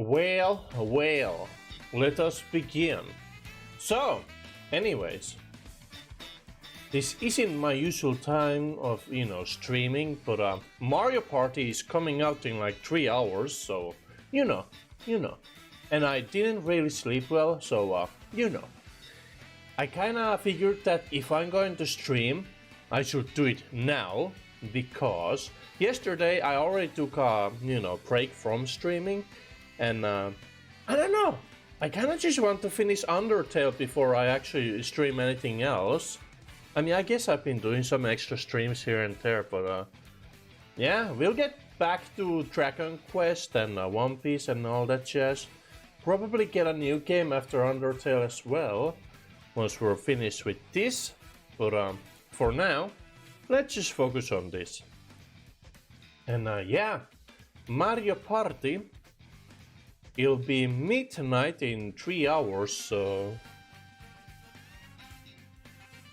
Well, let us begin. So, anyways, this isn't my usual time of, streaming, but Mario Party is coming out in like 3 hours, so, you know. And I didn't really sleep well, so, I kinda figured that if I'm going to stream, I should do it now, because yesterday I already took a, break from streaming, and I don't know, I kinda just want to finish Undertale before I actually stream anything else. I mean, I guess I've been doing some extra streams here and there, but yeah, we'll get back to Dragon Quest and One Piece and all that jazz. Probably get a new game after Undertale as well, once we're finished with this, but for now, let's just focus on this. And yeah, Mario Party, it'll be midnight in 3 hours, so...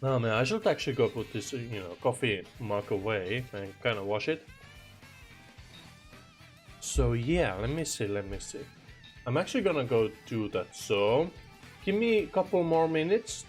Oh man, I should actually go put this, coffee mug away and kind of wash it. So yeah, let me see. I'm actually gonna go do that, so give me a couple more minutes.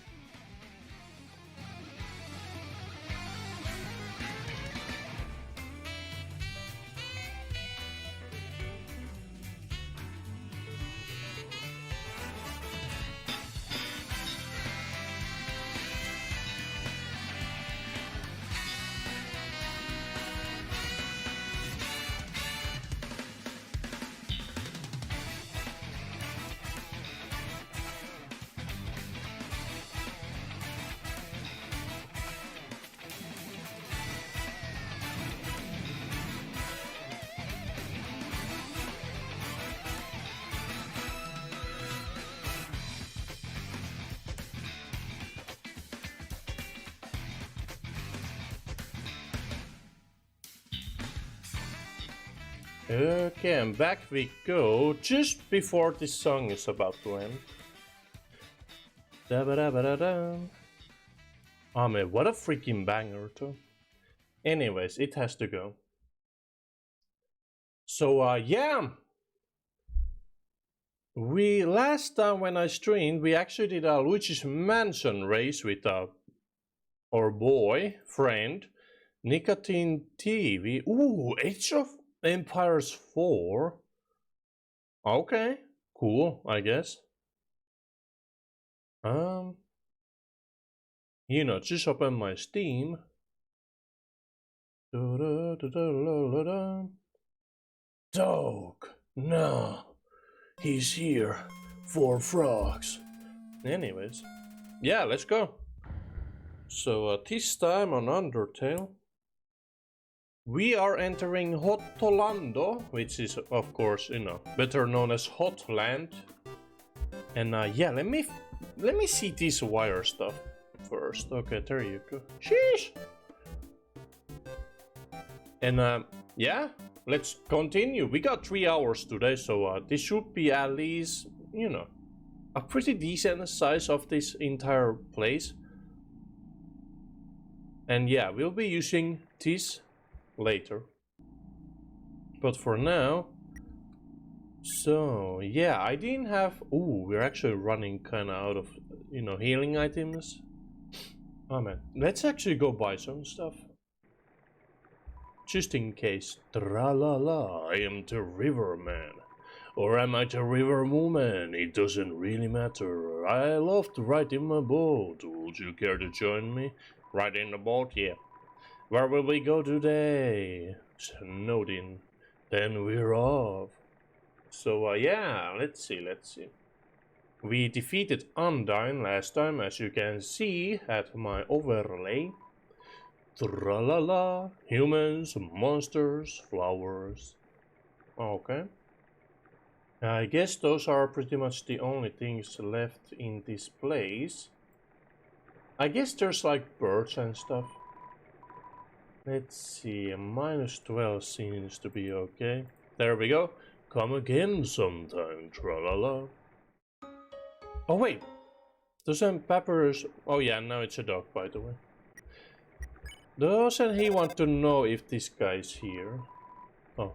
Okay, and back we go, just before this song is about to end. Da-ba-da-ba-da-da. Oh man, what a freaking banger too. Anyways, it has to go. So yeah, last time when I streamed, we actually did a Luigi's Mansion race with our boy friend Nicotine TV. Ooh, Age of Empires 4. Okay, cool, I guess. Just open my Steam. Dog, no, he's here. 4 frogs. Anyways, yeah, let's go. So this time on Undertale, we are entering Hotolando, which is, of course, better known as Hotland. And yeah, let me see this wire stuff first. Okay, there you go. Sheesh! And yeah, let's continue. We got 3 hours today, so this should be at least, a pretty decent size of this entire place. And yeah, we'll be using this later, but for now, so yeah, I didn't have... Ooh, we're actually running kind of out of, healing items. Oh man, let's actually go buy some stuff, just in case. Tra-la-la, I am the river man, or am I the river woman? It doesn't really matter. I love to ride in my boat. Would you care to join me? Ride in the boat? Yeah. Where will we go today? Snowdin. Then we're off. So yeah, let's see. We defeated Undyne last time, as you can see at my overlay. Tra-la-la, humans, monsters, flowers. Okay. I guess those are pretty much the only things left in this place. I guess there's like birds and stuff. Let's see, a -12 seems to be okay. There we go. Come again sometime, tra-la-la. Oh wait, doesn't Papyrus... Oh yeah, now it's a dog, by the way. Doesn't he want to know if this guy's here? Oh,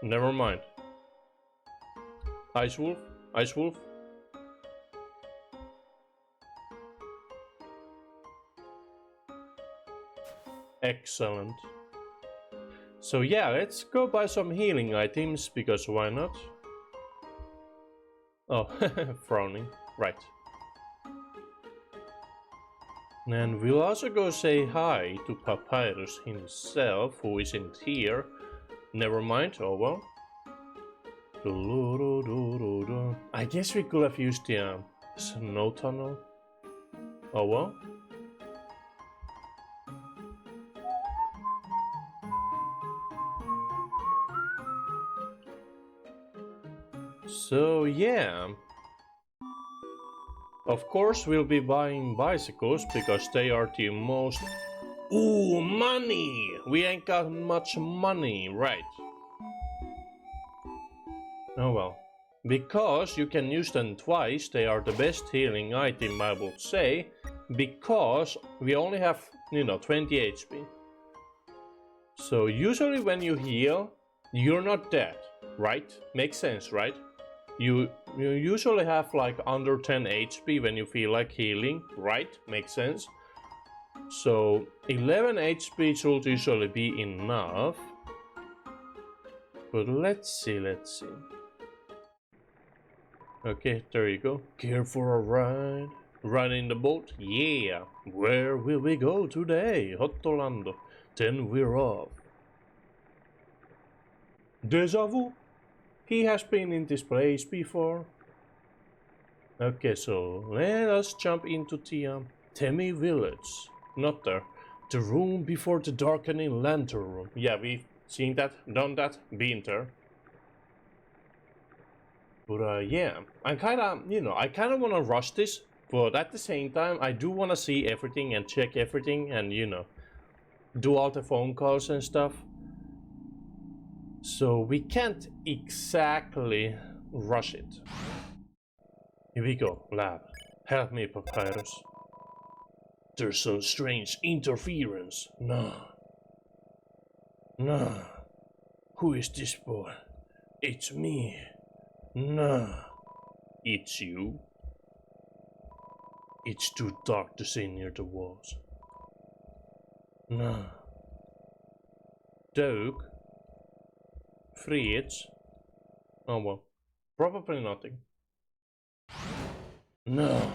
never mind. Ice Wolf? Ice Wolf? Excellent. So yeah, let's go buy some healing items, because why not? Oh, frowning. Right. And we'll also go say hi to Papyrus himself, who isn't here. Never mind, oh well. I guess we could have used the snow tunnel. Oh well. So yeah. Of course we'll be buying bicycles, because they are the most... Ooh, money! We ain't got much money, right? Oh well. Because you can use them twice, they are the best healing item, I would say. Because we only have, 20 HP. So usually when you heal, you're not dead, right? Makes sense, right? You usually have like under 10 HP when you feel like healing, right? Makes sense. So 11 HP should usually be enough. But let's see. Okay, there you go. Care for a ride? Ride in the boat? Yeah. Where will we go today? Hottolando. Then we're off. Déjà vu? He has been in this place before. Okay, so let us jump into the Temi village. Not there. The room before the darkening lantern room. Yeah, we've seen that, done that, been there. But yeah, I'm kinda, I kinda wanna rush this, but at the same time, I do wanna see everything and check everything and, do all the phone calls and stuff. So we can't exactly rush it. Here we go, lab. Help me, Papyrus. There's some strange interference. No. Who is this boy? It's me. No. It's you? It's too dark to see near the walls. No. Doug? Fritz? Oh well. Probably nothing. No.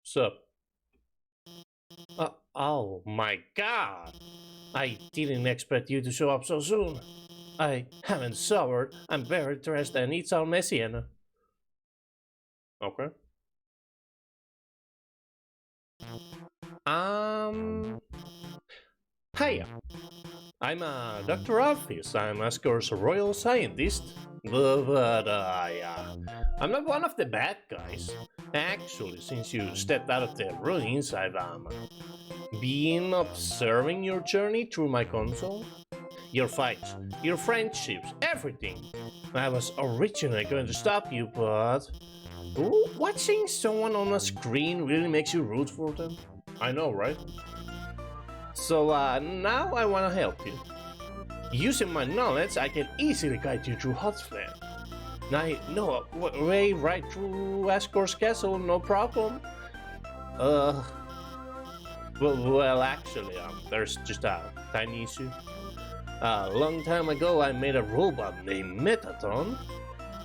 Sup? Oh my god! I didn't expect you to show up so soon. I haven't showered, I'm very dressed and it's all messy and... Okay. Hiya. I'm Dr. Alphys. I'm Asgard's royal scientist. But I'm not one of the bad guys. Actually, since you stepped out of the ruins, I've been observing your journey through my console. Your fights, your friendships, everything. I was originally going to stop you, but... Ooh, watching someone on a screen really makes you root for them. I know, right? So now I want to help you. Using my knowledge, I can easily guide you through Hotflare. I know a way right through Asgard's castle, no problem. Well, actually, there's just a tiny issue. A long time ago, I made a robot named Metatron.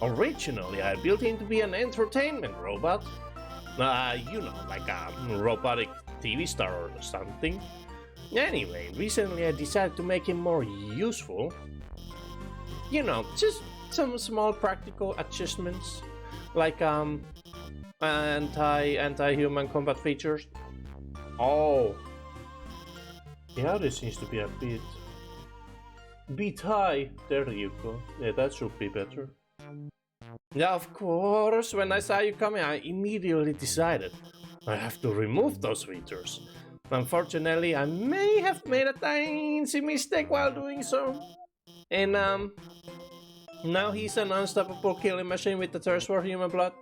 Originally, I built him to be an entertainment robot. Like a robotic TV star or something. Anyway, recently I decided to make him more useful. Just some small practical adjustments, like anti-human combat features. Oh, yeah, this seems to be a bit high. There you go. Yeah, that should be better. Yeah, of course. When I saw you coming, I immediately decided I have to remove those features. Unfortunately, I may have made a tiny mistake while doing so. And now he's an unstoppable killing machine with the thirst for human blood.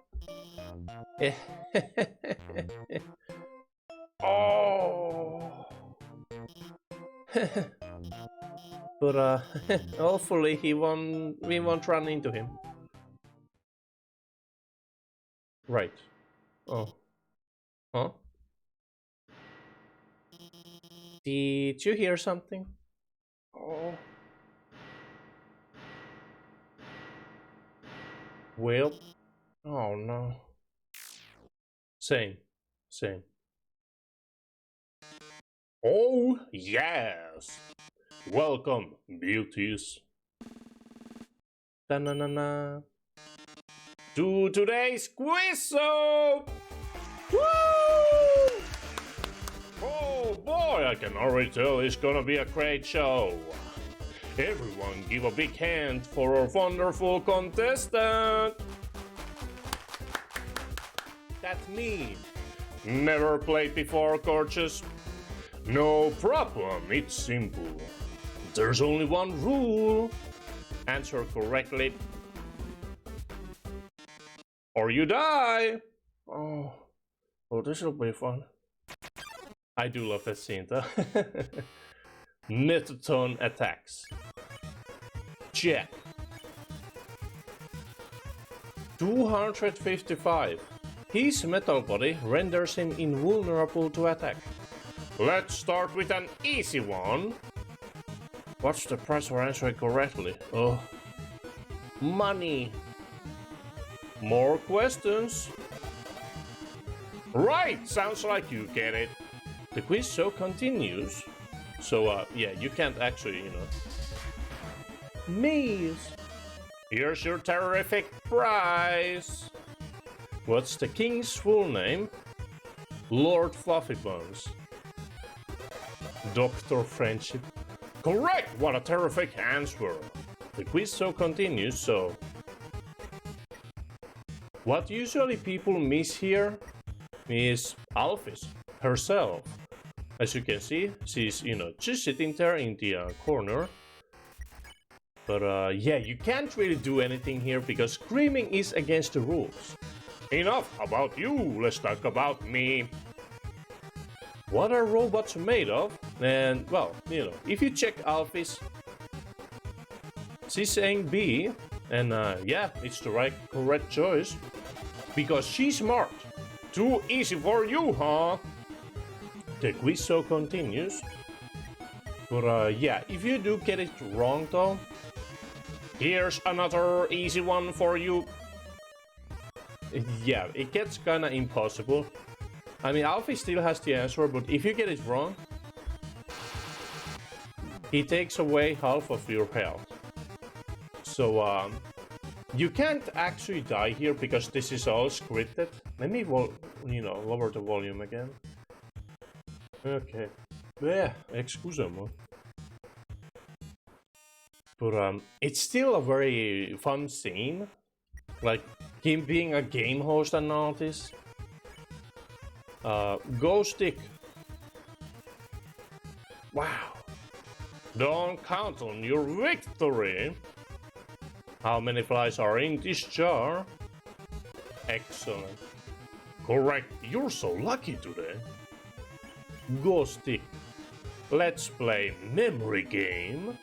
Oh. But hopefully we won't run into him. Right. Oh. Huh? Did you hear something? Oh. Well. Oh no. Same. Same. Oh yes. Welcome, beauties. Da-na-na-na. To today's quiz show! Woo! Oh boy, I can already tell it's gonna be a great show. Everyone give a big hand for our wonderful contestant. That's me. Never played before, gorgeous? No problem, it's simple. There's only one rule. Answer correctly or you die. Oh, this will be fun. I do love that scene though. Metaton attacks. Check. 255. His metal body renders him invulnerable to attack. Let's start with an easy one. What's the price for answering correctly? Oh, money. More questions? Right, sounds like you get it. The quiz show continues. So, yeah, you can't actually, Maze. Here's your terrific prize. What's the king's full name? Lord Fluffy Buns. Dr. Friendship. Correct! What a terrific answer. The quiz show continues, so... What usually people miss here is Alphys herself. As you can see, she's, just sitting there in the corner. But, yeah, you can't really do anything here because screaming is against the rules. Enough about you, let's talk about me. What are robots made of? And, well, if you check Alphys, she's saying B, and yeah, it's the correct choice. Because she's smart. Too easy for you, huh? The quiz show continues. But yeah, if you do get it wrong though, here's another easy one for you. Yeah, it gets kinda impossible. I mean, Alfie still has the answer, but if you get it wrong, he takes away half of your health. So, you can't actually die here because this is all scripted. Let me, lower the volume again. Okay. Yeah, excuse-moi. But, it's still a very fun scene. Like, him being a game host and all this. Go stick. Wow. Don't count on your victory. How many flies are in this jar? Excellent. Correct. You're so lucky today. Go stick. Let's play memory game.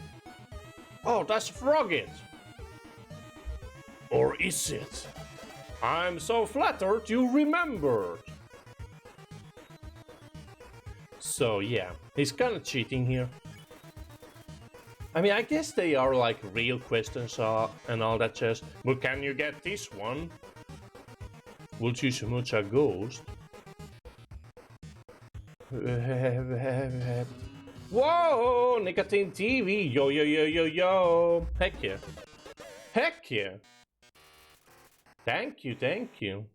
Oh, that's Frogget. Or is it? I'm so flattered you remembered. So yeah, he's kinda cheating here. I mean, I guess they are like real questions and all that jazz. But can you get this one? Would you smooch a ghost? Whoa! Nicotine TV! Yo, yo, yo, yo, yo! Heck yeah. Heck yeah! Thank you, thank you.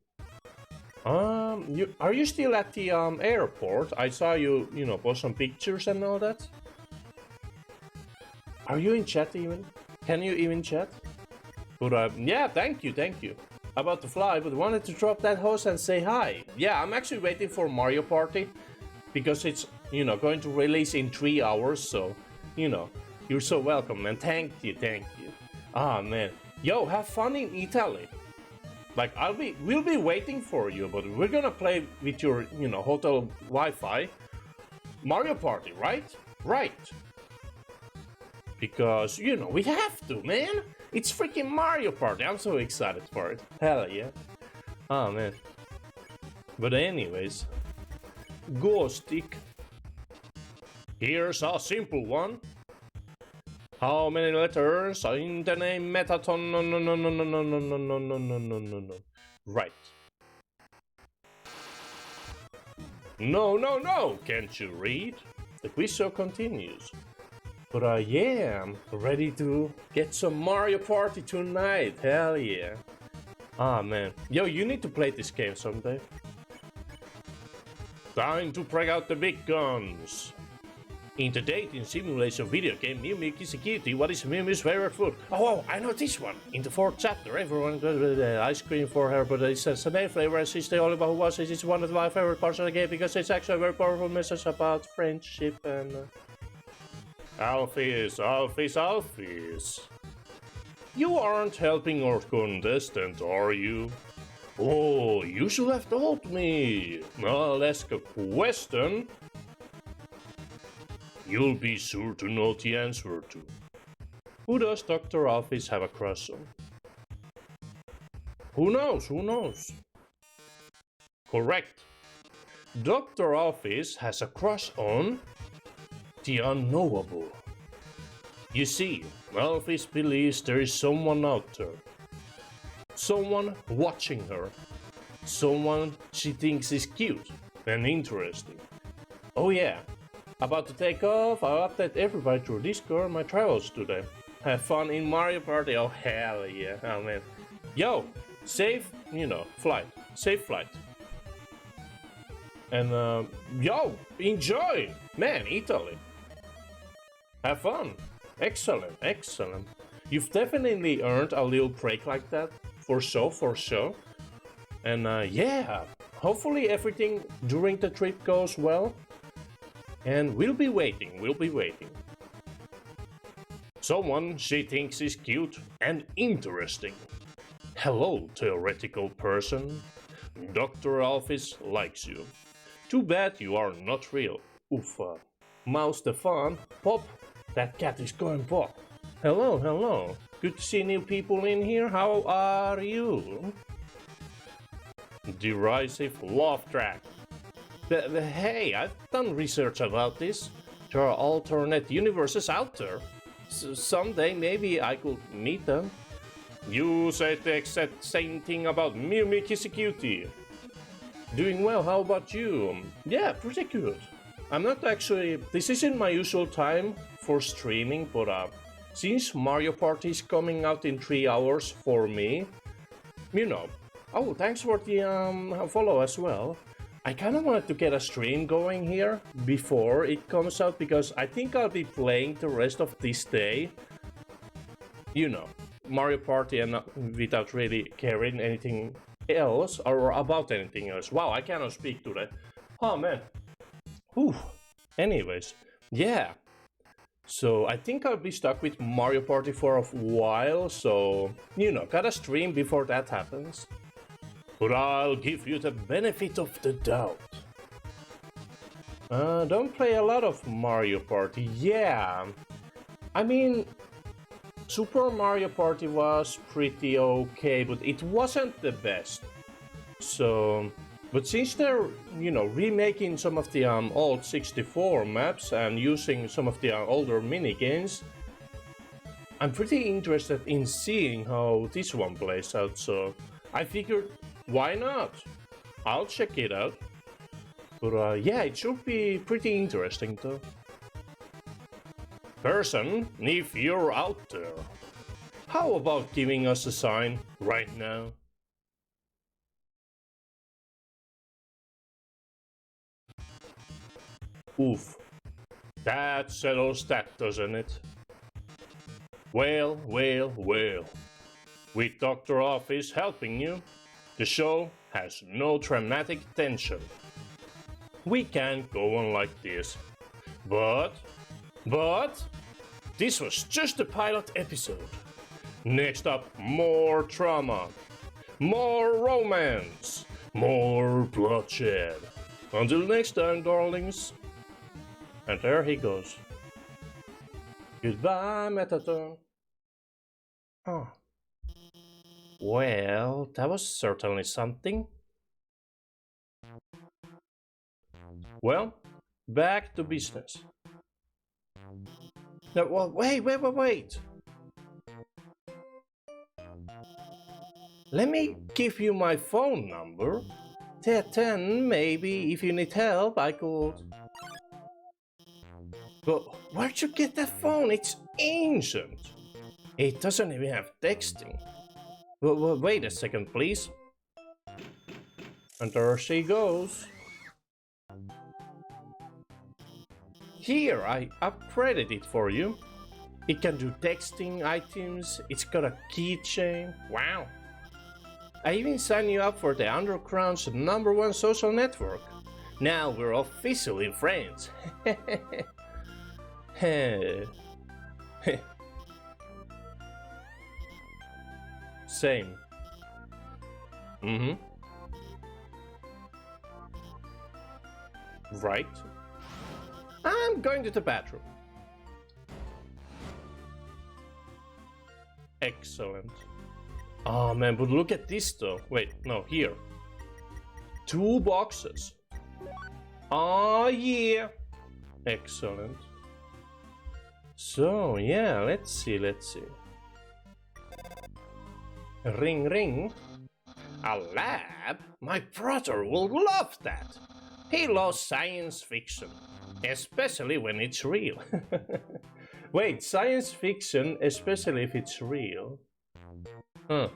Are you still at the airport? I saw you, post some pictures and all that. Are you in chat even? Can you even chat? But yeah, thank you, thank you. About to fly, but wanted to drop that host and say hi. Yeah, I'm actually waiting for Mario Party because it's, going to release in 3 hours. So, you're so welcome, man. Thank you, thank you. Ah, man. Yo, have fun in Italy. Like, we'll be waiting for you, but we're gonna play with your, hotel Wi-Fi. Mario Party, right? Right. Because, you know, we have to, man! It's freaking Mario Party! I'm so excited for it. Hell yeah. Oh, man. But anyways, Ghostic. Here's a simple one. How many letters are in the name Metaton? No, no, no, no, no, no, no, no, no, no, no, no, no, no. Right. No, no, no! Can't you read? The quiz show continues. But yeah, I'm ready to get some Mario Party tonight. Hell yeah. Ah, man. Yo, you need to play this game someday. Time to break out the big guns. In the dating simulation video game Mimic is a cutie. What is Mimi's favorite food? Oh, I know this one. In the 4th chapter, everyone got ice cream for her, but it says the main flavor and she's the only one who was it. It's one of my favorite parts of the game because it's actually a very powerful message about friendship and... Alphys. You aren't helping our contestant, are you? Oh, you should have told me. I'll ask a question you'll be sure to know the answer to. Who does Dr. Alphys have a crush on? Who knows? Correct. Dr. Alphys has a crush on the unknowable. You see, Alphys believes there is someone out there. Someone watching her. Someone she thinks is cute and interesting. Oh yeah, about to take off, I'll update everybody through Discord my travels today. Have fun in Mario Party, oh hell yeah, oh man. Yo, safe, flight, safe flight. And yo, enjoy, man, Italy. Have fun, excellent. You've definitely earned a little break like that, for sure. And yeah, hopefully everything during the trip goes well. And we'll be waiting. Someone she thinks is cute and interesting. Hello, theoretical person. Dr. Alphys likes you. Too bad you are not real. Oofa. Mouse the fun. Pop. That cat is going pop. Hello. Good to see new people in here. How are you? Derisive love track. Hey, I've done research about this. There are alternate universes out there. So someday maybe I could meet them. You said the exact same thing about Mimi Cutie. Doing well, how about you? Yeah, pretty good. I'm not actually... This isn't my usual time for streaming, but since Mario Party is coming out in 3 hours for me, Oh, thanks for the follow as well. I kind of wanted to get a stream going here before it comes out because I think I'll be playing the rest of this day. Mario Party and without really caring anything else or about anything else. Wow, I cannot speak today. Oh man. Whew. Anyways, yeah. So I think I'll be stuck with Mario Party for a while, so, gotta stream before that happens. But I'll give you the benefit of the doubt. Don't play a lot of Mario Party. Yeah. I mean, Super Mario Party was pretty okay, but it wasn't the best. So, but since they're, remaking some of the old 64 maps and using some of the older minigames, I'm pretty interested in seeing how this one plays out, so I figured, why not? I'll check it out. But yeah, it should be pretty interesting though. Person, if you're out there, how about giving us a sign right now? Oof. That settles that, doesn't it? Well. With Dr. Alphys helping you, the show has no dramatic tension. We can't go on like this. But, this was just a pilot episode. Next up, more drama, more romance, more bloodshed. Until next time, darlings. And there he goes. Goodbye, Metaton. Oh. Well, that was certainly something. Well, back to business. No, well, wait. Let me give you my phone number. Then maybe if you need help, I could. But where'd you get that phone? It's ancient. It doesn't even have texting. Well, wait a second, please. And there she goes. Here, I upgraded it for you. It can do texting items, it's got a keychain. Wow. I even signed you up for the Underground's #1 social network. Now we're officially friends. Same. Right. I'm going to the bathroom. Excellent. Oh man, but look at this though. Wait, no, here. 2 boxes. Oh yeah. Excellent. So yeah, let's see. Ring ring. A lab? My brother will love that. He loves science fiction, especially when it's real. Wait, science fiction, especially if it's real? Huh.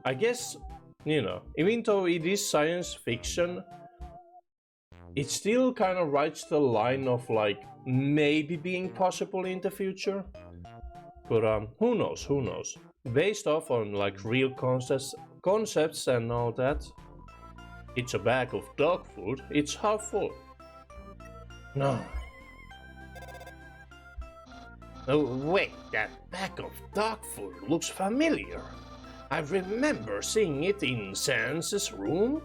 I guess, you know, even though it is science fiction, it still kind of rides the line of like maybe being possible in the future. But who knows? Based off on like real concepts and all that. It's a bag of dog food, it's half full. No. Oh, wait, that bag of dog food looks familiar. I remember seeing it in Sans's room.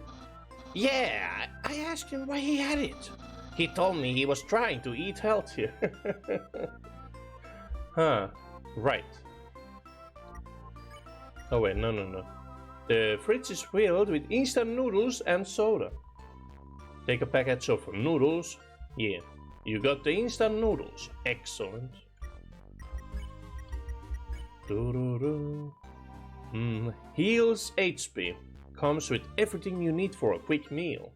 Yeah, I asked him why he had it. He told me he was trying to eat healthier. Huh, right. Oh wait, no. The fridge is filled with instant noodles and soda. Take a package of noodles. Yeah, you got the instant noodles. Excellent. Heals HP. Comes with everything you need for a quick meal.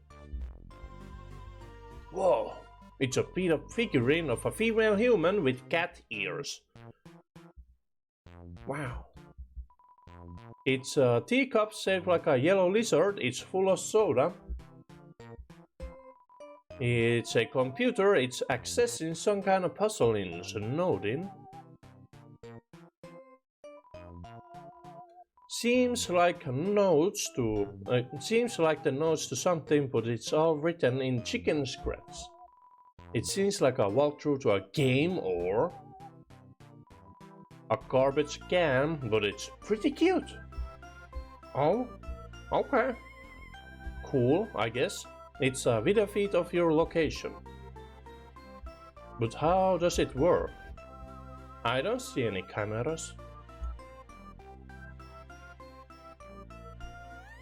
Whoa, it's a beat up figurine of a female human with cat ears. Wow. It's a teacup shaped like a yellow lizard, it's full of soda. It's a computer, it's accessing some kind of puzzle in Snowden. Seems like the notes to something, but it's all written in chicken scratch. It seems like a walkthrough to a game or a garbage can, but it's pretty cute. Oh, okay. Cool, I guess. It's a video feed of your location. But how does it work? I don't see any cameras.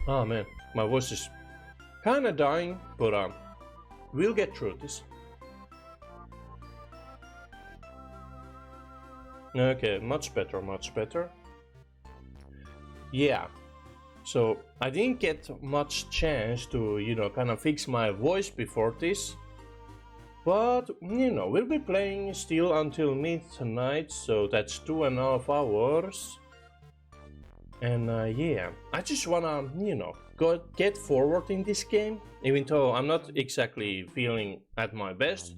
Oh man, my voice is kinda dying, but we'll get through this. Okay, much better. Yeah, so I didn't get much chance to, you know, kind of fix my voice before this. But, you know, we'll be playing still until midnight, so that's 2.5 hours. And yeah, I just wanna, you know, get forward in this game, even though I'm not exactly feeling at my best.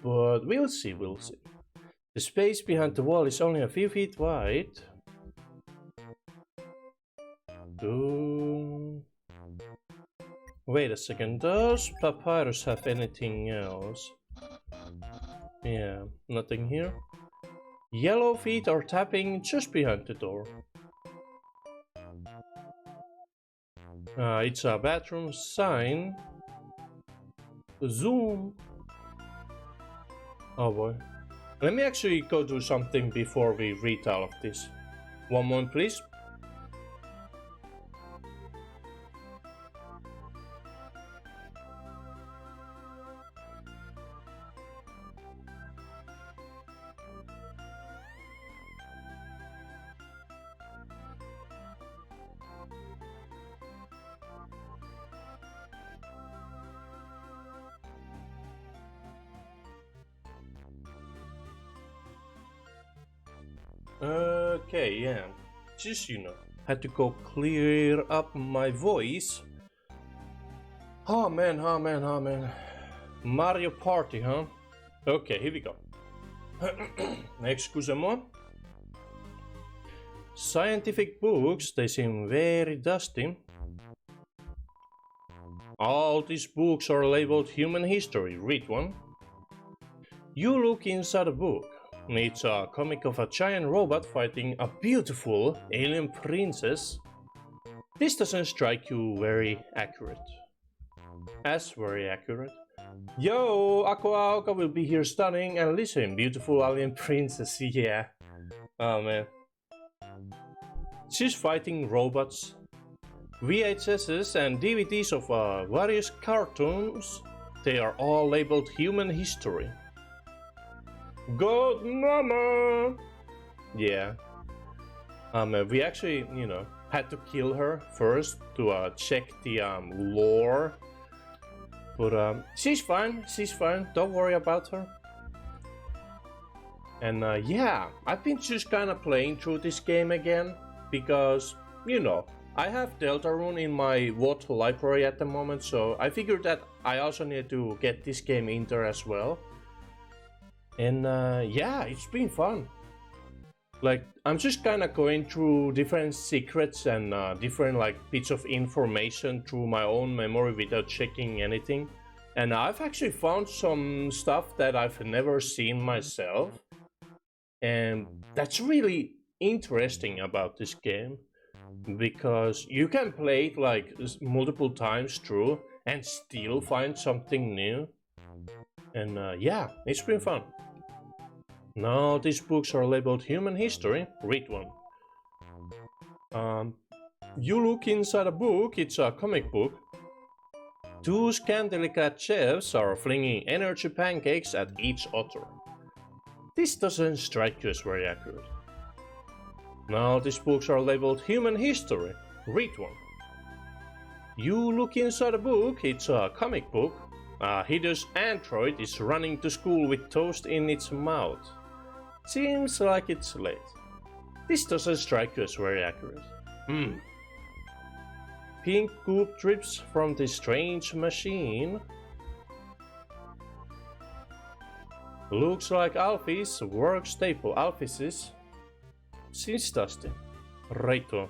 But we'll see. The space behind the wall is only a few feet wide. Wait a second, does Papyrus have anything else? Yeah, nothing here. Yellow feet are tapping just behind the door. It's a bathroom sign. Zoom. Oh boy. Let me actually go do something before we read all of this. One moment, please. Okay, yeah. Just, had to go clear up my voice. Oh man. Mario Party, huh? Okay, here we go. Excuse-moi. Scientific books, they seem very dusty. All these books are labeled human history. Read one. You look inside a book. It's a comic of a giant robot fighting a beautiful alien princess. This doesn't strike you very accurate. As very accurate. Yo, Aqua will be here stunning and listen, beautiful alien princess, yeah. Oh man. She's fighting robots. VHSs and DVDs of various cartoons. They are all labeled human history. God mama! Yeah. We actually, had to kill her first to check the lore. But she's fine, don't worry about her. And yeah, I've been just kinda playing through this game again, because, I have Deltarune in my WOT library at the moment, so I figured that I also need to get this game in there as well. And yeah, it's been fun. Like, I'm just kinda going through different secrets and different bits of information through my own memory without checking anything. And I've actually found some stuff that I've never seen myself. And that's really interesting about this game. Because you can play it multiple times through and still find something new. And yeah, it's been fun. Now these books are labeled human history. Read one. You look inside a book, it's a comic book. Two scantily clad chefs are flinging energy pancakes at each other. This doesn't strike you as very accurate. Now these books are labeled human history. Read one. You look inside a book, it's a comic book. A hideous android is running to school with toast in its mouth. Seems like it's late. This doesn't strike you as very accurate. Pink goop drips from this strange machine. Looks like Alfie's work staple. Alfie's seems dusty. Righto.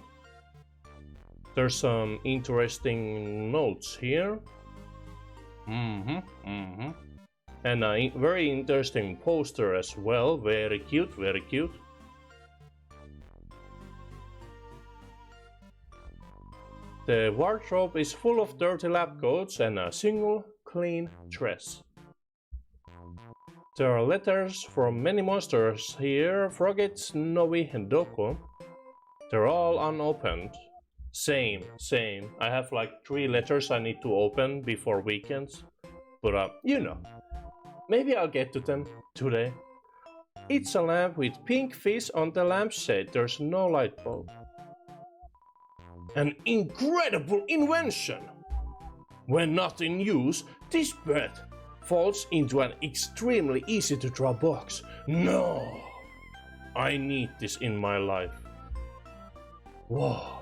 There's some interesting notes here. And a very interesting poster as well. Very cute, very cute. The wardrobe is full of dirty lab coats and a single clean dress. There are letters from many monsters here. Frogget, Snowy, and Doko. They're all unopened. Same. I have 3 letters I need to open before weekends. But maybe I'll get to them today. It's a lamp with pink fish on the lampshade. There's no light bulb. An incredible invention! When not in use, this bed falls into an extremely easy to draw box. No! I need this in my life. Whoa.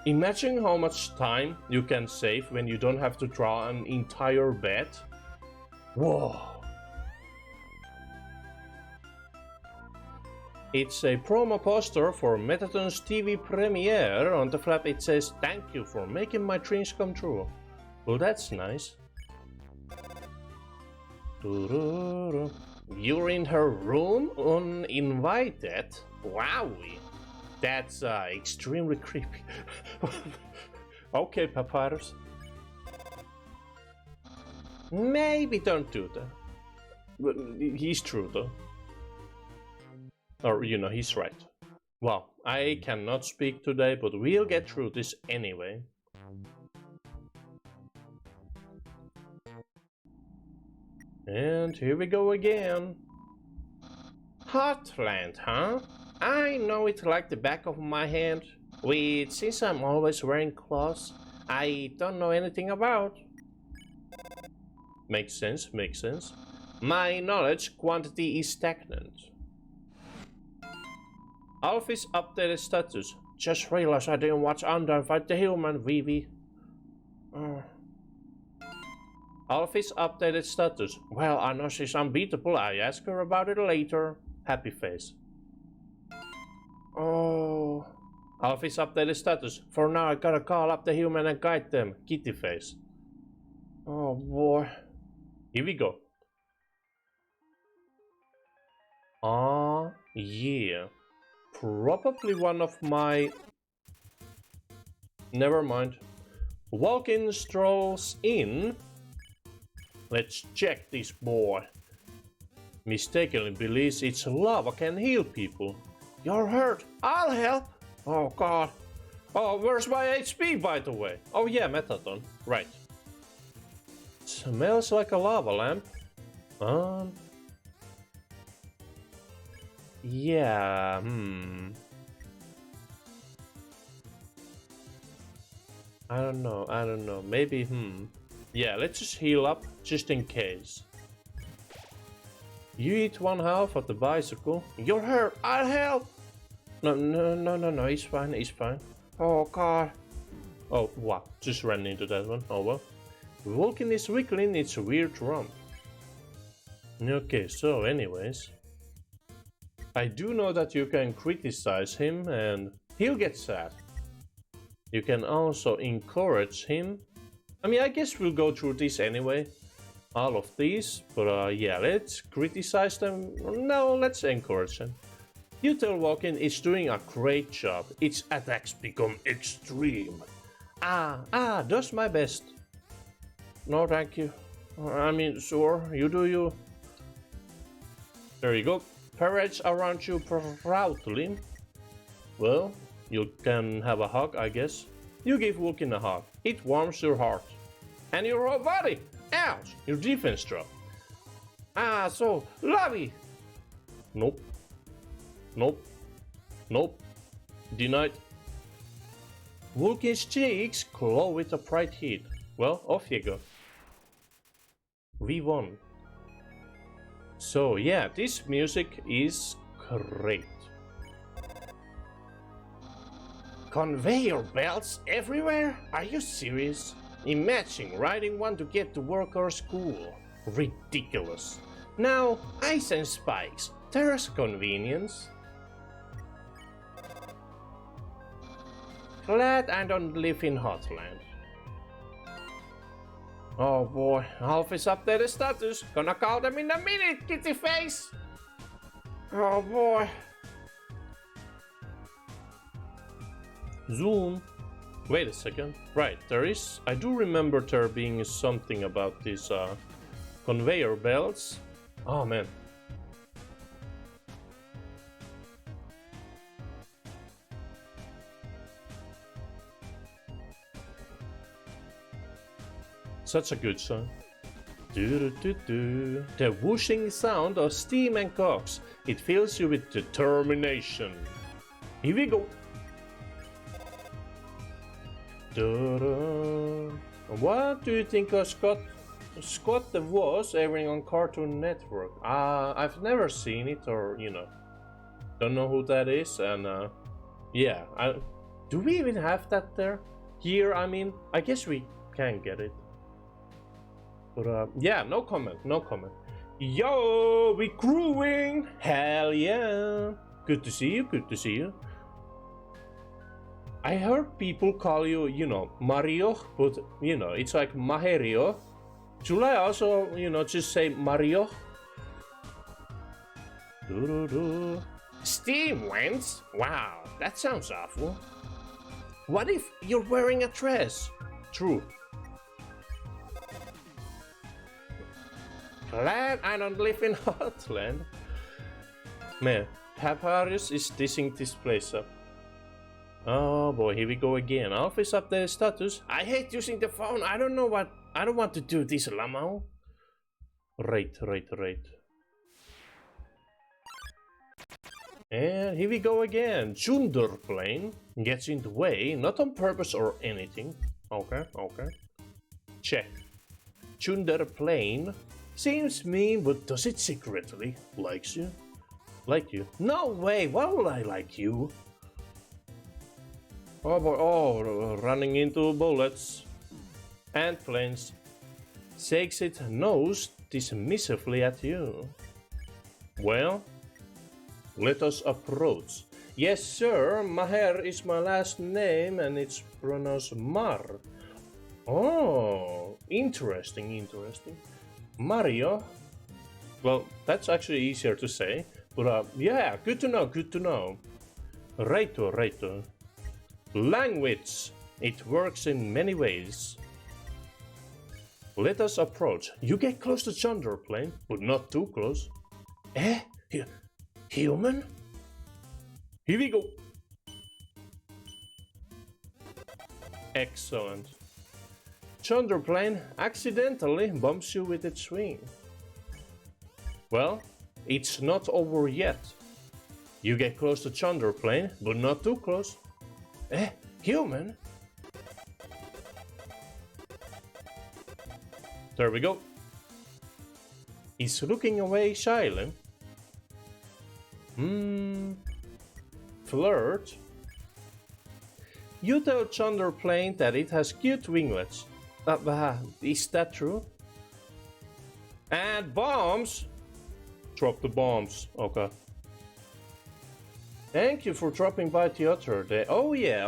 Imagine how much time you can save when you don't have to draw an entire bed. Whoa. It's a promo poster for Metaton's TV premiere. On the flap it says, "Thank you for making my dreams come true." Well, that's nice. You're in her room uninvited? Wowie. That's extremely creepy. Okay, Papyrus. Maybe don't do that. But he's true though. Or, he's right. Well, I cannot speak today, but we'll get through this anyway. And here we go again. Hotland, huh? I know it like the back of my hand. Wait, since I'm always wearing clothes, I don't know anything about. Makes sense, makes sense. My knowledge quantity is stagnant. Alfie's updated status. Just realized I didn't watch Undertale fight the human, Vivi. Alfie's updated status. Well, I know she's unbeatable. I ask her about it later. Happy face. Oh. Alfie's updated status. For now, I gotta call up the human and guide them. Kitty face. Oh boy. Here we go. Yeah. Probably one of my... Never mind. Walk-in strolls in. Let's check this boy. Mistakenly believes it's lava can heal people. You're hurt. I'll help. Oh god. Oh, where's my HP by the way? Oh yeah, Metaton. Right. Smells like a lava lamp. Yeah, I don't know. Maybe, Yeah, let's just heal up, just in case. You eat one half of the bicycle. You're hurt, I'll help! No, he's fine. Oh god. Oh, wow, just ran into that one, oh well. Vulcan is wiggling its weird rump. Okay, so anyways. I do know that you can criticize him and he'll get sad. You can also encourage him. I mean, I guess we'll go through this anyway. All of these, but yeah, let's criticize them. No, let's encourage him. You tell Vulcan it's doing a great job. Its attacks become extreme. Does my best. No, thank you. I mean, sure, you do you. There you go. Parades around you proudly. Well, you can have a hug, I guess. You give Vulcan a hug. It warms your heart. And your whole body. Ouch! Your defense drop. So, Lavi! Nope. Denied. Vulcan's cheeks glow with a bright heat. Well, off you go. We won. So yeah, this music is great. Conveyor belts everywhere? Are you serious? Imagine riding one to get to work or school. Ridiculous. Now, ice and spikes. There's convenience. Glad I don't live in Hotland. Oh boy, Alfie's updated status. Gonna call them in a minute, kitty face! Oh boy. Zoom. Wait a second. Right, I do remember there being something about these conveyor belts. Oh man. Such a good song. The whooshing sound of steam and cogs. It fills you with determination. Here we go. What do you think of Scott the was airing on Cartoon Network? I've never seen it, or don't know who that is, and yeah, do we even have that there? Here, I mean, I guess we can get it. But yeah, no comment. Yo, we crewing! Hell yeah! Good to see you. I heard people call you, Mario, but, it's like Maherio. Should I also, just say Mario? Steam vents? Wow, that sounds awful. What if you're wearing a dress? True. Glad I don't live in Hotland. Man, Papyrus is dissing this place up. Oh boy, here we go again. Office update status. I hate using the phone. I don't want to do this, Lamau. Right. And here we go again. Chunder plane gets in the way, not on purpose or anything. Okay. Check. Chunder plane seems mean, but does it secretly likes you? Like you? No way, why would I like you? Oh boy, oh, running into bullets. Ant planes. Shakes its nose dismissively at you. Well, let us approach. Yes, sir, Maher is my last name and it's pronounced Mar. Oh, interesting. Mario. Well, that's actually easier to say. But yeah, good to know. Righto. Language. It works in many ways. Let us approach. You get close to Chunder plane, but not too close. Human? Here we go. Excellent. Chunder plane accidentally bumps you with its wing. Well, it's not over yet. You get close to Chunder plane, but not too close. Human? There we go. He's looking away shyly. Flirt? You tell Chunder plane that it has cute winglets. Is that true? And bombs! Drop the bombs. Okay. Thank you for dropping by the other day. Oh yeah.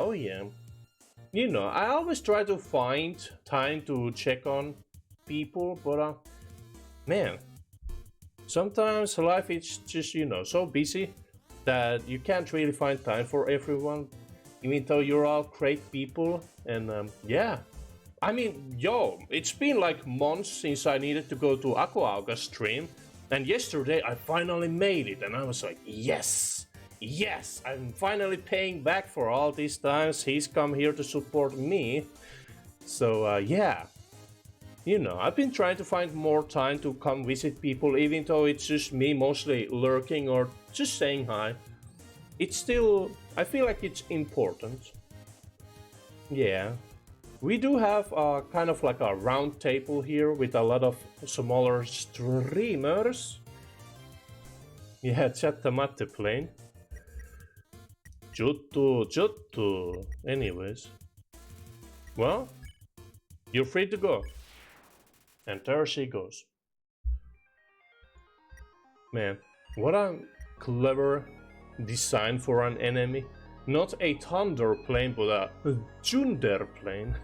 You know, I always try to find time to check on people, but man, sometimes life is just, you know, so busy that you can't really find time for everyone, even though you're all great people. And yeah, I mean, it's been like months since I needed to go to Aquaauga's stream, and yesterday I finally made it, and I was like, yes, I'm finally paying back for all these times he's come here to support me. So yeah, you know, I've been trying to find more time to come visit people, even though it's just me mostly lurking or just saying hi. It's still, I feel like it's important. Yeah. We do have kind of like a round table here with a lot of smaller streamers. Yeah, Chattamate plane. Juttu. Anyways. Well, you're free to go. And there she goes. Man, what a clever design for an enemy. Not a thunder plane, but a Chunder plane.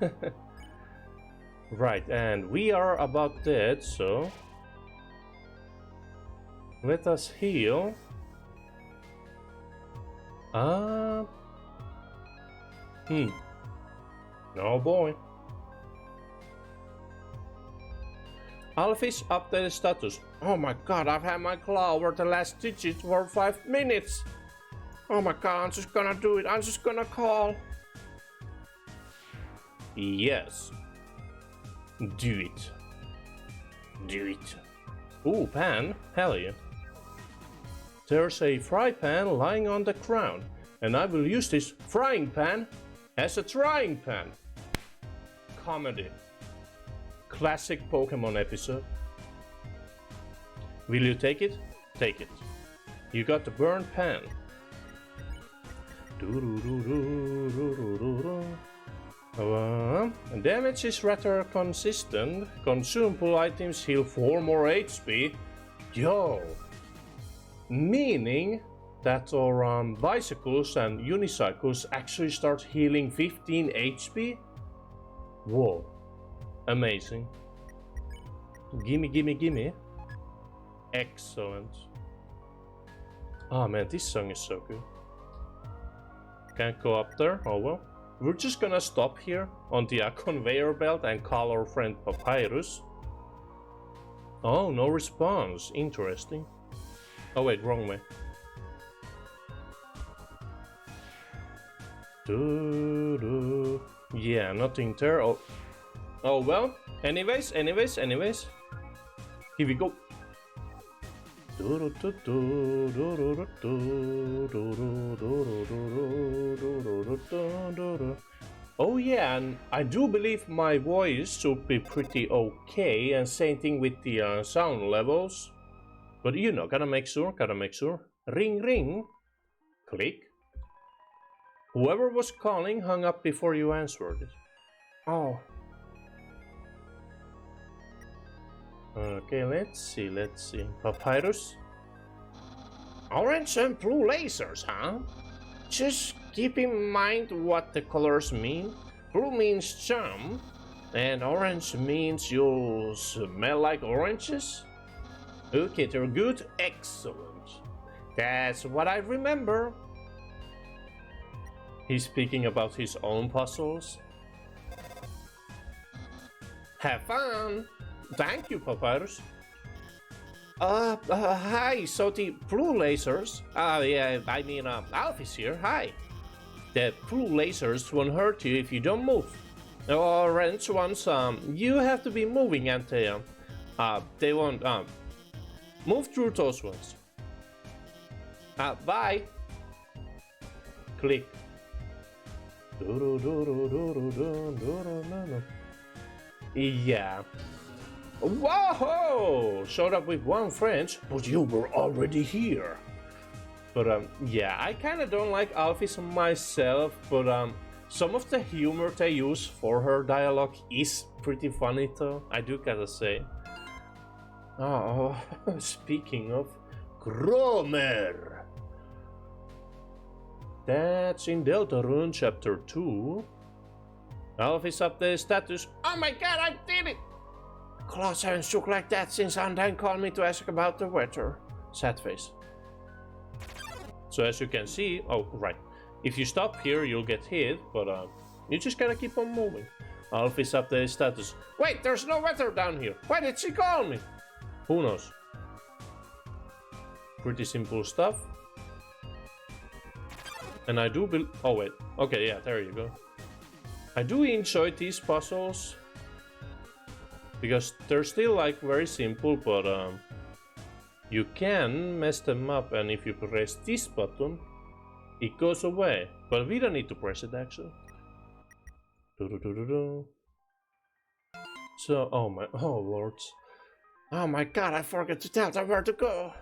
Right, and we are about dead, so let us heal. Oh boy. Alphys updated status. Oh my god, I've had my claw over the last digit for 5 minutes. Oh my god, I'm just gonna do it. I'm just gonna call. Yes. Do it. Ooh, pan. Hell yeah. There's a fry pan lying on the ground, and I will use this frying pan as a trying pan. Comedy. Classic Pokemon episode. Will you take it? Take it. You got the burned pan. Damage is rather consistent. Consumable items heal 4 more HP. Yo! Meaning that our bicycles and unicycles actually start healing 15 HP? Whoa. Amazing. Gimme. Excellent. Oh man, this song is so good. Can't go up there? Oh well. We're just gonna stop here on the conveyor belt and call our friend Papyrus. Oh, no response. Interesting. Oh wait, wrong way. Yeah, nothing there. Oh well. Anyways. Here we go. Oh yeah, and I do believe my voice should be pretty okay, and same thing with the sound levels. But you know, gotta make sure. Ring ring. Click. Whoever was calling hung up before you answered it. Oh. Okay, let's see. Papyrus? Orange and blue lasers, huh? Just keep in mind what the colors mean. Blue means jump, and orange means you'll smell like oranges? Okay, they're good. Excellent. That's what I remember. He's speaking about his own puzzles. Have fun! Thank you, Papyrus. Hi, so the blue lasers... yeah, I mean, Alphys here, hi. The blue lasers won't hurt you if you don't move. Orange ones, you have to be moving and they won't, move through those ones. Bye. Click. Yeah. Whoa! Showed up with one French, but you were already here. But yeah, I kinda don't like Alphys myself, but some of the humor they use for her dialogue is pretty funny though, I do gotta say. Oh, speaking of Gromer. That's in Deltarune chapter 2. Alphys updated status. Oh my god, I did it! Claws haven't shook like that since Undyne called me to ask about the weather. Sad face. So as you can see, oh right, if you stop here you'll get hit, but you just gotta keep on moving. Alphys updated status. Wait, there's no weather down here. Why did she call me? Who knows? Pretty simple stuff. And I do build. Oh wait, okay, yeah, there you go. I do enjoy these puzzles because they're still like very simple, but you can mess them up, and if you press this button it goes away, but we don't need to press it actually. So oh lords, oh my god, I forgot to tell them where to go.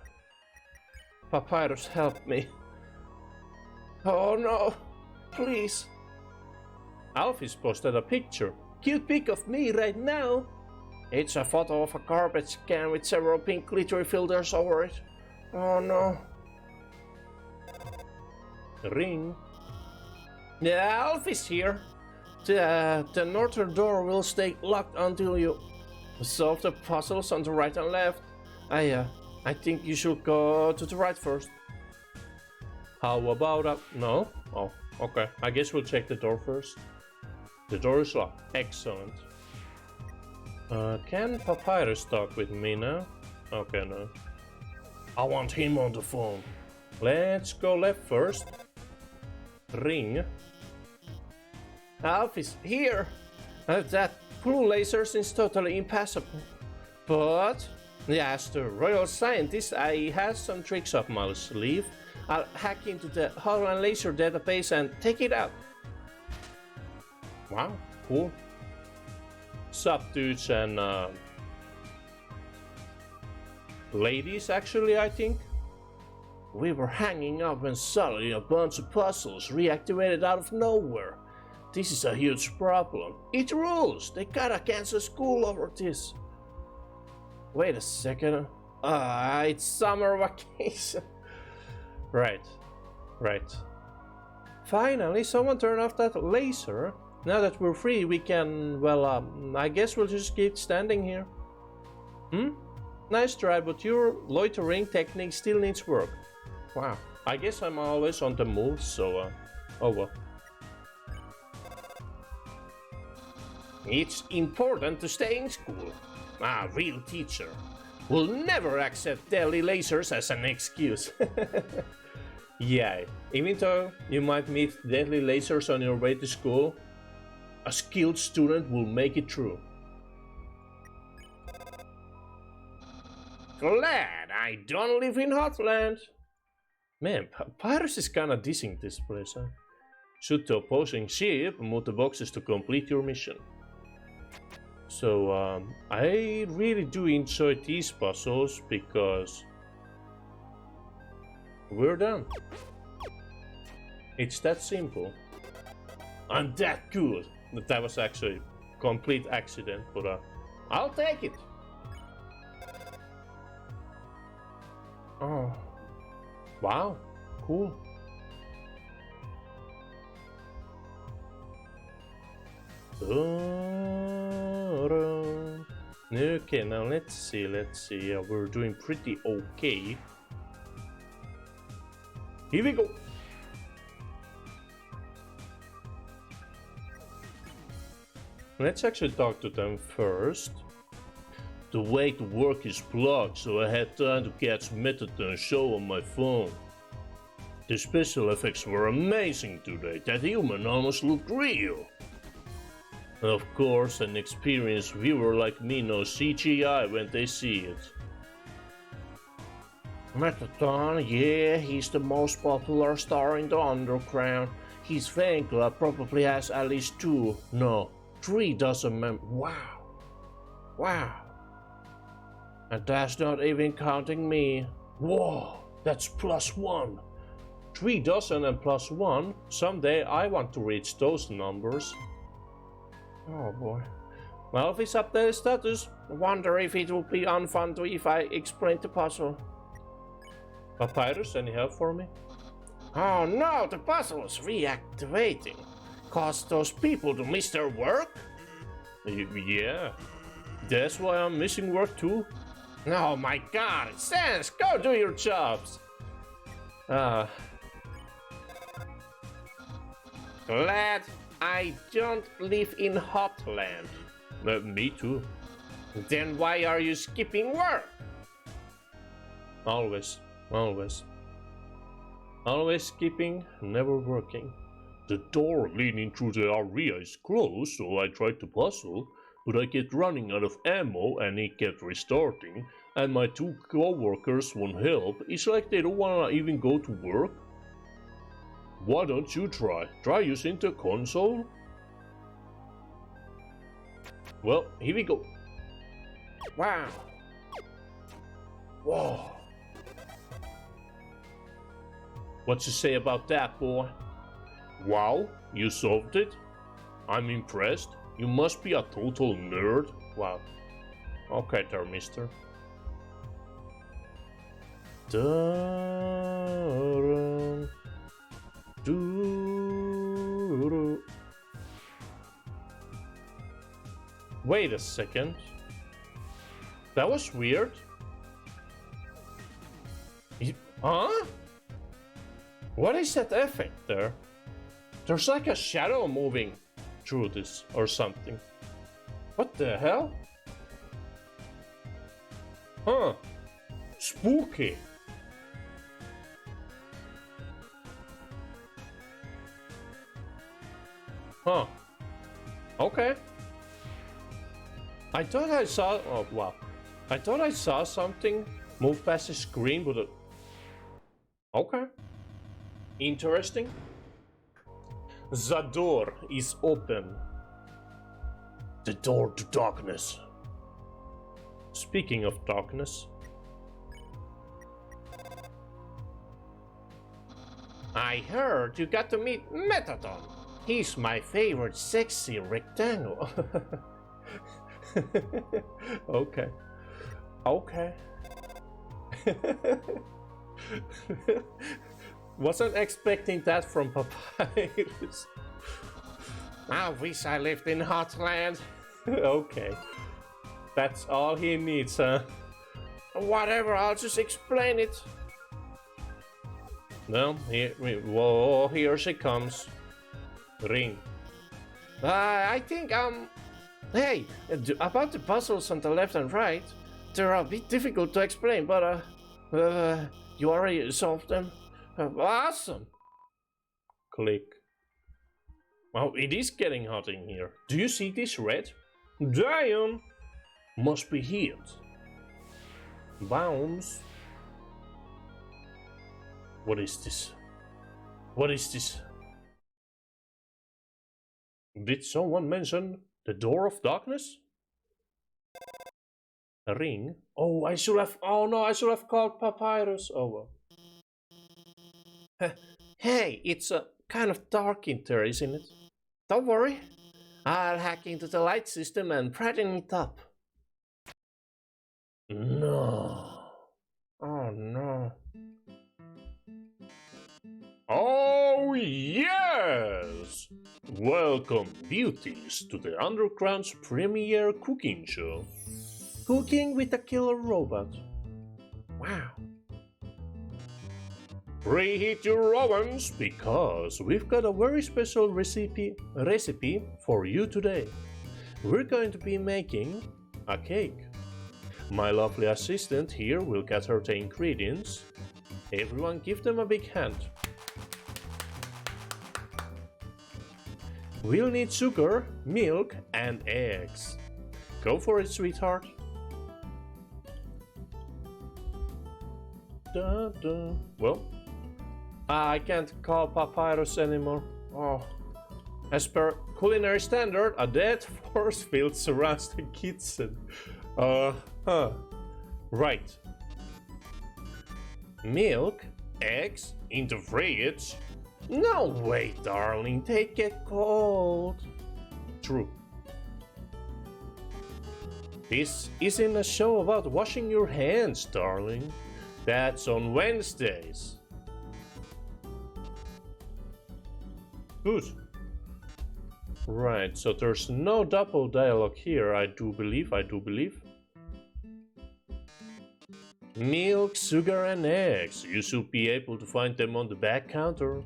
Papyrus, help me. Oh no, please. Alphys posted a picture. Cute pic of me right now. It's a photo of a garbage can with several pink glittery filters over it. Oh no. Ring. Yeah, Alphys here. The northern door will stay locked until you solve the puzzles on the right and left. I think you should go to the right first. How about no? Oh, okay. I guess we'll check the door first. The door is locked. Excellent. Can Papyrus talk with me now? Okay, no. I want him on the phone. Let's go left first. Ring. Alphys, here! That blue laser seems totally impassable. But, yeah, as the royal scientist, I have some tricks up my sleeve. I'll hack into the Hololand laser database and take it out. Wow, cool. Sup dudes and ladies actually, I think. We were hanging up when suddenly a bunch of puzzles reactivated out of nowhere. This is a huge problem. It rules. They gotta cancel school over this. Wait a second. It's summer vacation. Right. Finally, someone turned off that laser. Now that we're free, we can, well, I guess we'll just keep standing here. Nice try, but your loitering technique still needs work. Wow. I guess I'm always on the move, so, oh well. It's important to stay in school. A real teacher. will never accept deadly lasers as an excuse. Yeah, even though you might meet deadly lasers on your way to school, a skilled student will make it through. Glad I don't live in Hotland. Man, Pyrus is kinda dissing this place, huh? Shoot the opposing ship and move the boxes to complete your mission. So, I really do enjoy these puzzles because we're done. It's that simple. I'm that good. That was actually a complete accident, but I'll take it. Oh, wow, cool. Okay, now let's see. We're doing pretty okay. Here we go. Let's actually talk to them first. The way to work is blocked, so I had time to catch Methadone show on my phone. The special effects were amazing today. That human almost looked real. Of course, an experienced viewer like me knows CGI when they see it. Methadone, yeah, he's the most popular star in the underground. His fan club probably has at least 3 dozen members. Wow. And that's not even counting me. Whoa, that's +1. 3 dozen and +1. Someday I want to reach those numbers. Oh boy. Well, if it's up their status, I wonder if it would be unfun if I explain the puzzle. Papyrus, any help for me? Oh no, the puzzle is reactivating. Cause those people to miss their work? Yeah. That's why I'm missing work too. Oh my god, Sans, go do your jobs! Glad I don't live in Hotland. Me too. Then why are you skipping work? Always skipping, never working. The door leading through the area is closed, so I tried to puzzle, but I kept running out of ammo and it kept restarting, and my 2 co-workers won't help. It's like they don't wanna even go to work. Why don't you try? Try using the console? Well, here we go. Wow. Whoa. What you say about that, boy? Wow, you solved it? I'm impressed. You must be a total nerd. Wow. Okay there, mister. Wait a second. That was weird. Huh? What is that effect there? There's like a shadow moving through this or something. What the hell? Huh. Spooky. Huh. Okay. I thought I saw... Oh, wow. I thought I saw something move past the screen, but... Okay. Interesting. The door is open. The door to darkness. Speaking of darkness. I heard you got to meet Methadone. He's my favorite sexy rectangle. Okay. Okay. Wasn't expecting that from Papyrus. I wish I lived in Hotland. Okay. That's all he needs, huh? Whatever, I'll just explain it. No, whoa, here she comes. Ring. I think, hey, about the puzzles on the left and right, they're a bit difficult to explain, but you already solved them. Awesome! Click. Well, it is getting hot in here. Do you see this red? Damn! Must be heat. Bounce. What is this? What is this? Did someone mention the door of darkness? A ring? Oh, I should have. Oh no, I should have called Papyrus. Oh well. Hey, it's kind of dark in there, isn't it? Don't worry. I'll hack into the light system and brighten it up. No. Oh no. Oh yes! Welcome, beauties, to the Underground's premiere cooking show. Cooking with a killer robot. Wow. Preheat your ovens because we've got a very special recipe for you today. We're going to be making a cake. My lovely assistant here will gather the ingredients. Everyone give them a big hand. We'll need sugar, milk, and eggs. Go for it, sweetheart. Well, I can't call Papyrus anymore. Oh. As per culinary standard, a dead force field surrounds the kitchen. Right. Milk, eggs, into fridge. No way, darling, they get cold. True. This isn't a show about washing your hands, darling. That's on Wednesdays. Good. Right, so there's no double dialogue here, I do believe. Milk, sugar and eggs. You should be able to find them on the back counter.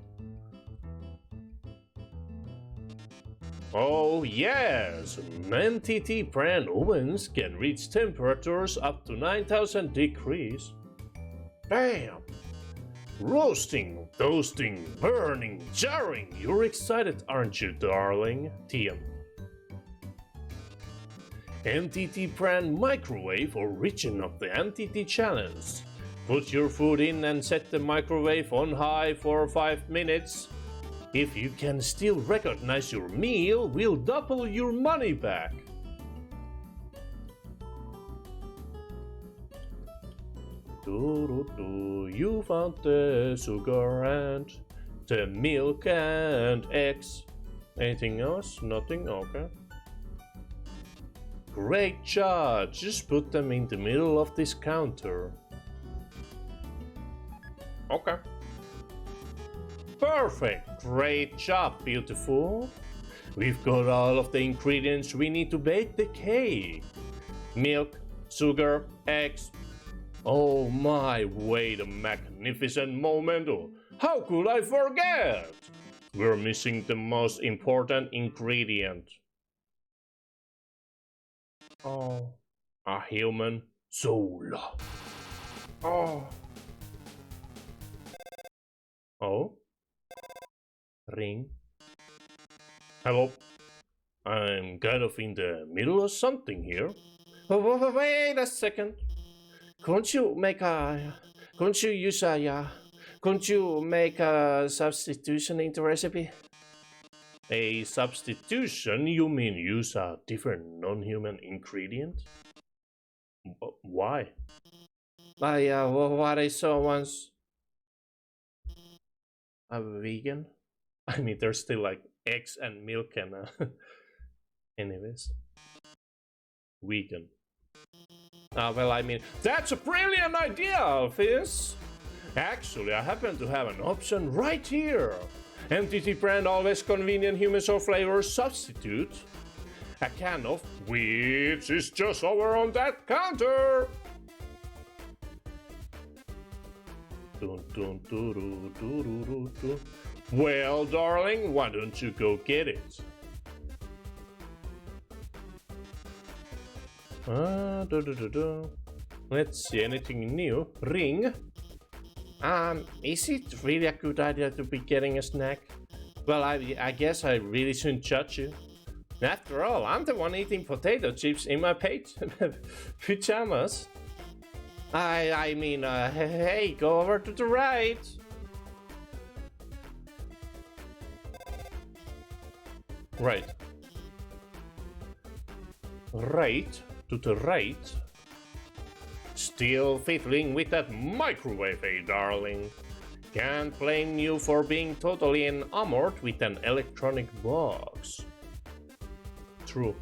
Oh yes! NTT brand ovens can reach temperatures up to 9,000 degrees. Bam! Roasting, toasting, burning, jarring. You're excited, aren't you, darling? TM. NTT brand microwave origin of the NTT challenge. Put your food in and set the microwave on high for 5 minutes. If you can still recognize your meal, we'll double your money back. You found the sugar and the milk and eggs. Anything else? Nothing? Okay. Great job! Just put them in the middle of this counter. Okay. Perfect! Great job, beautiful! We've got all of the ingredients we need to bake the cake. Milk, sugar, eggs. Oh my, wait a magnificent moment! How could I forget? We're missing the most important ingredient. Oh, a human soul. Oh. Oh. Ring. Hello. I'm kind of in the middle of something here. Oh, wait a second. Couldn't you make a substitution in the recipe? A substitution? You mean use a different non-human ingredient? Why? What I saw once. A vegan? I mean, there's still like eggs and milk and anyways. Vegan. Well, I mean, that's a brilliant idea, Fizz! Actually, I happen to have an option right here. NTT brand always convenient human soul flavor substitute. A can of which is just over on that counter. Well, darling, why don't you go get it? Let's see, anything new? Ring. Is it really a good idea to be getting a snack? Well, I guess I really shouldn't judge you. After all, I'm the one eating potato chips in my pajamas. I mean, hey, go over to the right. Right. Right, to the right. Still fiddling with that microwave, eh, darling? Can't blame you for being totally enamored with an electronic box. True.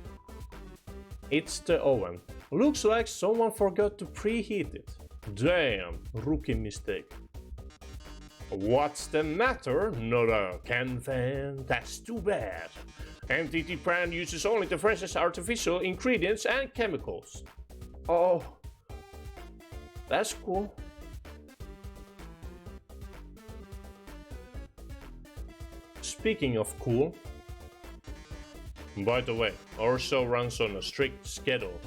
It's the oven. Looks like someone forgot to preheat it. Damn, rookie mistake. What's the matter? Not a can fan? That's too bad. MTT brand uses only the freshest artificial ingredients and chemicals. Oh, that's cool. Speaking of cool, by the way, our show runs on a strict schedule.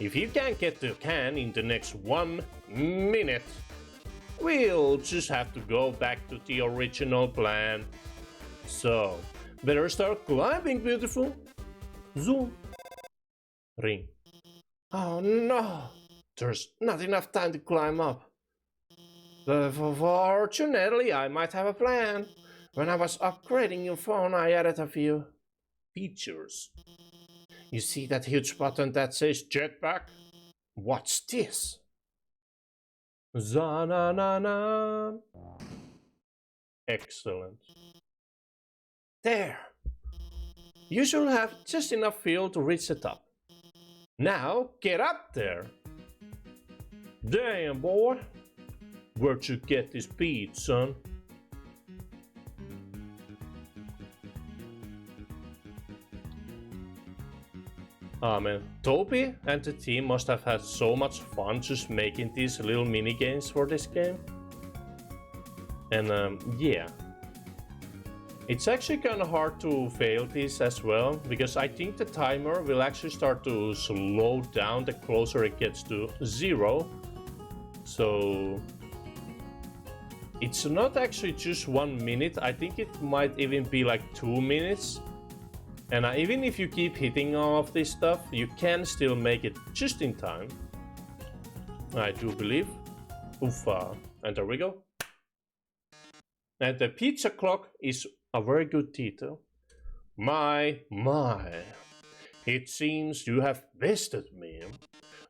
If you can't get the can in the next 1 minute, we'll just have to go back to the original plan. So, better start climbing, beautiful. Zoom. Ring. Oh no! There's not enough time to climb up. Fortunately, I might have a plan. When I was upgrading your phone, I added a few features. You see that huge button that says jetpack? What's this? Za-na-na-na. Excellent. There. You should have just enough fuel to reach the top. Now, get up there. Damn, boy. Where'd you get this speed, son? Ah man, Toby and the team must have had so much fun just making these little mini games for this game. And yeah. It's actually kind of hard to fail this as well, because I think the timer will actually start to slow down the closer it gets to 0. So it's not actually just 1 minute, I think it might even be like 2 minutes. And even if you keep hitting all of this stuff, you can still make it just in time. I do believe. Oofa. And there we go. And the pizza clock is a very good detail. My. It seems you have bested me.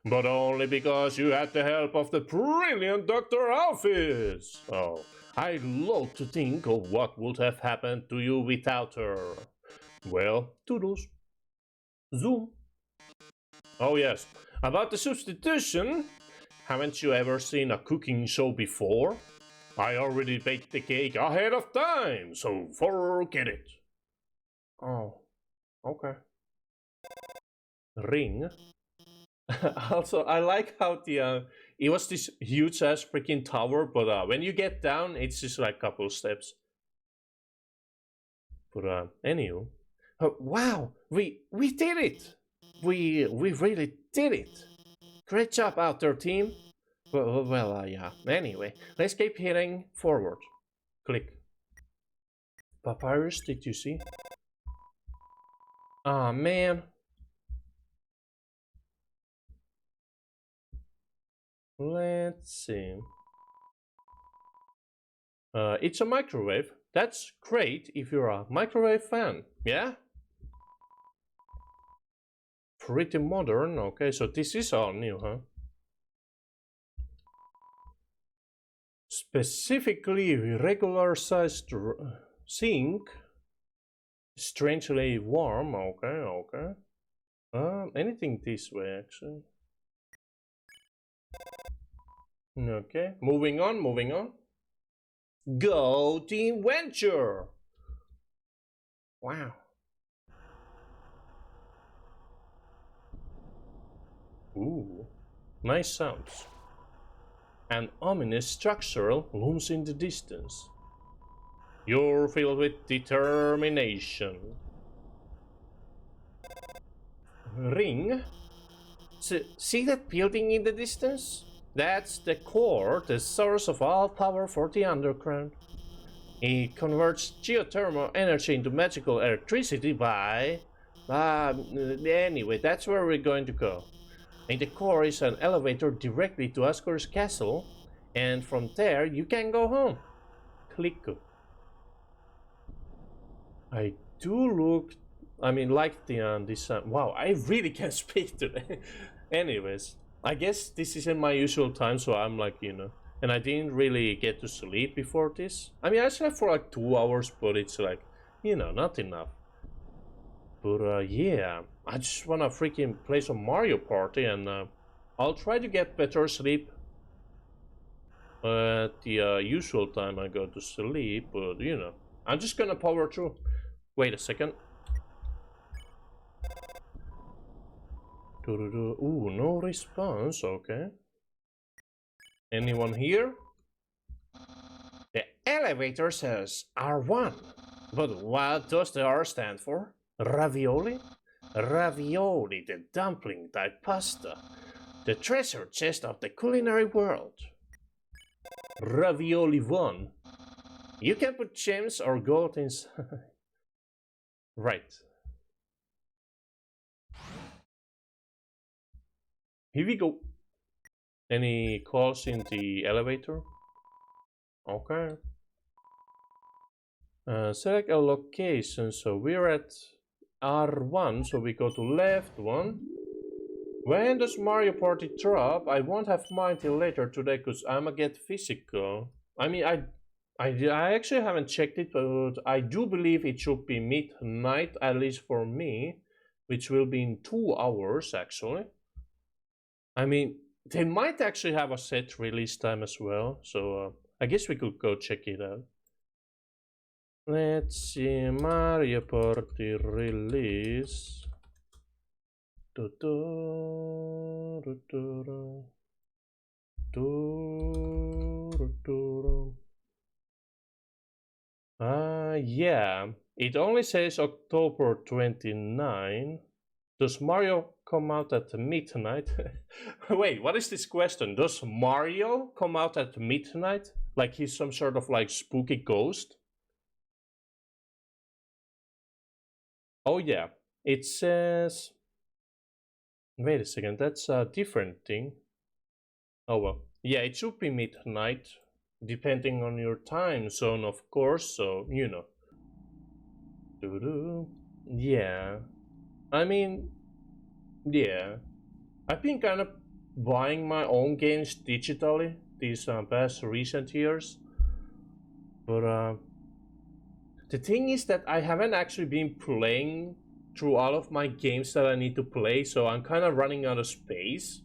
But only because you had the help of the brilliant Dr. Alphys. Oh, I love to think of what would have happened to you without her. Well, toodles. Zoom. Oh yes, about the substitution. Haven't you ever seen a cooking show before? I already baked the cake ahead of time, so forget it. Oh, okay. Ring. Also, I like how the it was this huge ass freaking tower, but when you get down, it's just like a couple steps. But anywho. Wow, we did it! We really did it! Great job out there, team! Well, yeah. Anyway, let's keep heading forward. Click. Papyrus, did you see? Ah, man. Let's see. It's a microwave. That's great if you're a microwave fan, yeah? Pretty modern, okay, so this is all new, huh? Specifically regular sized sink. Strangely warm, okay. Anything this way, actually. Okay, moving on. Go Team Venture! Wow. Ooh, nice sounds. An ominous structure looms in the distance. You're filled with determination. Ring. So, see that building in the distance? That's the core, the source of all power for the underground. It converts geothermal energy into magical electricity by... anyway, that's where we're going to go. In the core is an elevator directly to Asgur's castle, and from there you can go home. Click. I do look... like the design. Wow, I really can speak today. Anyways, I guess this isn't my usual time, so I'm like, and I didn't really get to sleep before this. I slept for like 2 hours, but it's like, not enough. But yeah, I just wanna freaking play some Mario Party, and I'll try to get better sleep at the usual time I go to sleep, but I'm just gonna power through. Wait a second. Ooh, no response, okay. Anyone here? The elevator says R1. But what does the R stand for? Ravioli? Ravioli, the dumpling type pasta. The treasure chest of the culinary world. Ravioli 1. You can put gems or gold inside. Right. Here we go. Any calls in the elevator? Okay. Select a location. So we're at R1, so we go to left 1. When does Mario Party drop? I won't have mine till later today because I'ma get physical. I actually haven't checked it, but I do believe it should be midnight, at least for me, which will be in 2 hours actually. They might actually have a set release time as well, so I guess we could go check it out. Let's see, Mario Party release. Yeah, it only says October 29. Does Mario come out at midnight? Wait, what is this question? Does Mario come out at midnight? Like he's some sort of like spooky ghost? Oh yeah, it says... Wait a second, that's a different thing. Oh well, yeah, it should be midnight, depending on your time zone, of course, so, Yeah. Yeah. I've been kind of buying my own games digitally these past recent years. But the thing is that I haven't actually been playing through all of my games that I need to play, so I'm kind of running out of space.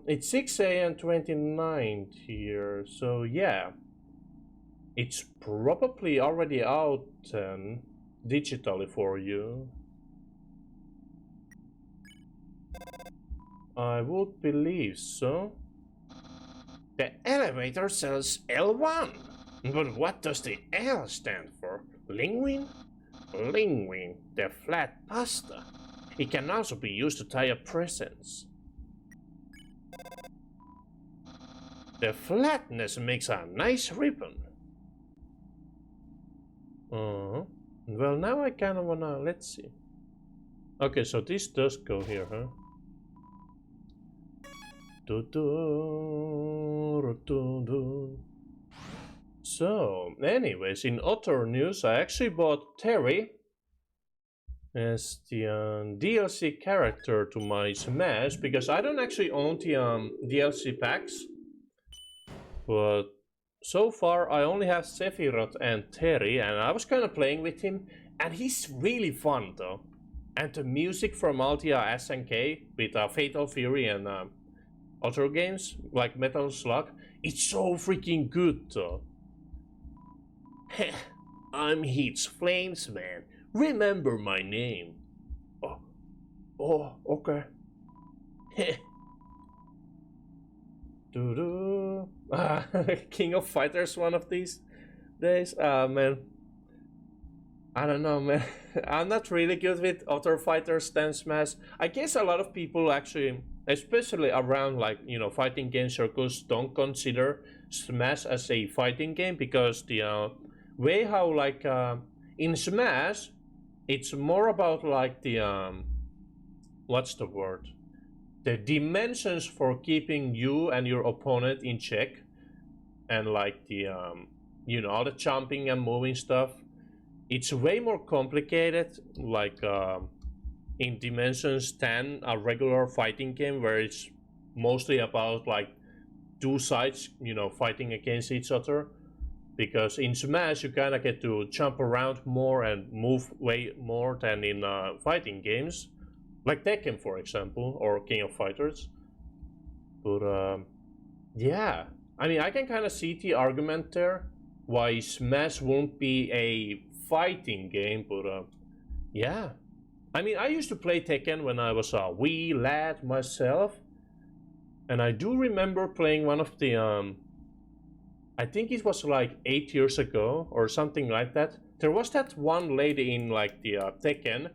It's 6 a.m. 29th here, so yeah. It's probably already out digitally for you. I would believe so. The elevator says L1. But what does the L stand for? Linguine? Linguine, the flat pasta. It can also be used to tie up presents. The flatness makes a nice ribbon. Well, now I kind of wanna... Let's see. Okay, so this does go here, huh? So, anyways, in other news, I actually bought Terry as the DLC character to my Smash, because I don't actually own the DLC packs. But so far, I only have Sephiroth and Terry, and I was kind of playing with him, and he's really fun, though. And the music from all the SNK with Fatal Fury and other games, like Metal Slug, it's so freaking good, though. I'm Heat's Flames, man. Remember my name. Oh, okay. King of Fighters one of these days. Man. I don't know, man. I'm not really good with other fighters than Smash. I guess a lot of people actually, especially around like, fighting game circles, don't consider Smash as a fighting game because the way how like in Smash, it's more about like the what's the word? The dimensions for keeping you and your opponent in check, and like the all the jumping and moving stuff. It's way more complicated, like in Dimensions 10, a regular fighting game where it's mostly about like two sides, fighting against each other. Because in Smash, you kind of get to jump around more and move way more than in fighting games, like Tekken, for example, or King of Fighters. But yeah, I mean, I can kind of see the argument there why Smash won't be a fighting game, but yeah. I mean, I used to play Tekken when I was a wee lad myself, and I do remember playing one of the I think it was like 8 years ago or something like that. There was that one lady in like the Tekken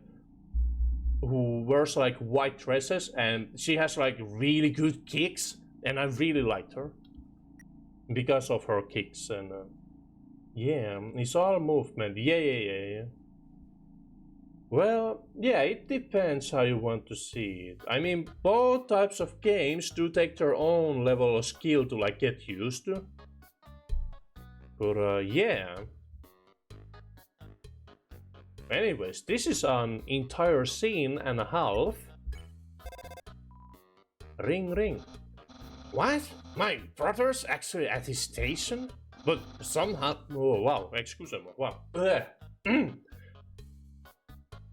who wears like white dresses, and she has like really good kicks, and I really liked her because of her kicks. And yeah, it's all movement. Yeah. Well, yeah, it depends how you want to see it. I mean, both types of games do take their own level of skill to like get used to. But yeah. Anyways, this is an entire scene and a half. Ring ring. What? My brother's actually at his station? But somehow... Oh, wow, excuse me, wow.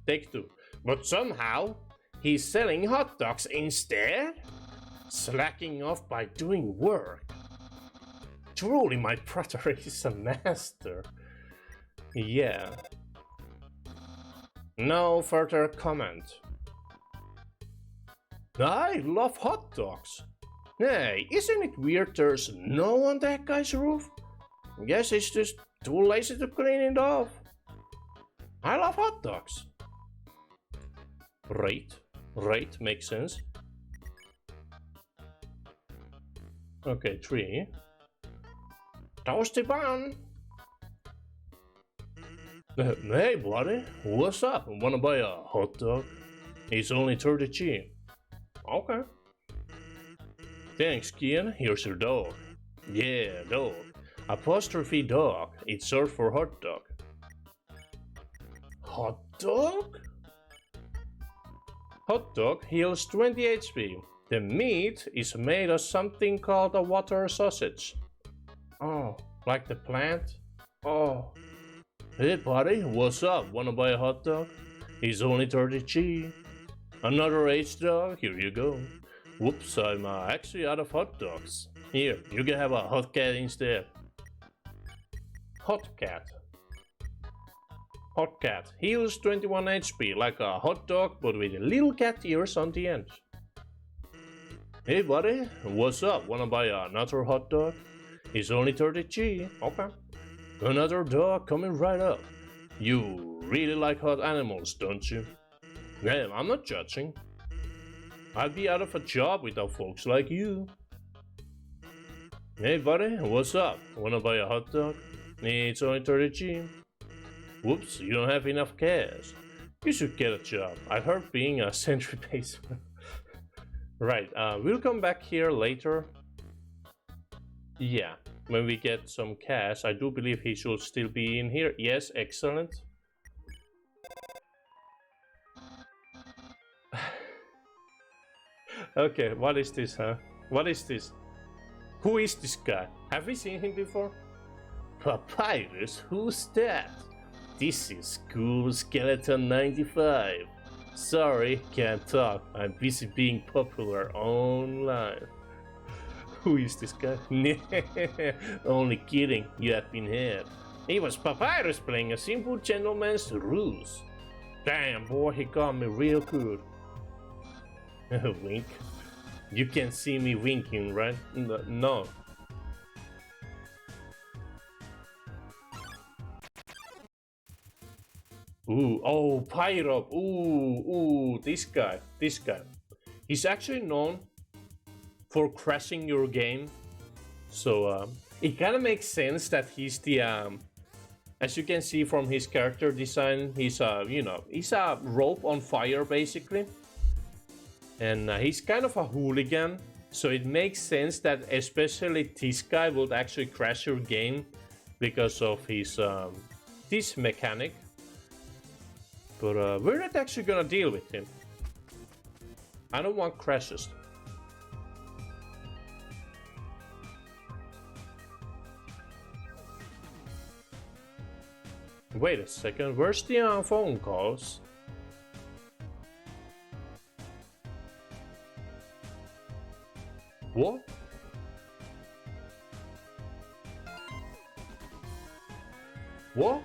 Take two. But somehow, he's selling hot dogs instead? Slacking off by doing work. Truly, my brother is a master. Yeah. No further comment. I love hot dogs. Hey, isn't it weird there's no on that guy's roof? Guess he's just too lazy to clean it off. I love hot dogs. Right, makes sense. Okay, 3. Toasty bun. Hey buddy, what's up? Wanna buy a hot dog? It's only 30G. Okay. Thanks, Kian. Here's your dog. Yeah, dog. Apostrophe dog. It's short for hot dog. Hot dog? Hot dog heals 20 HP. The meat is made of something called a water sausage. Oh, like the plant? Oh. Hey buddy, what's up? Wanna buy a hot dog? It's only 30G. Another H dog? Here you go. Whoops, I'm actually out of hot dogs. Here, you can have a hot cat instead. Hot cat. Hot cat heals 21 HP, like a hot dog, but with little cat ears on the end. Hey buddy, what's up? Wanna buy another hot dog? It's only 30G. Okay. Another dog coming right up. You really like hot animals, don't you? Yeah, I'm not judging. I'd be out of a job without folks like you. Hey buddy, what's up? Wanna buy a hot dog? It's only 30G. Whoops, you don't have enough cash. You should get a job. I've heard being a sentry baseman. Right, we'll come back here later. Yeah, when we get some cash. I do believe he should still be in here. Yes, excellent. Okay, what is this, huh? What is this? Who is this guy? Have we seen him before? Papyrus? Who's that? This is Cool Skeleton 95. Sorry, can't talk. I'm busy being popular online. Who is this guy? Only kidding, you have been had. It was Papyrus playing a simple gentleman's ruse. Damn boy, he got me real good. Wink. You can see me winking, right? No. Ooh, oh, Pyro. Ooh, this guy. He's actually known for crashing your game. So it kind of makes sense that he's the as you can see from his character design, he's he's a rope on fire basically, and he's kind of a hooligan. So it makes sense that especially this guy would actually crash your game because of his this mechanic. But we're not actually gonna deal with him. I don't want crashes. Wait a second, where's the phone calls? What? What?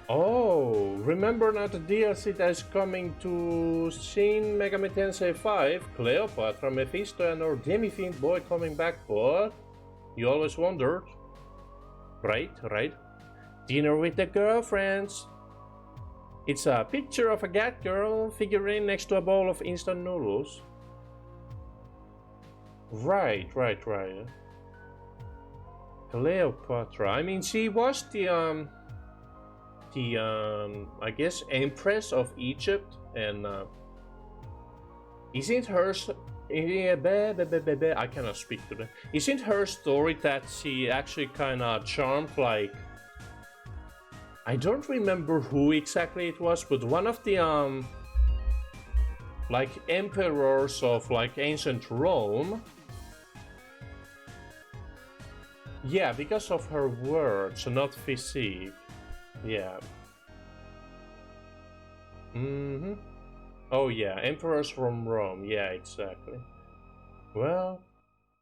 Oh, remember now the DLC that is coming to Shin Megami Tensei 5, Cleopatra, Mephisto and our Demi-Fiend boy coming back, but you always wondered. Right. Dinner with the girlfriends. It's a picture of a cat girl figurine next to a bowl of instant noodles. Right. Cleopatra. I mean, she was the I guess Empress of Egypt, and isn't her I cannot speak today. Isn't her story that she actually kind of charmed, like, I don't remember who exactly it was, but one of the like emperors of like ancient Rome. Yeah, because of her words, not physique. Yeah. Oh yeah, emperors from Rome. Yeah, exactly. Well,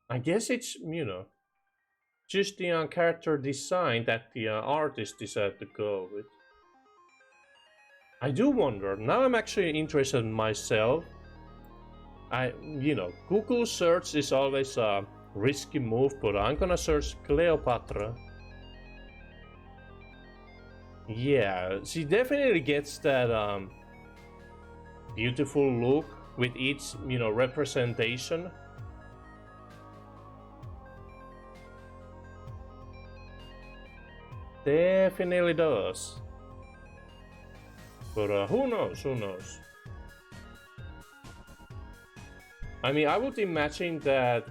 I guess it's, just the character design that the artist decided to go with. I do wonder. Now I'm actually interested in myself. Google search is always a risky move, but I'm gonna search Cleopatra. Yeah, she definitely gets that beautiful look with each, representation. Definitely does. But who knows? I mean, I would imagine that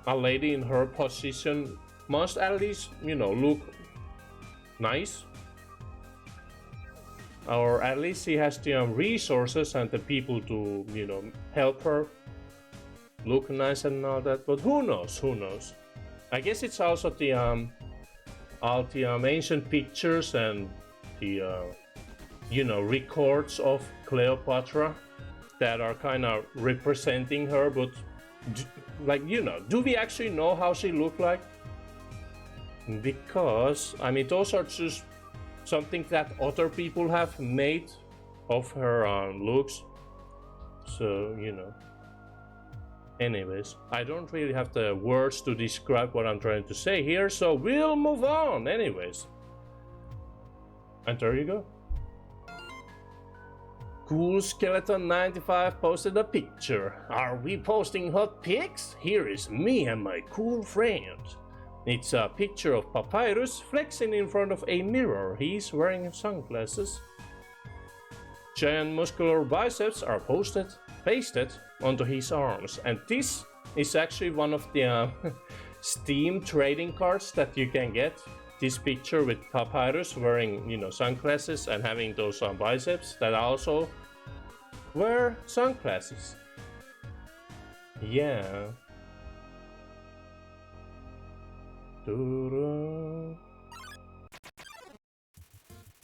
a lady in her position must at least, look nice. Or at least she has the resources and the people to, help her look nice and all that. But who knows? I guess it's also the all the ancient pictures and the records of Cleopatra that are kind of representing her, but do we actually know how she looked like? Because I mean, those are just something that other people have made of her looks. So anyways, I don't really have the words to describe what I'm trying to say here, so we'll move on anyways. And there you go. Cool Skeleton 95 posted a picture. Are we posting hot pics? Here is me and my cool friend. It's a picture of Papyrus flexing in front of a mirror. He's wearing sunglasses. Giant muscular biceps are pasted onto his arms, and this is actually one of the Steam trading cards that you can get. This picture with Papyrus wearing, sunglasses and having those biceps that also wear sunglasses. Yeah.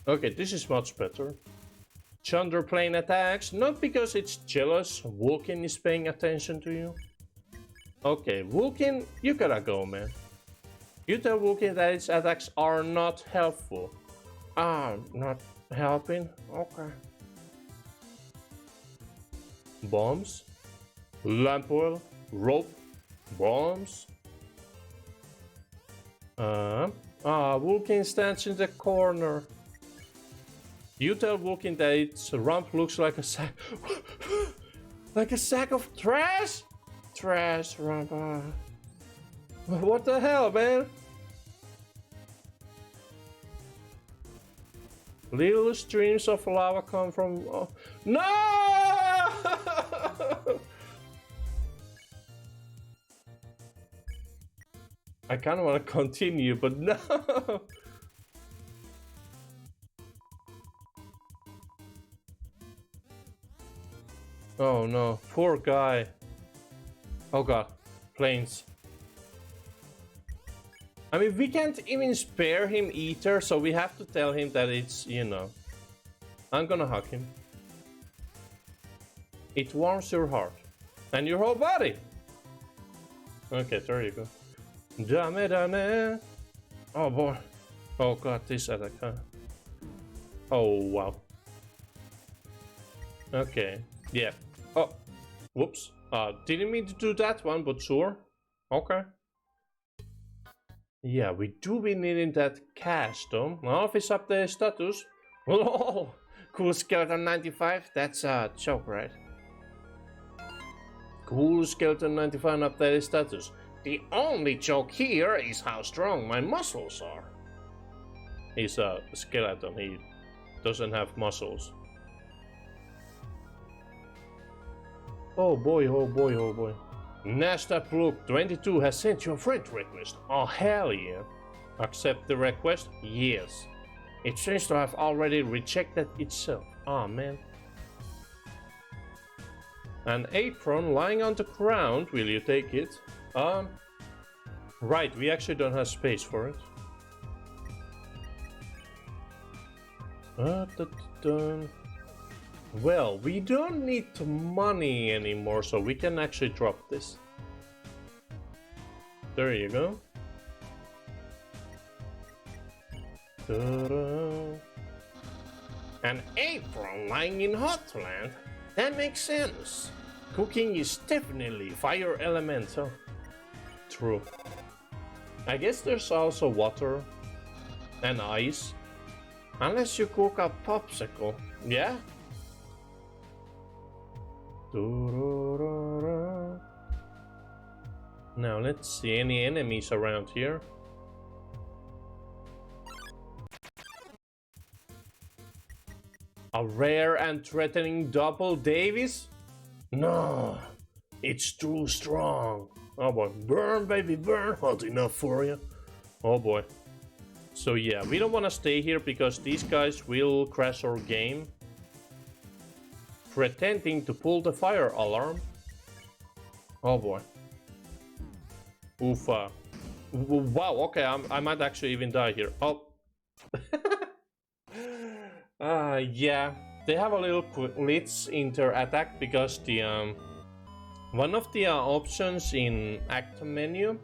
Okay, this is much better. Chandra plane attacks, not because it's jealous Vulcan is paying attention to you. Okay, Vulcan, you gotta go, man. You tell Vulcan that its attacks are not helpful. Ah, not helping? Okay. Bombs? Lamp oil? Rope? Bombs? Ah, Vulcan stands in the corner. You tell Vulcan that its rump looks like a sack. Like a sack of trash? Trash rump. What the hell, man? Little streams of lava come from. Oh. No! I kind of want to continue, but no! Oh no, poor guy. Oh god, planes. I mean, we can't even spare him either, so we have to tell him that it's, you know. I'm gonna hug him. It warms your heart. And your whole body! Okay, there you go. Dame, dame. Oh boy. Oh god, this attack, huh? Oh wow. Okay, yeah. Oh, whoops. Didn't mean to do that one, but sure. Okay. Yeah, we do be needing that cash though. Office update status. Oh, cool skeleton 95. That's a joke, right? Cool skeleton 95 updated status. The only joke here is how strong my muscles are. He's a skeleton. He doesn't have muscles. Oh boy, oh boy, oh boy. Nasdaq Look 22 has sent you a friend request. Oh hell yeah. Accept the request? Yes. It seems to have already rejected itself. Oh man. An apron lying on the ground. Will you take it? Right, we actually don't have space for it. Well, we don't need money anymore, so we can actually drop this. There you go. Ta-da. An apron lying in hotland? That makes sense. Cooking is definitely fire elemental. True. I guess there's also water and ice. Unless you cook a popsicle. Yeah? Now let's see any enemies around here. A rare and threatening double Davis? No, it's too strong. Oh boy, burn baby burn, hot enough for you. Oh boy. So yeah, we don't want to stay here because these guys will crash our game. Pretending to pull the fire alarm. Oh boy. Oofa. Wow, okay, I might actually even die here. Oh. Yeah, they have a little glitch in their attack because the one of the options in act menu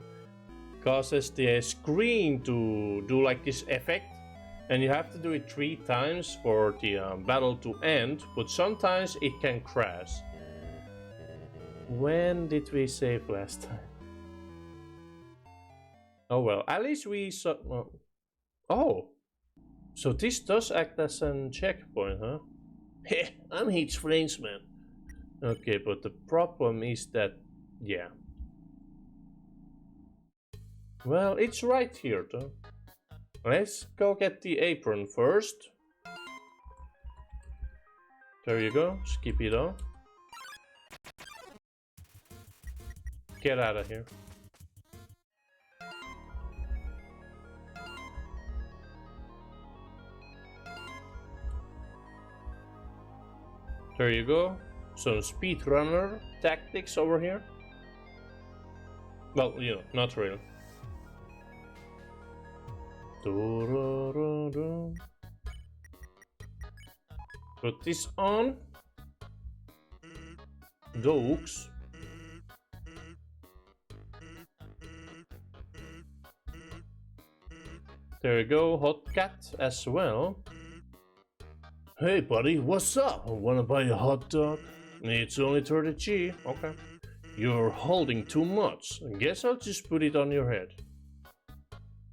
causes the screen to do like this effect, and you have to do it 3 times for the battle to end, but sometimes it can crash. When did we save last time? Oh well, at least we saw. Oh, so this does act as a checkpoint, huh? Heh, I'm Heat's Flamesman. Okay, but the problem is that, yeah. Well, it's right here, though. Let's go get the apron first. There you go, skip it on. Get out of here. There you go. Some speedrunner tactics over here. Well, you know, not really. Put this on. Dogs. There you go, hot cat as well. Hey buddy, what's up? Wanna buy a hot dog? It's only 30G. Okay. You're holding too much. Guess I'll just put it on your head.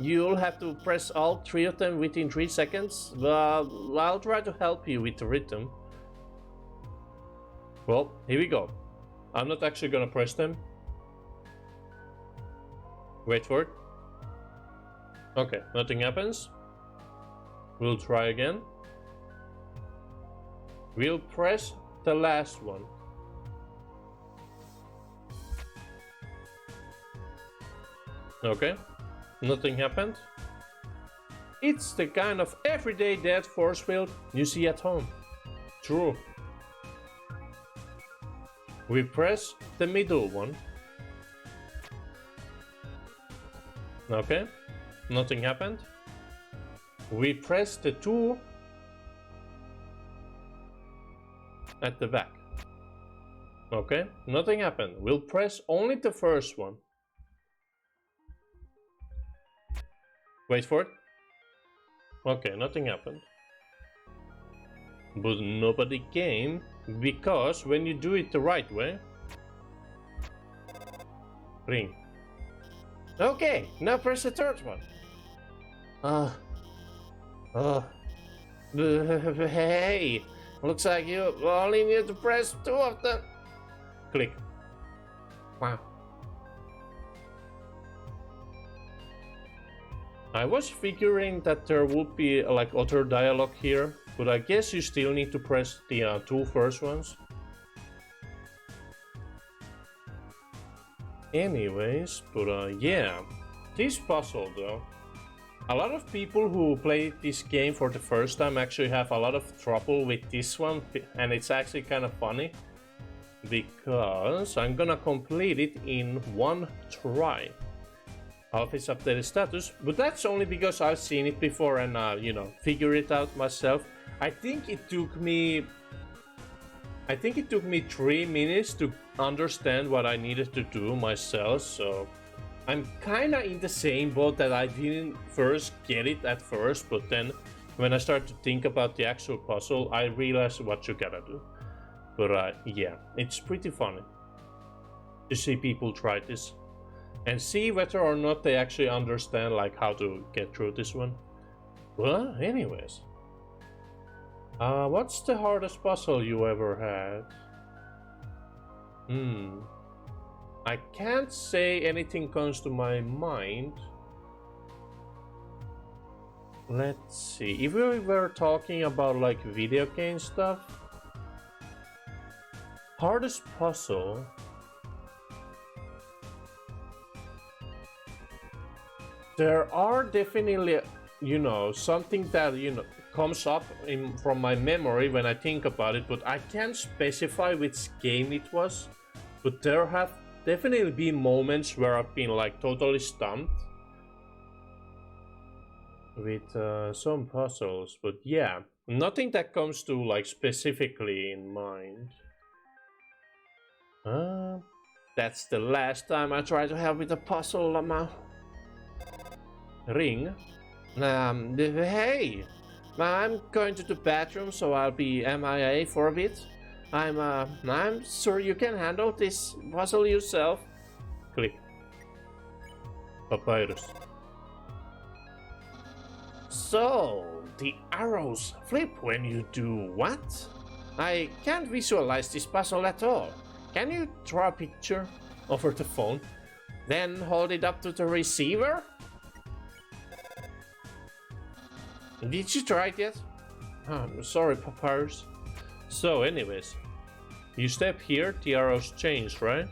You'll have to press all 3 of them within 3 seconds, but I'll try to help you with the rhythm. Well, here we go. I'm not actually gonna press them. Wait for it. Okay, nothing happens. We'll try again. We'll press the last one. Okay, nothing happened. It's the kind of everyday dead force field you see at home. True. We press the middle one. Okay, nothing happened. We press the 2 at the back. Okay, nothing happened. We'll press only the first one. Wait for it. Okay, nothing happened. But nobody came, because when you do it the right way... Ring. Okay, now press the third one. Hey, looks like you only need to press 2 of them. Click. Wow. I was figuring that there would be like other dialogue here, but I guess you still need to press the 2 first ones. Anyways, but yeah, this puzzle though. A lot of people who play this game for the first time actually have a lot of trouble with this one, and it's actually kind of funny because I'm gonna complete it in 1 try. Office updated status, but that's only because I've seen it before and you know, figure it out myself. I think it took me 3 minutes to understand what I needed to do myself, so I'm kinda in the same boat that I didn't first get it at first, but then when I start to think about the actual puzzle, I realized what you gotta do. But yeah, it's pretty funny to see people try this and see whether or not they actually understand like how to get through this one. Well, anyways, what's the hardest puzzle you ever had? I can't say anything comes to my mind. Let's see, if we were talking about like video game stuff, hardest puzzle. There are definitely, you know, something that, you know, comes up from my memory when I think about it, but I can't specify which game it was. But there have definitely been moments where I've been like totally stumped with some puzzles, but yeah, nothing that comes to like specifically in mind. That's the last time I try to help with a puzzle, Lama. Ring. Hey, I'm going to the bathroom, so I'll be MIA for a bit. I'm sure you can handle this puzzle yourself. Click. Papyrus. So, the arrows flip when you do what? I can't visualize this puzzle at all. Can you draw a picture over the phone, then hold it up to the receiver? Did you try it yet? I'm sorry, Papyrus. So anyways, you step here, the arrows change, right?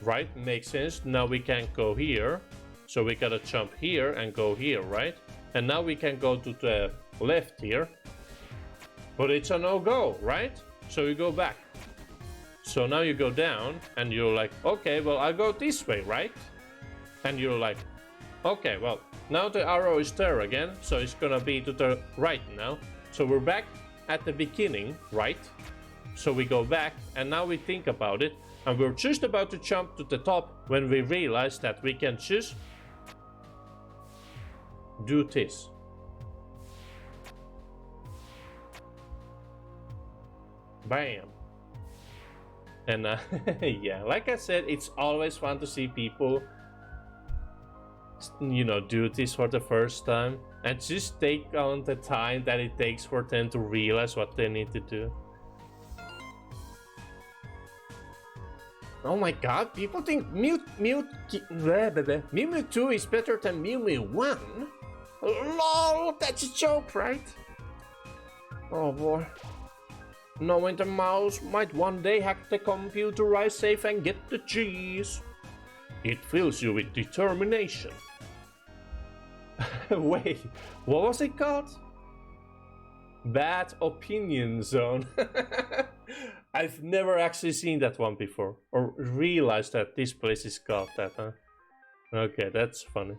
Right, makes sense. Now we can't go here, so we gotta jump here and go here, right? And now we can go to the left here, but it's a no-go, right? So you go back. So now you go down and you're like, okay, well, I'll go this way, right? And you're like, okay, well, now the arrow is there again, so it's gonna be to the right now. So we're back at the beginning, right? So we go back, and now we think about it, and we're just about to jump to the top when we realize that we can just do this. Bam. And yeah, like I said, it's always fun to see people you know, do this for the first time and just take on the time that it takes for them to realize what they need to do. Oh my god, people think Mew 2 is better than Mew 1? LOL, that's a joke, right? Oh boy. Knowing the mouse might one day hack the computerized safe and get the cheese. It fills you with determination. Wait, what was it called? Bad Opinion Zone. I've never actually seen that one before, or realized that this place is called that, huh? Okay, that's funny.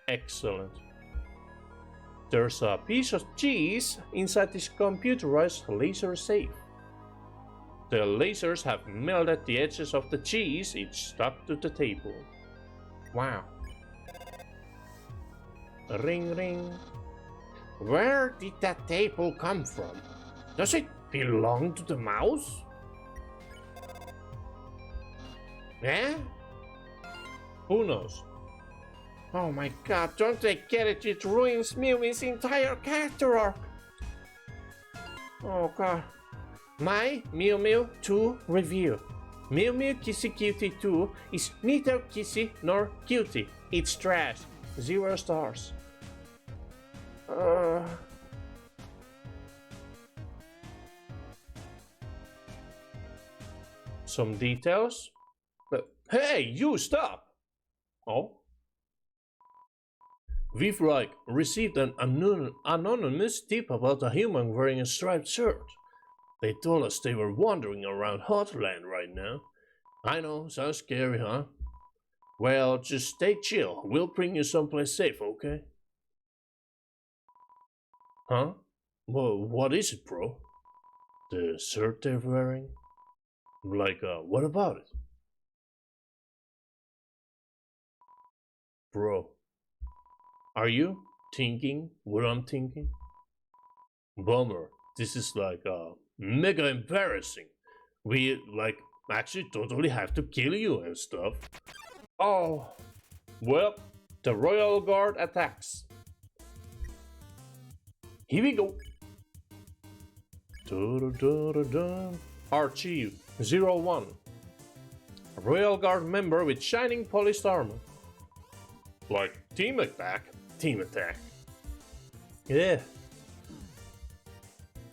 Excellent. There's a piece of cheese inside this computerized laser safe. The lasers have melted the edges of the cheese each stuck to the table. Wow. Ring ring. Where did that table come from? Does it belong to the mouse? Eh? Who knows? Oh my god, don't they get it? It ruins Mew's entire character arc. Oh god. My Mew 2 review. Mew Kissy Cutie 2 is neither kissy nor cutie. It's trash. 0 stars. Some details. Hey, you stop! Oh? We've received an anonymous tip about a human wearing a striped shirt. They told us they were wandering around Hotland right now. I know, sounds scary, huh? Well, just stay chill. We'll bring you someplace safe, okay? Huh? Well, what is it, bro? The shirt they're wearing? What about it? Bro, are you thinking what I'm thinking? Bummer, this is mega embarrassing. We actually totally have to kill you and stuff. Oh, well, the Royal Guard attacks. Here we go. RG-01. A Royal Guard member with shining polished armor. Like team attack. Team attack. Yeah.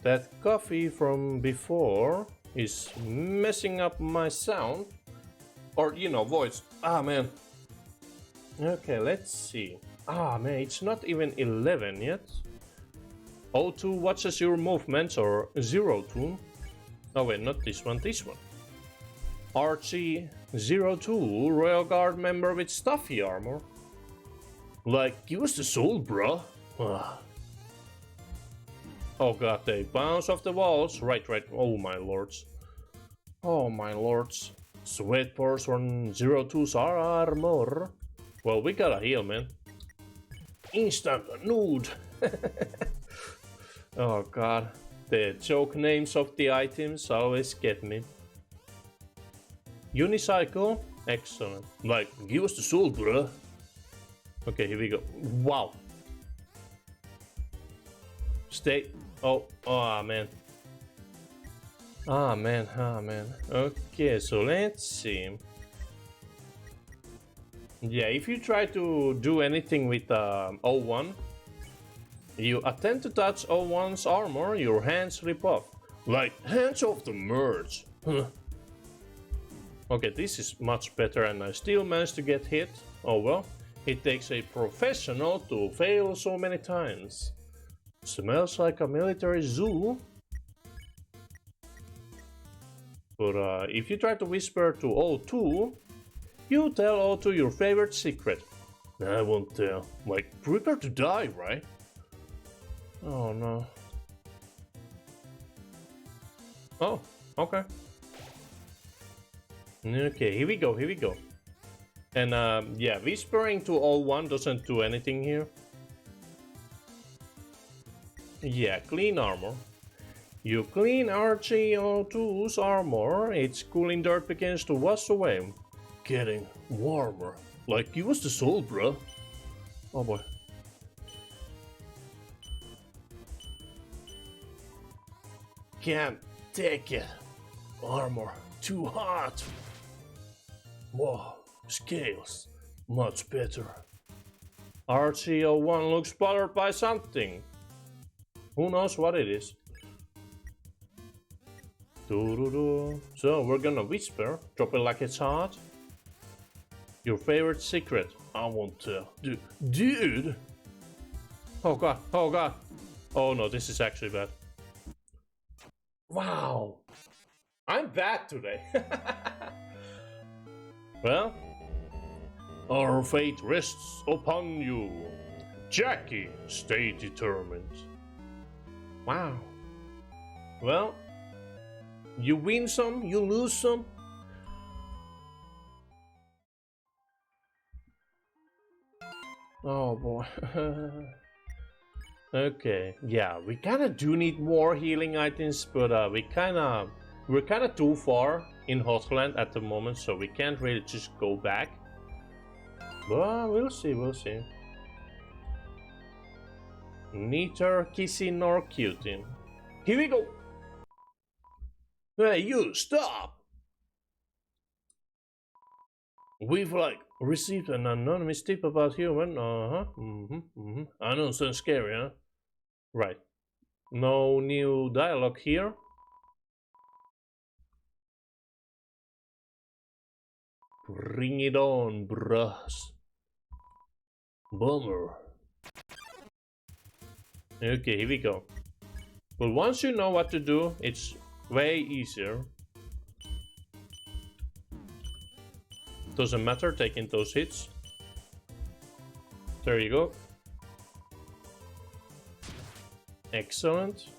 That coffee from before is messing up my sound. Or, you know, voice. Ah, man. Okay, let's see. Ah, man, it's not even 11 yet. O2 watches your movements, or 02. Oh wait, not this one, this one. RG-02, Royal Guard member with stuffy armor. Like, give us the soul, bro. Oh god, they bounce off the walls. Right. Oh my lords. Oh my lords. Sweat pours on 02's armor. Well, we gotta heal, man. Instant nude. Oh god. The joke names of the items always get me. Unicycle. Excellent. Like, give us the soul, bruh. Okay, here we go. Wow. Stay. Oh, man. Man. Okay, so let's see. Yeah, if you try to do anything with 01, you attempt to touch 01's armor, your hands rip off. Like, hands off the merge. Okay, this is much better and I still managed to get hit. Oh well, it takes a professional to fail so many times. Smells like a military zoo. But if you try to whisper to O2, you tell O2 your favorite secret. I won't tell. Like, prepare to die, right? Oh no. Oh, okay. Okay, here we go. And yeah, whispering to 01 doesn't do anything here. Yeah, clean armor. You clean RG-02's armor, its cooling dirt begins to wash away. Getting warmer. Like, give us the soul, bro. Oh boy. Can't take it. Armor too hot. Whoa, scales much better. RCO1 looks bothered by something. Who knows what it is? So we're gonna whisper, drop it like it's hot. Your favorite secret? I won't tell. Dude! Oh god, oh god. Oh no, this is actually bad. Wow. I'm bad today. Well, our fate rests upon you. Jackie, stay determined. Wow. Well, you win some, you lose some. Oh boy. Okay, yeah, we kinda do need more healing items, but we're kinda too far in Hotland at the moment, so we can't really just go back. But we'll see, we'll see. Neither kissing nor cuting. Here we go! Hey, you, stop! We've, received an anonymous tip about human. I know, sounds scary, huh? Right. No new dialogue here. Bring it on, bros. Bummer. Okay, here we go. But once you know what to do, it's way easier. Doesn't matter taking those hits. There you go. Excellent.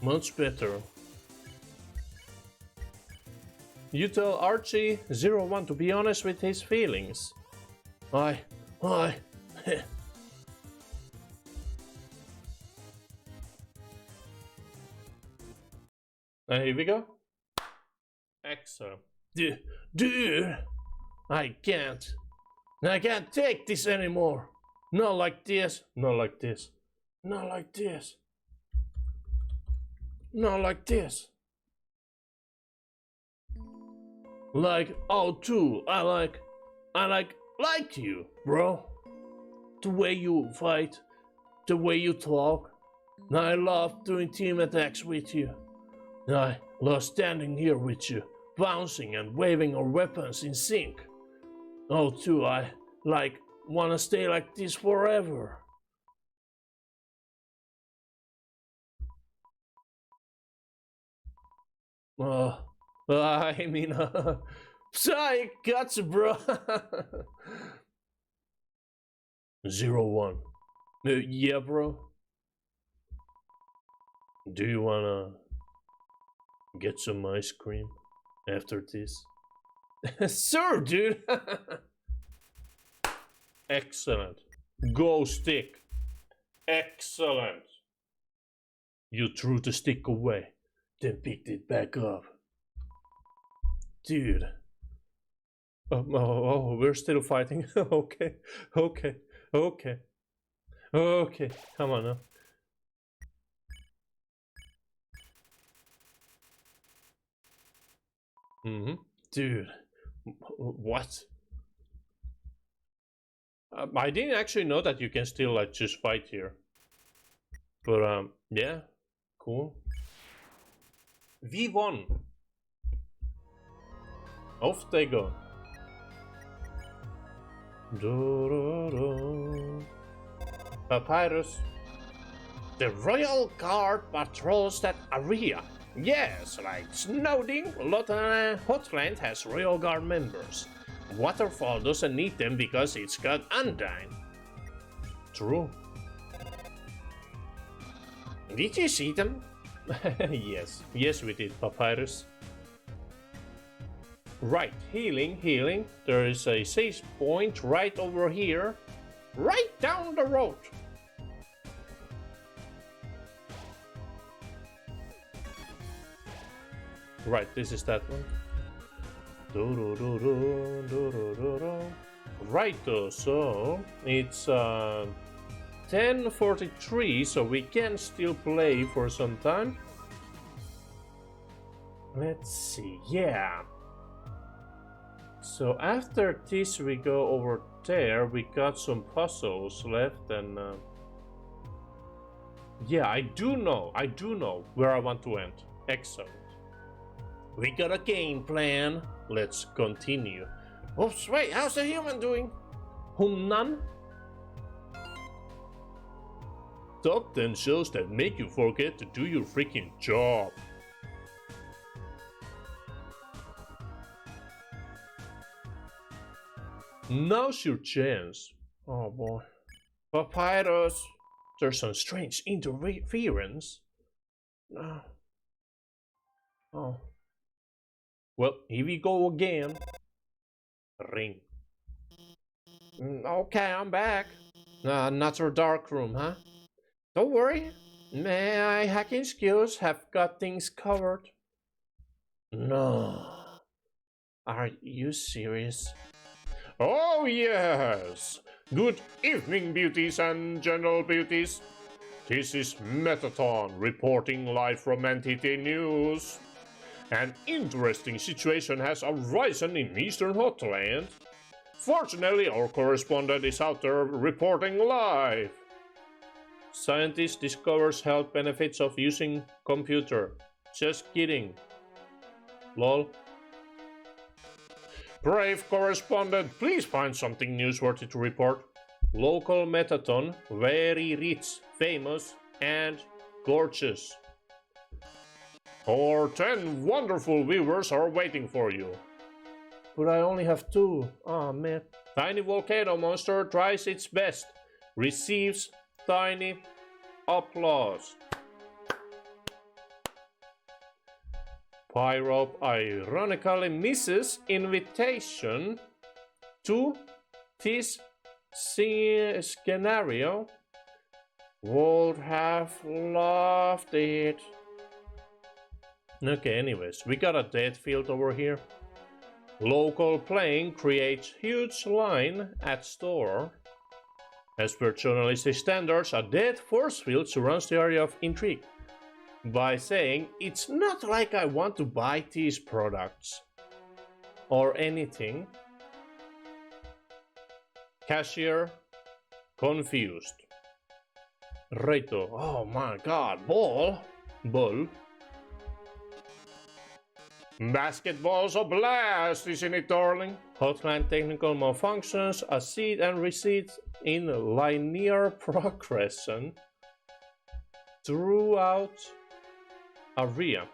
Much better. You tell Archie01 to be honest with his feelings. Here we go. Excellent. Dude, I can't take this anymore. Not like this, not like this, not like this, not like this. Like, oh, too, I like you, bro. The way you fight, the way you talk. I love doing team attacks with you. I love standing here with you, bouncing and waving our weapons in sync. Oh, too, I wanna stay like this forever. I mean, psych, gotcha, bro. 01. Yeah, bro. Do you wanna get some ice cream after this? Sure, dude. Excellent. Go stick. Excellent. You threw the stick away, then picked it back up. Dude. Oh, we're still fighting. Okay. Come on now. Dude. What? I didn't actually know that you can still just fight here. But yeah, cool. V1. Off they go. Papyrus. The Royal Guard patrols that area. Yes, like Snowding, Hotland has Royal Guard members. Waterfall doesn't need them because it's got Undyne. True. Did you see them? Yes we did, Papyrus. Right, healing. There is a save point right over here. Right down the road. Right, this is that one. Right, so it's 10:43, so we can still play for some time. Let's see, yeah. So after this we go over there, we got some puzzles left, and yeah, I do know where I want to end. Excellent. We got a game plan. Let's continue. Oops, wait, how's the human doing? None? Top 10 shows that make you forget to do your freaking job. Now's your chance. Oh boy. Papyrus. There's some strange interference. Oh. Well, here we go again. Ring. Okay, I'm back. Another dark room, huh? Don't worry. My hacking skills have got things covered. No. Are you serious? Oh yes! Good evening, beauties and general beauties. This is Metaton reporting live from Entity News. An interesting situation has arisen in Eastern Hotland. Fortunately, our correspondent is out there reporting live. Scientist discovers health benefits of using computer. Just kidding. Lol. Brave correspondent, please find something newsworthy to report. Local Metaton, very rich, famous, and gorgeous. Our 10 wonderful viewers are waiting for you. But I only have 2. Oh man. Tiny volcano monster tries its best. Receives tiny applause. Pyro ironically misses invitation to this scenario. Would have loved it. Okay, anyways, we got a dead field over here. Local plane creates huge line at store. As per journalistic standards, a dead force field surrounds the area of intrigue. By saying, it's not like I want to buy these products. Or anything. Cashier, confused. Reito, oh my god, ball. Basketball's a blast, isn't it, darling? Hotline technical malfunctions, a seed and receipt in linear progression throughout area.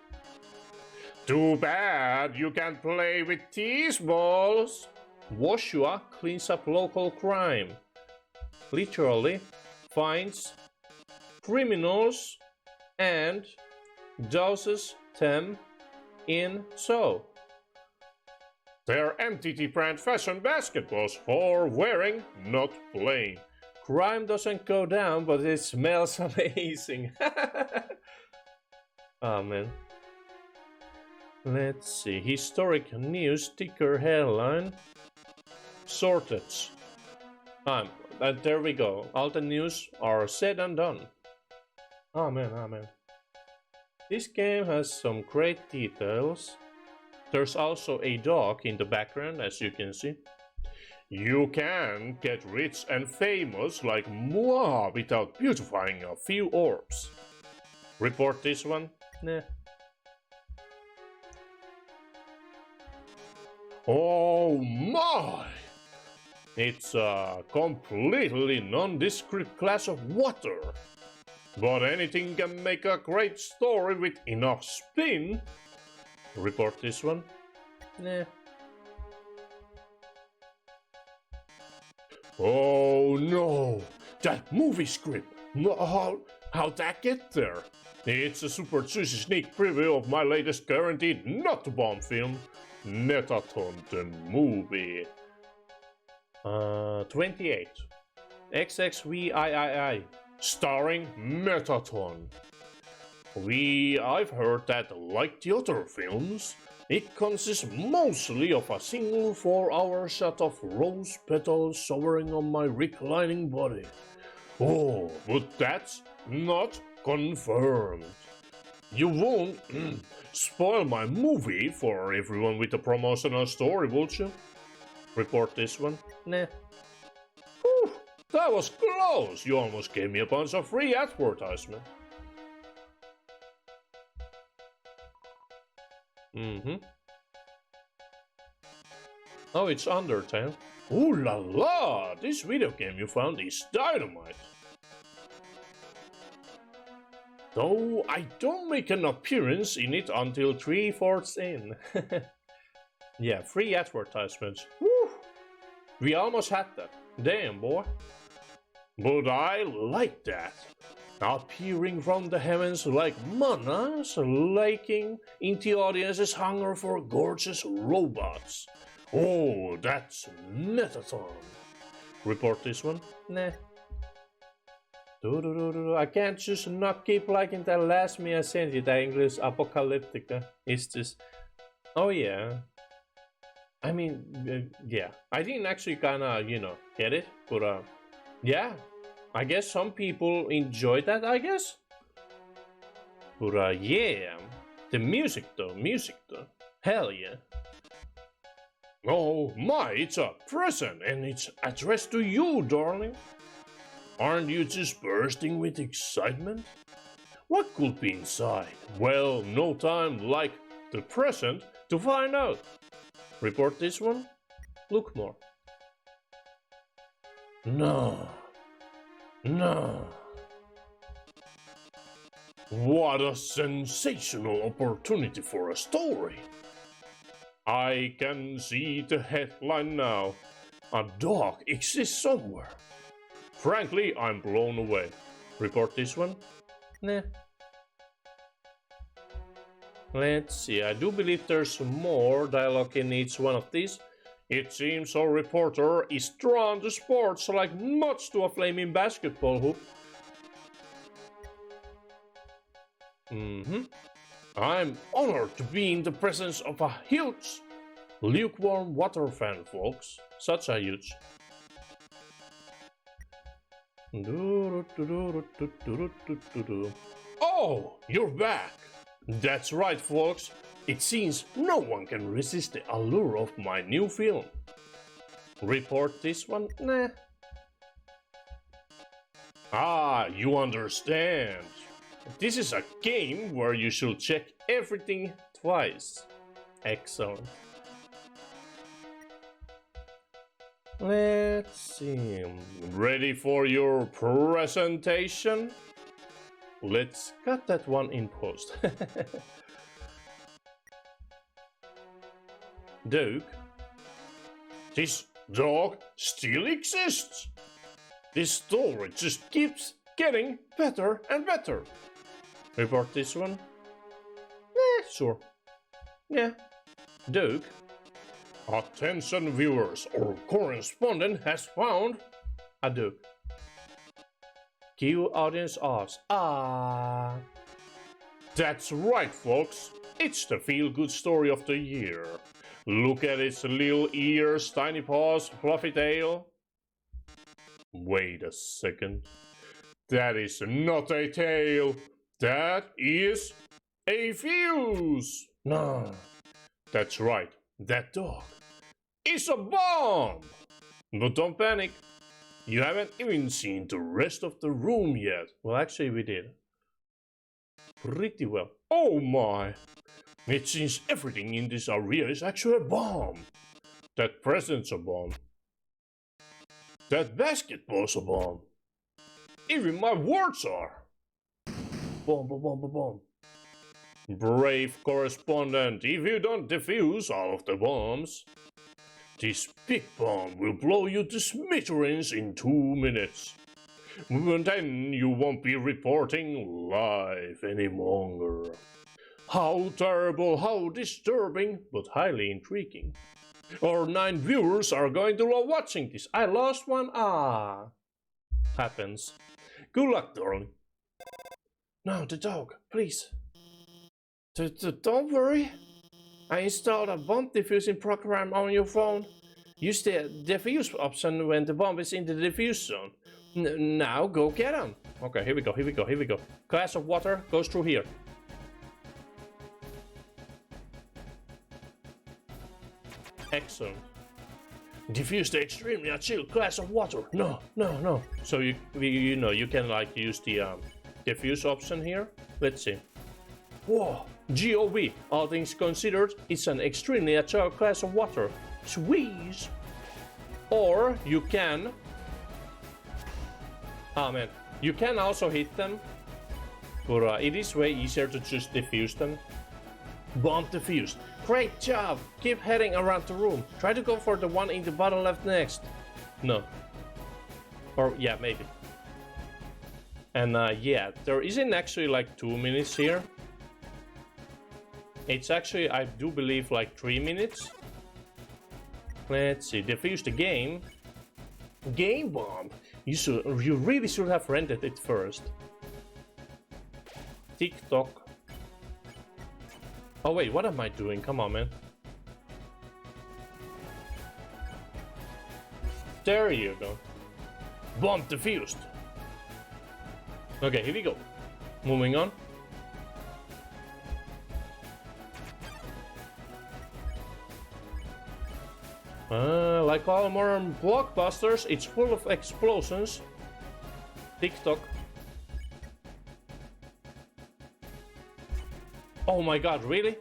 Too bad you can't play with these balls. Woshua cleans up local crime. Literally finds criminals and doses them in so. They're MTT brand fashion basketballs for wearing, not playing. Crime doesn't go down, but it smells amazing. Oh man. Let's see. Historic news sticker headline. Shortage. There we go. All the news are said and done. Oh man. This game has some great details. There's also a dog in the background, as you can see. You can get rich and famous like moi without beautifying a few orbs. Report this one? Nah. Oh my! It's a completely nondescript glass of water. But anything can make a great story with enough spin. Report this one? Nah. Oh no! That movie script! How'd that get there? It's a super juicy sneak preview of my latest guaranteed not to bomb film, Metaton the movie. 28. XXVIII. Starring Metaton. I've heard that, like the other films, It consists mostly of a single 4-hour shot of rose petals soaring on my reclining body. Oh, but that's not confirmed. You won't spoil my movie for everyone with a promotional story, would you? Report this one. Nah. Whew, that was close. You almost gave me a bunch of free advertisement. Oh, it's Undertale. Ooh la la! This video game you found is dynamite. Though I don't make an appearance in it until 3/4 in. Yeah, free advertisements. Woo! We almost had that. Damn, boy. But I like that. Appearing from the heavens like manas, laking in the audience's hunger for gorgeous robots. Oh, that's metathon. Report this one? Nah. I can't just not keep liking that last me I sent you, the English apocalyptica. It's just... Oh yeah. I mean, yeah. I didn't actually kinda, get it, but yeah. I guess some people enjoy that, I guess. But yeah. The music though. Hell yeah. Oh my, it's a present and it's addressed to you, darling. Aren't you just bursting with excitement? What could be inside? Well, no time like the present to find out. Report this one? Look more. No. What a sensational opportunity for a story. I can see the headline now. A dog exists somewhere. Frankly, I'm blown away. Report this one? Nah. Let's see, I do believe there's more dialogue in each one of these. It seems our reporter is drawn to sports like much to a flaming basketball hoop. I'm honored to be in the presence of a huge lukewarm water fan, folks. Such a huge. Oh, you're back! That's right, folks. It seems no one can resist the allure of my new film. Report this one? Nah. Ah, you understand. This is a game where you should check everything twice. Excellent. Let's see. Ready for your presentation? Let's cut that one in post. Duke, this dog still exists. This story just keeps getting better and better. Report this one? Sure. Yeah. Duke, attention viewers, our correspondent has found a Duke. Cue audience asks, That's right, folks. It's the feel-good story of the year. Look at its little ears, tiny paws, fluffy tail. Wait a second. That is not a tail. That is a fuse. No, that's right. That dog is a bomb. But don't panic. You haven't even seen the rest of the room yet. Well, actually we did. Pretty well. Oh my. It seems everything in this area is actually a bomb. That present's a bomb. That basketball's a bomb. Even my words are. Bomb, bomb, bomb, bomb, bomb. Brave correspondent, if you don't defuse all of the bombs, this big bomb will blow you to smithereens in 2 minutes. And then you won't be reporting live any longer. How terrible, how disturbing, but highly intriguing. Our 9 viewers are going to love watching this. I lost one. Happens. Good luck, darling. No, the dog, please. Don't worry. I installed a bomb diffusing program on your phone. Use the defuse option when the bomb is in the defuse zone. Now go get him. Okay, here we go, here we go, here we go. Glass of water goes through here. Excellent. Diffuse the extremely chilled glass of water. No, no, no. So you know you can like use the diffuse option here. Let's see. Whoa, GOV. All things considered, it's an extremely chilled glass of water. Squeeze. Or you can. Oh man, you can also hit them, but it is way easier to just diffuse them. Bomb defused. Great job! Keep heading around the room. Try to go for the one in the bottom left next. No. Or, yeah, maybe. And, yeah, there isn't actually like 2 minutes here. It's actually, I do believe, like 3 minutes. Let's see. Defuse the game. Game bomb. You really should have rented it first. TikTok. Oh wait, what am I doing? Come on, man. There you go. Bomb defused. Okay, here we go. Moving on. Like all modern blockbusters, it's full of explosions. TikTok. Oh my god, really?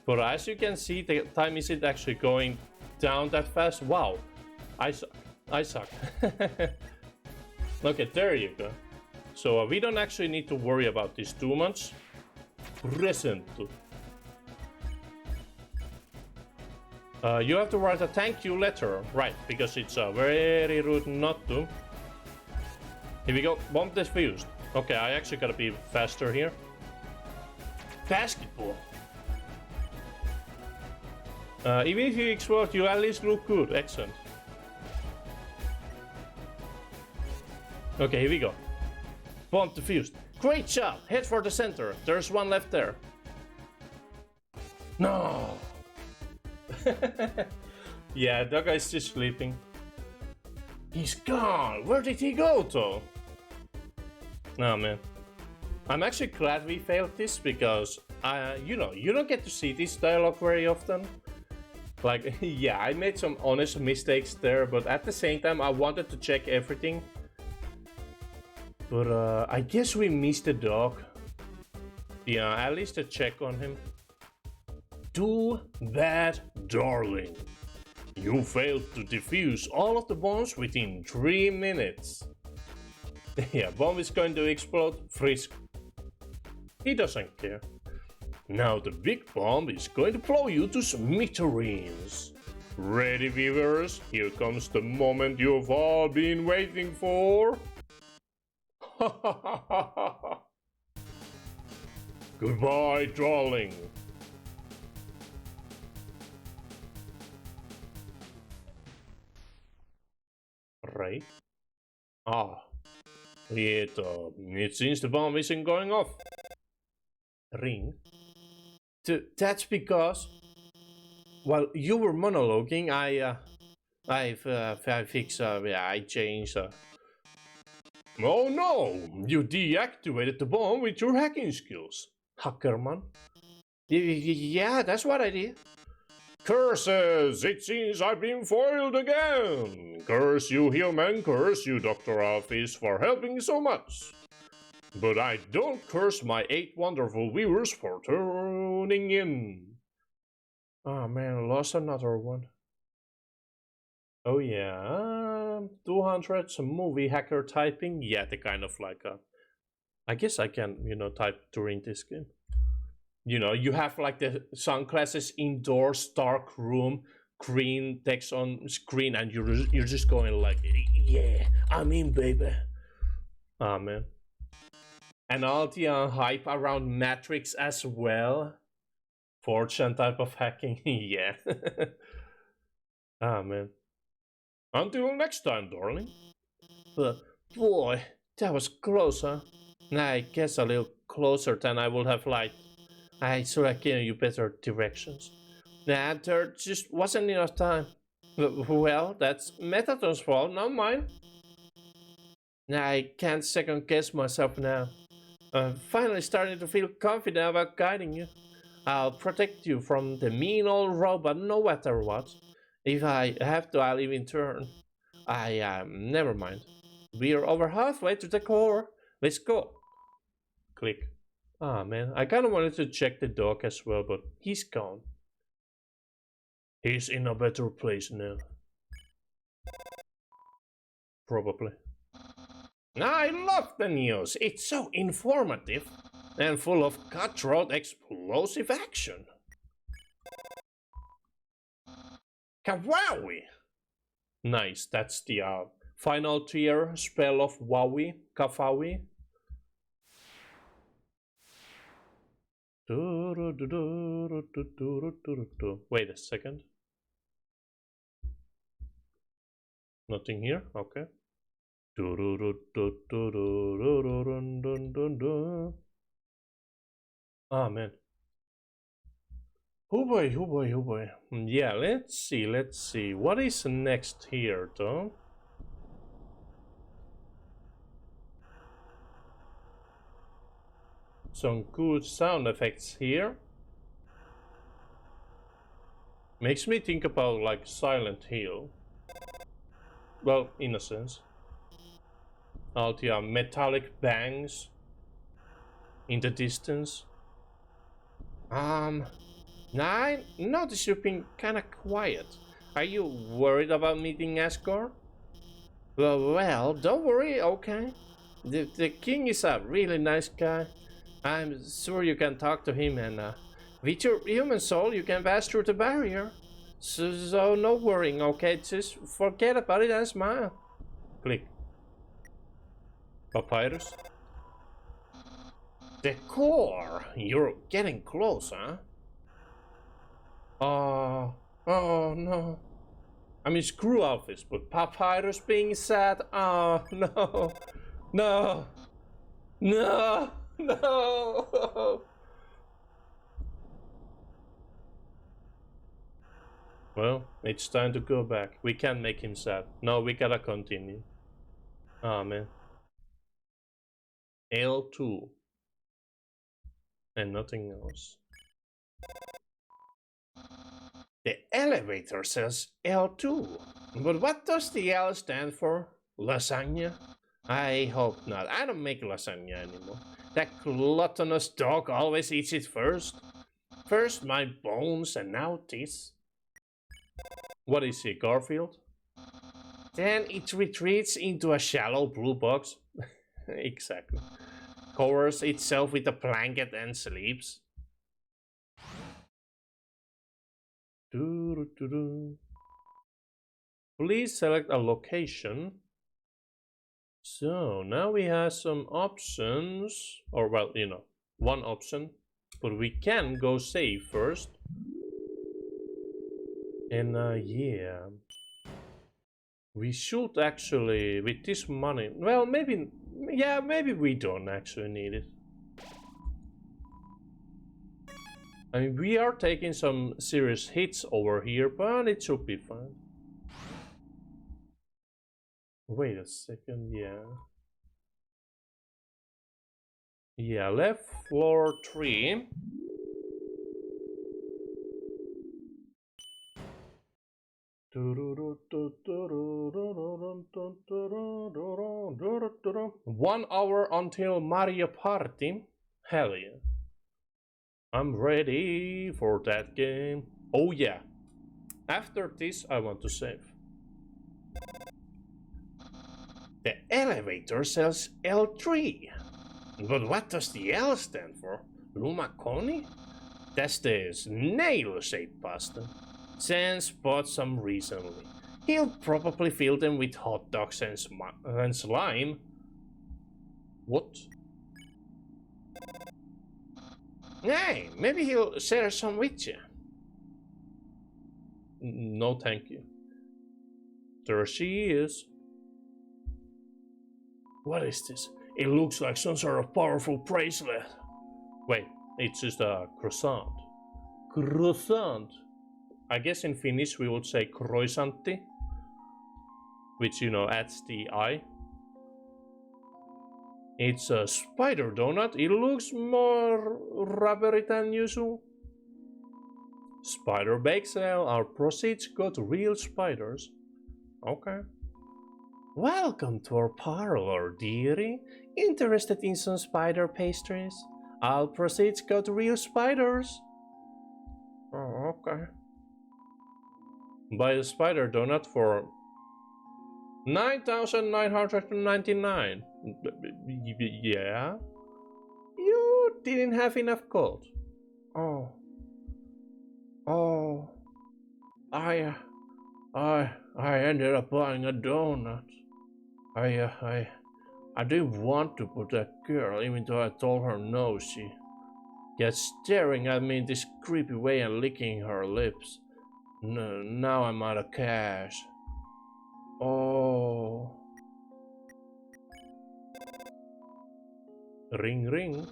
But as you can see, the time isn't actually going down that fast. Wow, I suck. I suck. Okay, there you go. So we don't actually need to worry about this too much. Present. You have to write a thank you letter, right? Because it's very rude not to. Here we go. Bomb defused. Okay, I actually gotta be faster here. Basketball. Even if you explode, you at least look good. Excellent. Okay, here we go. Bomb defused. Great job. Head for the center. There's one left there. No. Yeah, that guy's just sleeping. He's gone. Where did he go, though? Oh, man. I'm actually glad we failed this because, you know, you don't get to see this dialogue very often. Like, yeah, I made some honest mistakes there, but at the same time, I wanted to check everything. But, I guess we missed the dog. Yeah, at least a check on him. Too bad, darling. You failed to defuse all of the bombs within 3 minutes. Yeah, bomb is going to explode. Frisk. He doesn't care. Now the big bomb is going to blow you to smithereens. Ready, viewers? Here comes the moment you've all been waiting for. Goodbye, darling. Right. Ah. It seems the bomb isn't going off. Ring. That's because, while you were monologuing, I fixed, yeah, I changed. Oh no! You deactivated the bomb with your hacking skills, Hackerman. Yeah, that's what I did. Curses! It seems I've been foiled again! Curse you, human, curse you, Dr. Alphys, for helping so much. But I don't curse my 8 wonderful viewers for tuning in. Oh man, I lost another one. Oh yeah, 200 some movie hacker typing. Yeah, the kind of like I guess I can, you know, type during this game. You know, you have like the sunglasses indoors, dark room, green text on screen, and you're just going like, yeah, I'm in, baby. Ah, man. And all the hype around Matrix as well. Fortune type of hacking, yeah. Ah, man. Until next time, darling. Boy, that was close, huh? I guess a little closer than I would have liked. I should have given you better directions. Nah, there just wasn't enough time. Well, that's Metaton's fault, not mine. I can't second guess myself now. I'm finally starting to feel confident about guiding you. I'll protect you from the mean old robot no matter what. If I have to, I'll even turn. Never mind. We're over halfway to the core. Let's go. Click. Ah, man, I kinda wanted to check the dog as well, but he's gone. He's in a better place now. Probably. I love the news. It's so informative and full of cutthroat explosive action. Kawaii! Nice, that's the final tier spell of Wowie, Kafawi. Wait a second. Nothing here? Okay. Ah, man. Oh boy, oh boy, oh boy. Yeah, let's see. What is next here, though? Some good sound effects here. Makes me think about like Silent Hill. Well, in a sense. All the metallic bangs in the distance. I notice you've been kinda quiet. Are you worried about meeting Asgore? Well, don't worry, okay? The king is a really nice guy. I'm sure you can talk to him, and with your human soul you can pass through the barrier. So no worrying, okay? Just forget about it and smile. Click. Papyrus? The core! You're getting close, huh? Oh no. I mean, screw Alphys, but Papyrus being sad? Oh no. No. No. No. Well, it's time to go back. We can't make him sad. No, we gotta continue. Ah, man. L2. And nothing else. The elevator says L2. But what does the L stand for? Lasagna? I hope not. I don't make lasagna anymore. That gluttonous dog always eats it first. First my bones and now this. What is it, Garfield? Then it retreats into a shallow blue box. Exactly. Covers itself with a blanket and sleeps. Please select a location. So now we have some options, or well, you know, one option, but we can go save first. And yeah, we should actually, with this money, well, maybe, yeah, maybe we don't actually need it. I mean, we are taking some serious hits over here, but it should be fine. Wait a second, yeah. Yeah, left floor 3. One hour until Mario Party. Hell yeah. I'm ready for that game. Oh yeah. After this, I want to save. The elevator says L3. But what does the L stand for? Lumaconi? That's the snail-shaped pasta. Sans bought some recently. He'll probably fill them with hot dogs and slime. What? Hey, maybe he'll share some with you. No, thank you. There she is. What is this? It looks like some sort of powerful bracelet. Wait, It's just a croissant. Croissant. I guess in Finnish we would say croissantti, which, you know, adds the I. It's a spider donut. It looks more rubbery than usual. Spider bake sale. Our proceeds go to real spiders. Okay. Welcome to our parlor, dearie. Interested in some spider pastries? Our proceeds go to real spiders. Oh, okay. Buy a spider donut for 9,999. Yeah? You didn't have enough gold. Oh. Oh. I ended up buying a donut. I didn't want to put that girl, even though I told her no. She kept staring at me in this creepy way and licking her lips. No, now I'm out of cash. Oh. Ring ring.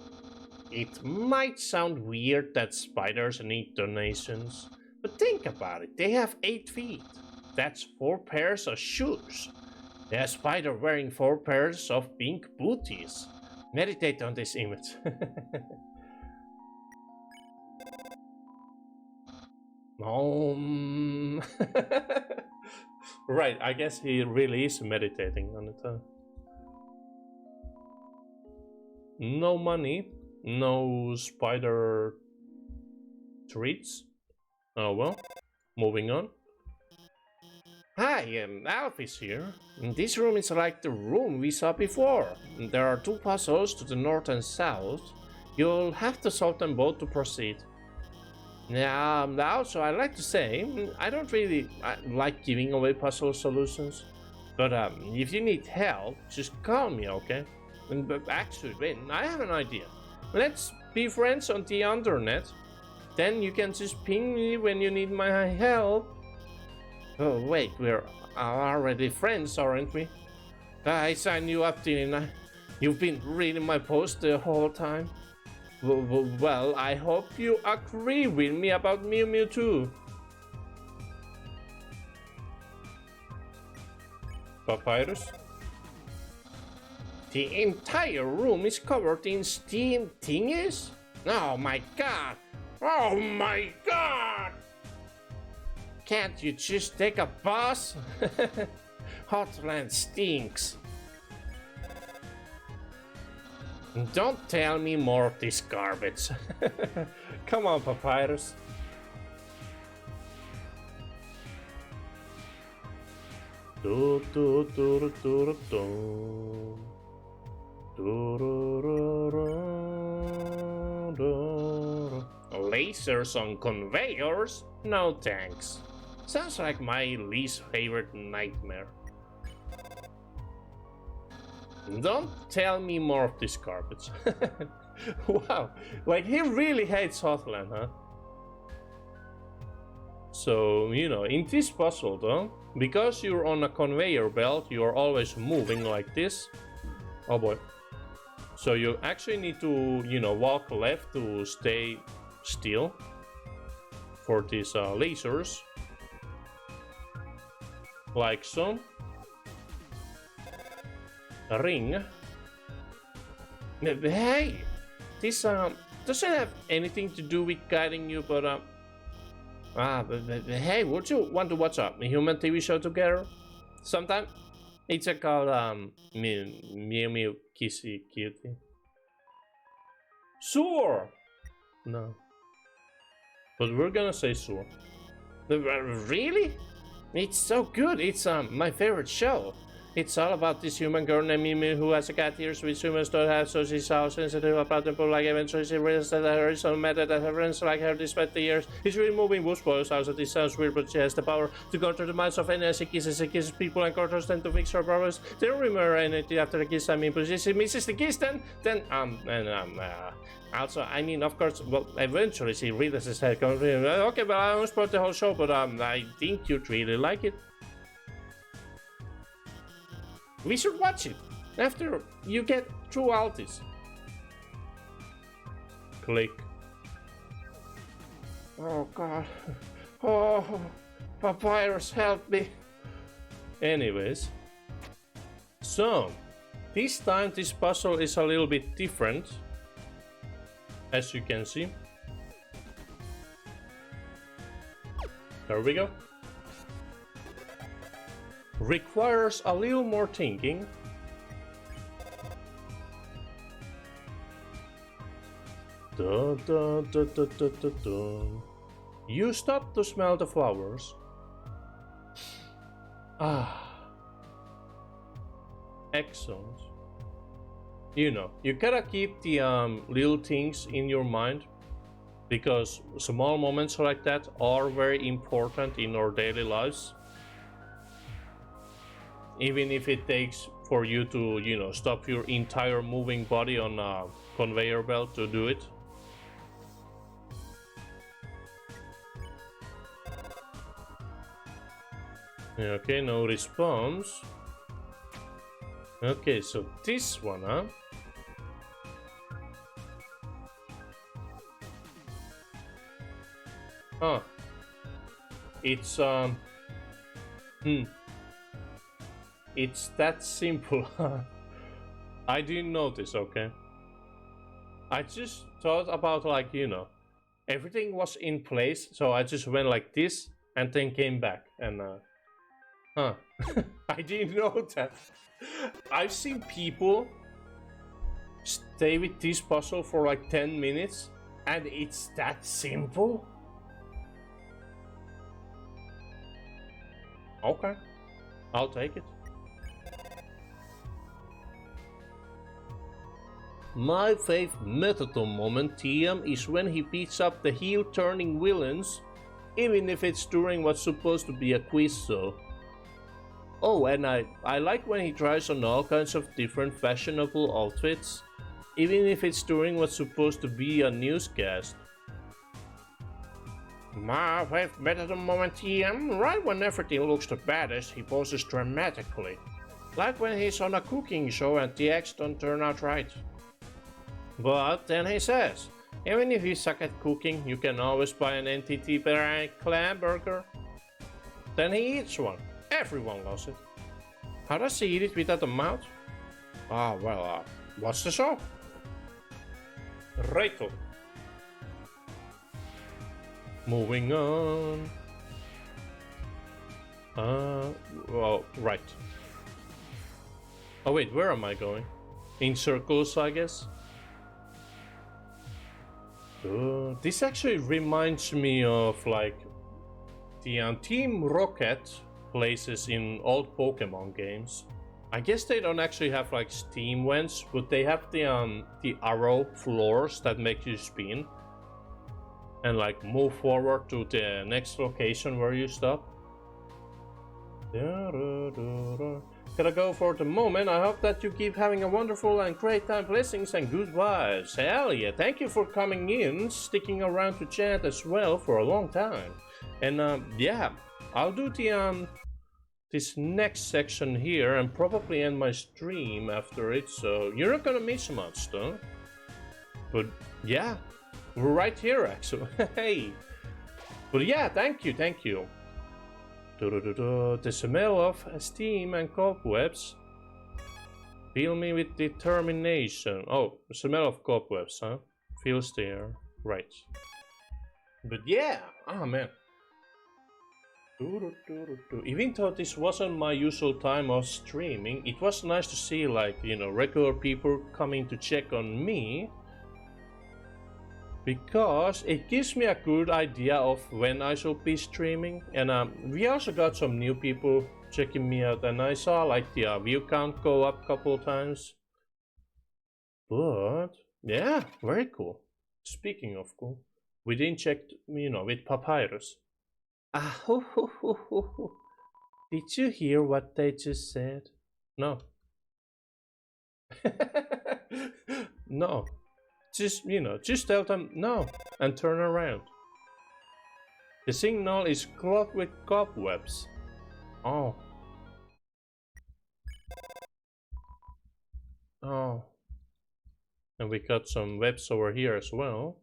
It might sound weird that spiders need donations, but think about it. They have 8 feet. That's 4 pairs of shoes. A spider wearing 4 pairs of pink booties. Meditate on this image. Right, I guess he really is meditating on it. No money, no spider treats. Oh well, moving on. Hi, Alf is here. This room is like the room we saw before. There are 2 puzzles to the north and south. You'll have to solve them both to proceed. Yeah, also I'd like to say, I don't really like giving away puzzle solutions. But if you need help, just call me, okay? But actually, wait, I have an idea. Let's be friends on the Undernet. Then you can just ping me when you need my help. Oh wait, we're already friends, aren't we? I signed you up, didn't I? You've been reading my post the whole time. Well, I hope you agree with me about Mew Mew too. Papyrus? The entire room is covered in steam thingies? Oh my god! Oh my god! Can't you just take a bus? Hotland stinks. Don't tell me more of this garbage. Come on, Papyrus. Do, do, do, do, do, do. Lasers on conveyors? No thanks. Sounds like my least favorite nightmare. Don't tell me more of this garbage. Wow, like he really hates Hotland, huh? So, you know, in this puzzle though, because you're on a conveyor belt, you're always moving like this. Oh boy. So you actually need to, you know, walk left to stay still for these lasers. Like so. A ring. Hey! This doesn't have anything to do with guiding you, but hey, would you want to watch a human TV show together? Sometime? It's called Mew Mew Kissy Cutie. Sure! No. But we're gonna say sure. Really? It's so good. It's my favorite show. It's all about this human girl named Mimi who has a cat ears which humans don't have, so she's so sensitive about them, but like eventually she realizes that her is so mad that her friends like her despite the years. It's really moving. Bush spoils out, so this sounds weird, but she has the power to control the minds of any as she kisses people and controls them to fix her problems. They don't remember anything after the kiss, I mean, but she misses the kiss also, I mean, of course, well, eventually she realizes her okay, but I almost brought the whole show, but I think you'd really like it. We should watch it after you get through all this. Click. Oh god. Oh, Papyrus, help me. Anyways. So, this time this puzzle is a little bit different. As you can see. There we go. Requires a little more thinking. Da, da, da, da, da, da, da. You stop to smell the flowers. Ah. Excellent. You know, you gotta keep the little things in your mind, because small moments like that are very important in our daily lives. Even if it takes for you to, you know, stop your entire moving body on a conveyor belt to do it. Okay, no response. Okay, so this one, huh? Huh. It's it's that simple. I didn't notice, okay? I just thought about, like, you know, everything was in place, so I just went like this and then came back and huh. I didn't know that. I've seen people stay with this puzzle for like 10 minutes and it's that simple. Okay, I'll take it. My favorite Metaton moment, TM, is when he beats up the heel-turning villains, even if it's during what's supposed to be a quiz show. Oh, and I like when he tries on all kinds of different fashionable outfits, even if it's during what's supposed to be a newscast. My favorite Metaton moment, TM, right when everything looks the baddest, he poses dramatically. Like when he's on a cooking show and the eggs don't turn out right. But then he says, even if you suck at cooking, you can always buy an NTT clam burger. Then he eats one. Everyone loves it. How does he eat it without a mouth? Ah, well, what's the show? Righto. Moving on. Well, right. Oh wait, where am I going? In circles, I guess? This actually reminds me of, like, the Team Rocket places in old Pokemon games. I guess they don't actually have like steam vents, but they have the arrow floors that make you spin and like move forward to the next location where you stop. Gotta go for the moment. I hope that you keep having a wonderful and great time. Blessings and good vibes. Hell yeah, thank you for coming in, sticking around to chat as well for a long time. And yeah, I'll do the this next section here and probably end my stream after it, so you're not gonna miss much though. But yeah, we're right here actually. Hey, but yeah, thank you. The smell of steam and cobwebs fill me with determination. Oh, the smell of cobwebs, huh? Fills the air, right? But yeah, oh man. Even though this wasn't my usual time of streaming, it was nice to see, like, you know, regular people coming to check on me, because it gives me a good idea of when I should be streaming. And we also got some new people checking me out, and I saw like the view count go up a couple times. But yeah, very cool. Speaking of cool, we didn't check, you know, with Papyrus. Ah, did you hear what they just said? No. No. Just, you know, just tell them no and turn around. The signal is clogged with cobwebs. Oh. Oh. And we got some webs over here as well.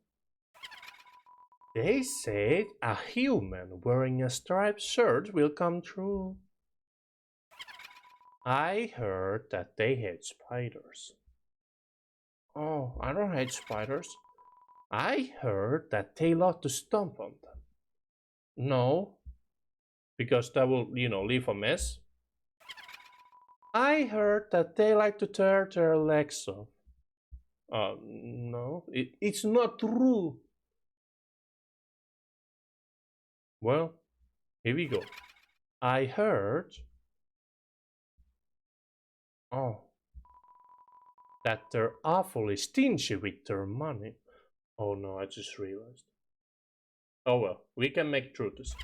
They said a human wearing a striped shirt will come through. I heard that they hate spiders. Oh, I don't hate spiders. I heard that they love to stomp on them. No, because that will, leave a mess. I heard that they like to tear their legs off. No, it's not true. Well, here we go. I heard. Oh, that they're awfully stingy with their money. Oh no, I just realized. Oh well, we can make through this.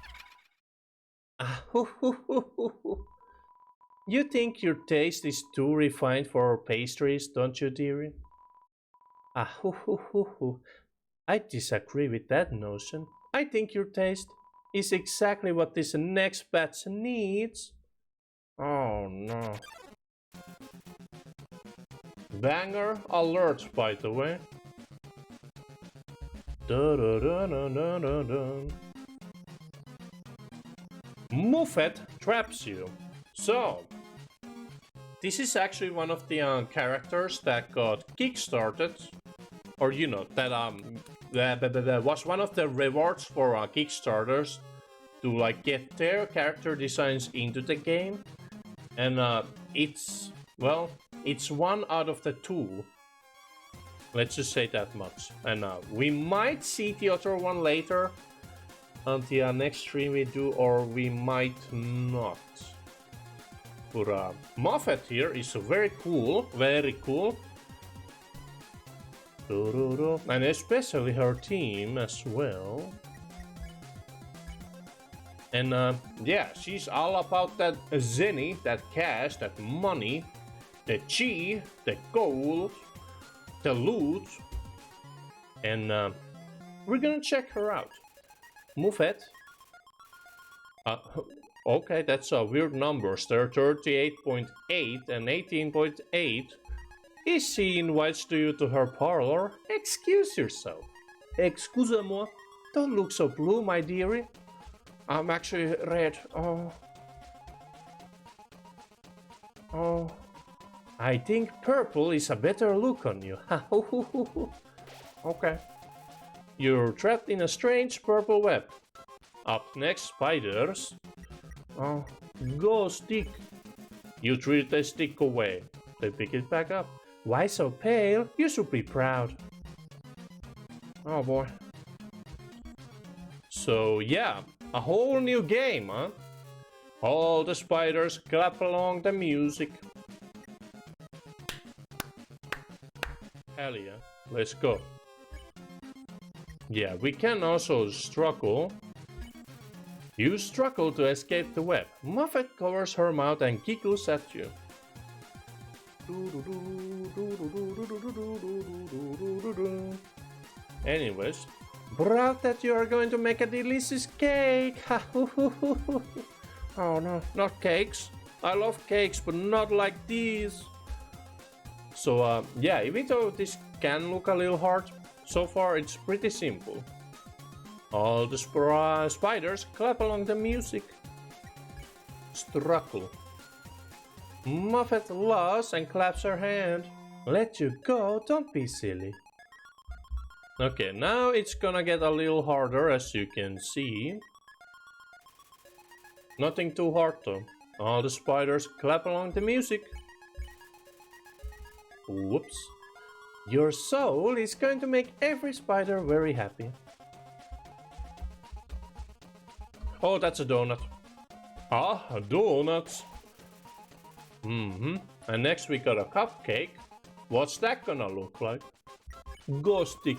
You think your taste is too refined for pastries, don't you, dearie? I disagree with that notion. I think your taste is exactly what this next batch needs. Oh no. Banger alert, by the way. Muffet traps you. So, this is actually one of the characters that got kickstarted, or that was one of the rewards for Kickstarters to like get their character designs into the game, and it's one out of the two. Let's just say that much. And we might see the other one later on the next stream we do, or we might not. But Moffat here is very cool, very cool. And especially her team as well. And yeah, she's all about that zenny, that cash, that money, the chi, the gold, the loot. And we're gonna check her out. Muffet. Okay, that's weird numbers. They're 38.8 and 18.8. Is she invites you to her parlor? Excuse yourself. Excuse-moi. Don't look so blue, my dearie. I'm actually red. Oh. I think purple is a better look on you. Okay. You're trapped in a strange purple web. Up next, spiders. Oh, go stick. You threw the stick away. They pick it back up. Why so pale? You should be proud. Oh boy. So yeah, a whole new game, huh? All the spiders clap along the music. Hell yeah, let's go. Yeah, we can also struggle. You struggle to escape the web. Muffet covers her mouth and giggles at you. Anyways, proud that you are going to make a delicious cake. Oh no, not cakes. I love cakes, but not like these. So yeah, even though this can look a little hard, so far it's pretty simple. All the spiders clap along the music. Struggle. Muffet laughs and claps her hand. Let you go, don't be silly. Okay, now it's gonna get a little harder, as you can see. Nothing too hard though. All the spiders clap along the music. Whoops. Your soul is going to make every spider very happy. Oh, that's a donut. Ah, donuts. And next we got a cupcake. What's that gonna look like? Go stick.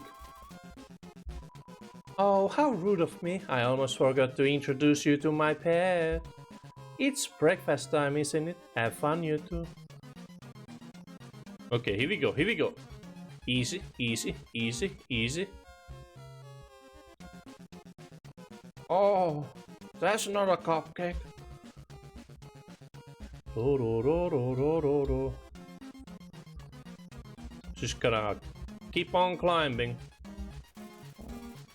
Oh, how rude of me. I almost forgot to introduce you to my pet. It's breakfast time, isn't it? Have fun, you two. Okay, here we go, here we go. Easy, easy, easy, easy. Oh, that's not a cupcake. Just gotta keep on climbing.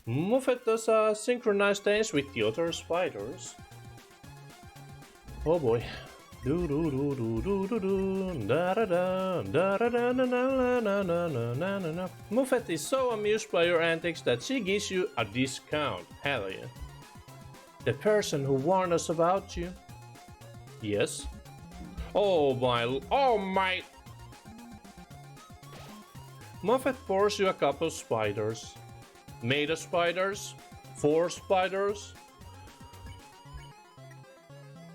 Muffet does a synchronized dance with the other spiders. Oh boy. Do do do do do do do da da da da da da na na na na na na na na. Muffet is so amused by your antics that she gives you a discount. Hell yeah. The person who warned us about you. Yes. Oh my. Muffet pours you a couple of spiders. Made of spiders? 4 spiders?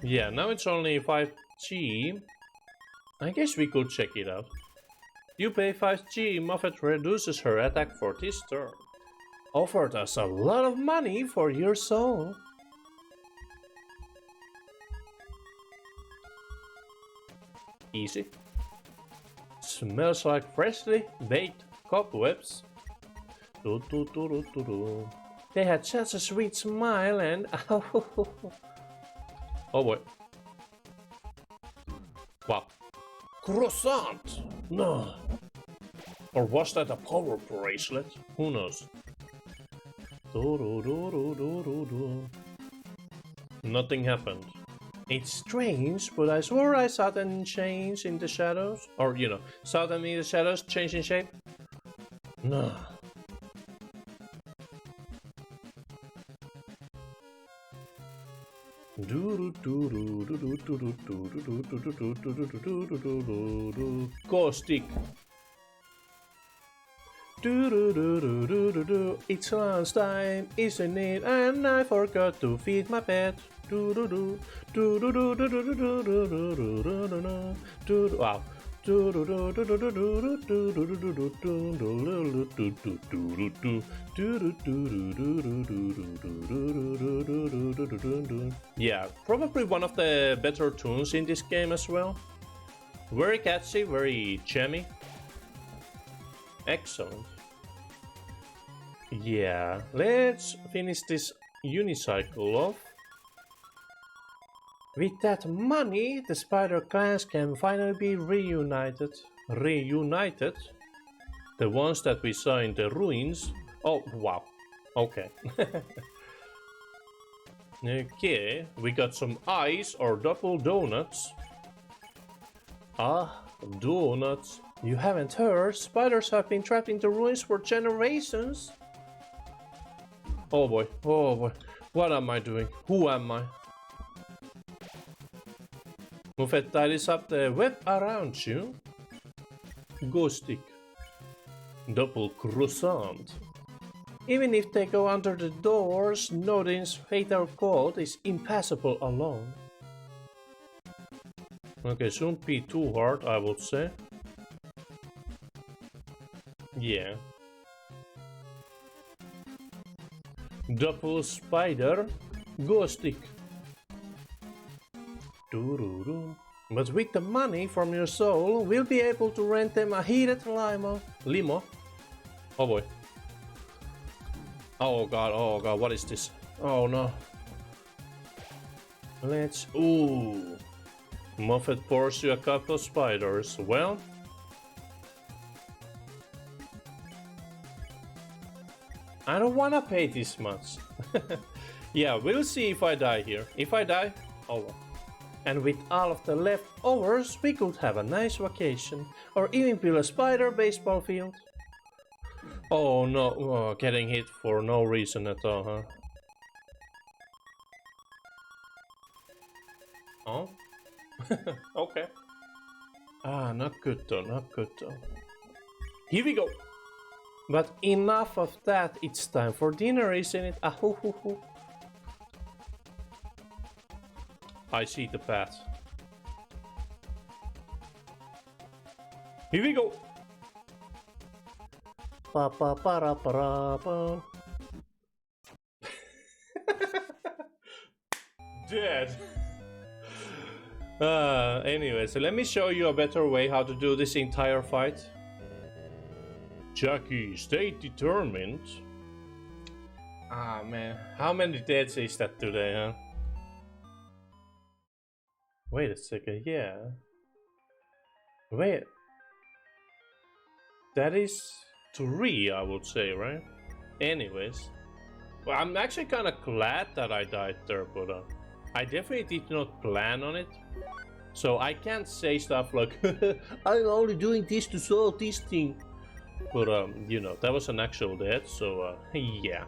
Yeah, now it's only 5G. I guess we could check it out. You pay 5G, Muffet reduces her attack for this turn. Offered us a lot of money for your soul. Easy. Smells like freshly baked cobwebs. They had such a sweet smile and oh boy. Wow. Croissant! No. Or was that a power bracelet? Who knows? Nothing happened. It's strange, but I swore I saw them change in the shadows. Or, you know, saw them in the shadows change in shape. No. Caustic. It's lunchtime, isn't it? And I forgot to feed my pet. Wow. Yeah, probably one of the better tunes in this game as well. Very catchy, very jammy. Excellent. Yeah, let's finish this unicycle off. With that money, the spider clans can finally be reunited. Reunited? The ones that we saw in the ruins? Oh, wow. Okay. Okay, we got some ice or double donuts. Ah, donuts. You haven't heard? Spiders have been trapped in the ruins for generations. Oh boy, oh boy. What am I doing? Who am I? Muffet tidies up the web around you. Ghost stick. Double croissant. Even if they go under the doors, Nodin's fatal code is impassable alone. Okay, shouldn't be too hard, I would say. Yeah. Double spider. Ghost stick. But with the money from your soul, we'll be able to rent them a heated limo. Oh boy. Oh god, what is this? Oh no. Let's... Ooh. Muffet pours you a couple of spiders. Well... I don't wanna pay this much. Yeah, we'll see if I die here. If I die, oh well. And with all of the leftovers, we could have a nice vacation. Or even build a spider baseball field. Oh no, oh, getting hit for no reason at all, huh? Oh? Okay. Ah, not good though, not good though. Here we go! But enough of that, it's time for dinner, isn't it? Ah, hoo hoo hoo. I see the path. Here we go. Pa pa para para pa. Dead. Anyway, so let me show you a better way how to do this entire fight. Jackie, stay determined. Ah man, how many deaths is that today, huh? Wait a second, yeah. Wait. That is 3, I would say, right? Anyways. Well, I'm actually kind of glad that I died there, but I definitely did not plan on it. So I can't say stuff like, I'm only doing this to solve this thing. But, you know, that was an actual death, so, yeah.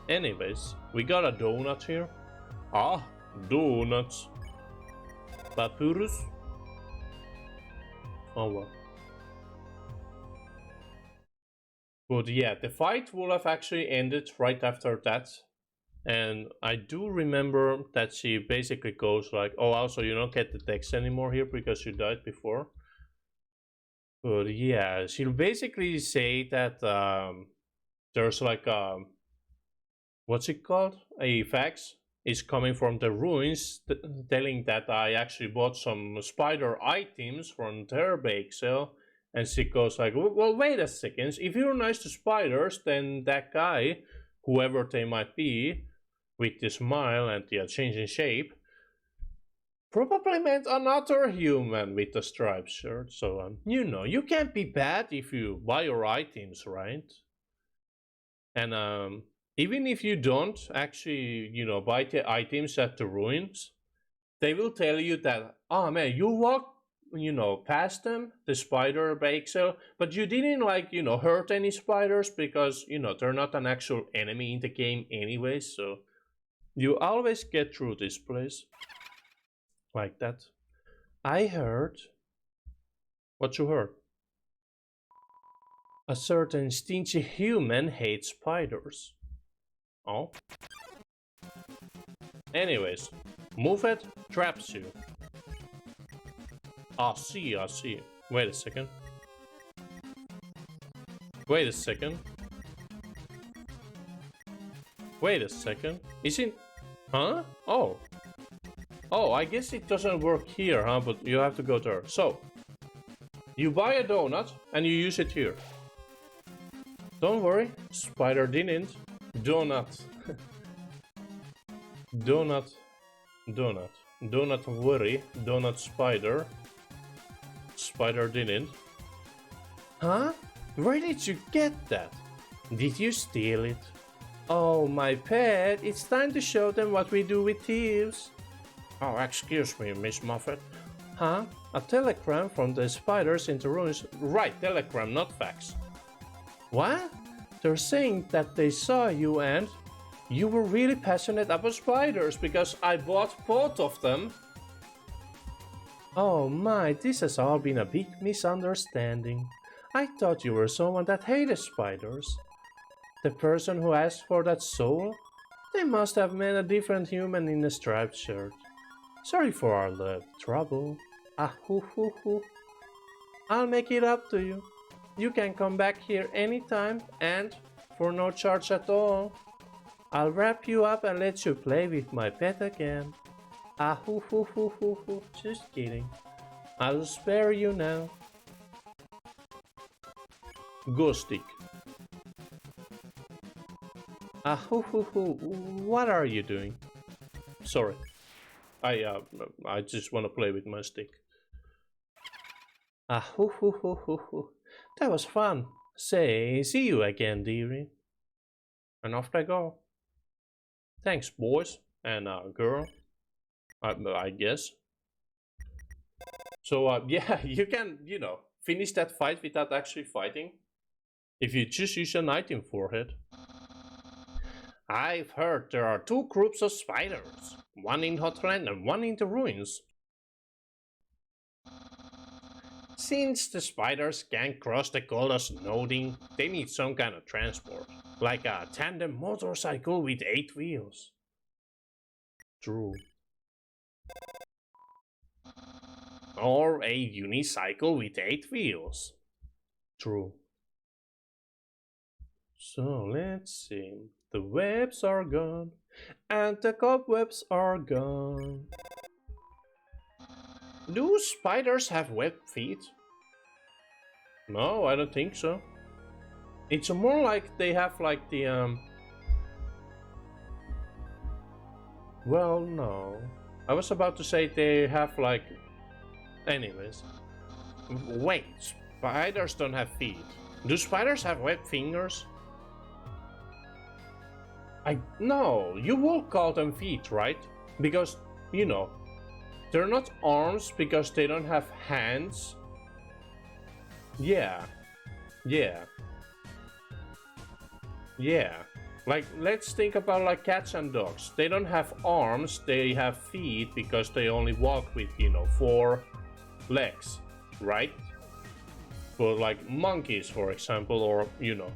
Anyways, we got a donut here. Ah, donuts. Papyrus. Oh, well. But yeah, the fight would have actually ended right after that. And I do remember that she basically goes like, oh, also you don't get the text anymore here because you died before. But yeah, she'll basically say that there's like what's it called? A fax is coming from the ruins telling that I actually bought some spider items from their bake sale. And she goes like, well, wait a second. If you're nice to spiders, then that guy, whoever they might be, with the smile and the changing shape, probably meant another human with a striped shirt. So, you know, you can't be bad if you buy your items, right? And even if you don't actually, you know, buy the items at the ruins, they will tell you that, oh man, you walked, you know, past them, the spider bake sale, but you didn't like, you know, hurt any spiders because, you know, they're not an actual enemy in the game anyway, so you always get through this place. Like that. I heard. What you heard? A certain stingy human hates spiders. Oh. Anyways, move it traps you. I see. Wait a second. Wait a second. Isn't... Huh? Oh. Oh, I guess it doesn't work here, huh? But you have to go there. So, you buy a donut and you use it here. Don't worry, spider didn't. Donut. Donut. Donut worry. Donut spider. Spider didn't. Huh? Where did you get that? Did you steal it? Oh, my pet, it's time to show them what we do with thieves. Oh, excuse me, Miss Muffet. Huh? A telegram from the spiders in the ruins. Right, telegram, not fax. What? They're saying that they saw you and you were really passionate about spiders because I bought both of them. Oh my, this has all been a big misunderstanding. I thought you were someone that hated spiders. The person who asked for that soul? They must have met a different human in a striped shirt. Sorry for our trouble. Ah, hoo hoo hoo. I'll make it up to you. You can come back here anytime and for no charge at all. I'll wrap you up and let you play with my pet again. Ah, hoo hoo hoo hoo hoo. Just kidding. I'll spare you now. Go stick. Ah, hoo hoo hoo. What are you doing? Sorry. I just want to play with my stick. Ah, hoo hoo hoo hoo hoo. That was fun. Say, see you again, dearie. And off they go. Thanks, boys and girl. I guess. So, yeah, you can, you know, finish that fight without actually fighting. If you just use an item for it. I've heard there are two groups of spiders. One in Hotland and one in the ruins. Since the spiders can't cross the Golden Snowding, they need some kind of transport. Like a tandem motorcycle with 8 wheels. True. Or a unicycle with 8 wheels. True. So let's see. The webs are gone, and the cobwebs are gone. Do spiders have webbed feet? No, I don't think so. It's more like they have like the well, no. I was about to say they have like... Anyways. Wait, spiders don't have feet. Do spiders have webbed fingers? No, you will call them feet, right? Because, you know, they're not arms because they don't have hands. Yeah. Yeah. Yeah. Like, let's think about like cats and dogs. They don't have arms, they have feet because they only walk with, you know, 4 legs, right? But like monkeys, for example, or, you know,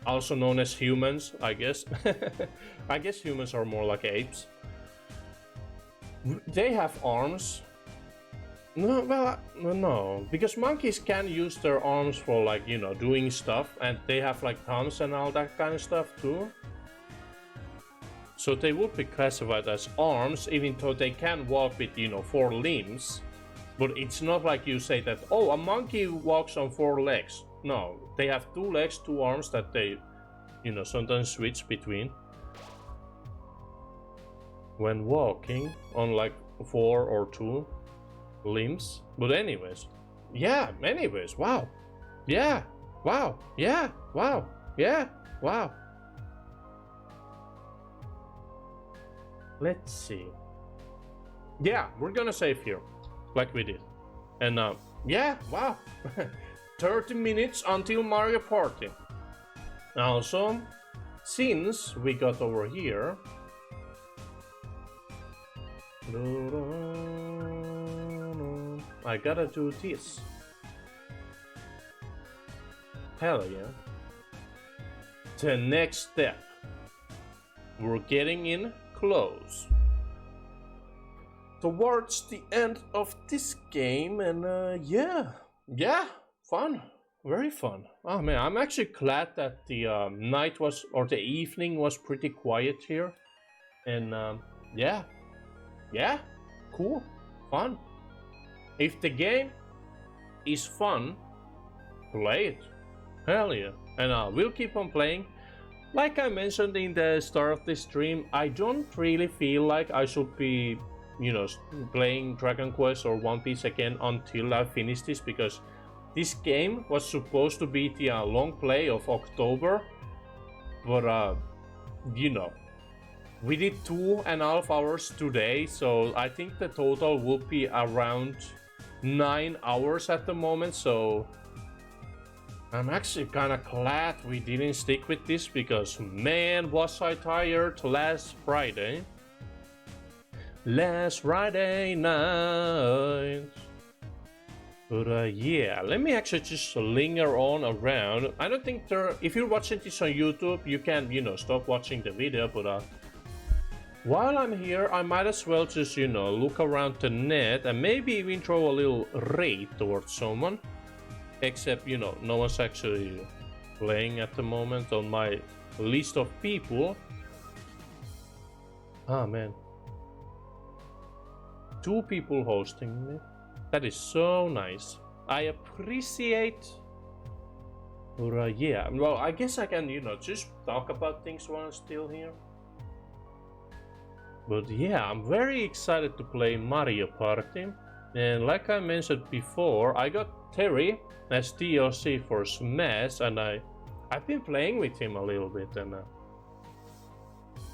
also known as humans, I guess. I guess humans are more like apes. They have arms. No, well, no, because monkeys can use their arms for like, you know, doing stuff, and they have like thumbs and all that kind of stuff too. So they would be classified as arms, even though they can walk with, you know, 4 limbs. But it's not like you say that, oh, a monkey walks on 4 legs. No, they have 2 legs, 2 arms that they, you know, sometimes switch between when walking on like 4 or 2 limbs. But anyways, yeah, anyways, wow, yeah, wow, yeah, wow, yeah, wow. Let's see. Yeah, we're gonna save here like we did. And yeah, wow. 30 minutes until Mario Party. Also, since we got over here, I gotta do this. Hell yeah. The next step. We're getting in close towards the end of this game, and yeah, fun, very fun. Oh man, I'm actually glad that the night was, or the evening was pretty quiet here, and yeah, cool, fun. If the game is fun, play it, hell yeah, and we'll keep on playing. Like I mentioned in the start of the stream, I don't really feel like I should be, you know, playing Dragon Quest or One Piece again until I finish this, because this game was supposed to be the long play of October, but you know, we did 2.5 hours today, so I think the total will be around 9 hours at the moment. So I'm actually kinda glad we didn't stick with this, because man was I tired last Friday. Last Friday night. But yeah, let me actually just linger on around. I don't think if you're watching this on YouTube, you can, you know, stop watching the video, but while I'm here, I might as well just, you know, look around the net and maybe even throw a little raid towards someone. Except, you know, no one's actually playing at the moment on my list of people. Ah, man. 2 people hosting me. That is so nice. I appreciate. But yeah, well, I guess I can, you know, just talk about things while I'm still here. But yeah, I'm very excited to play Mario Party. And like I mentioned before, I got Terry as DLC for Smash, and I've been playing with him a little bit, and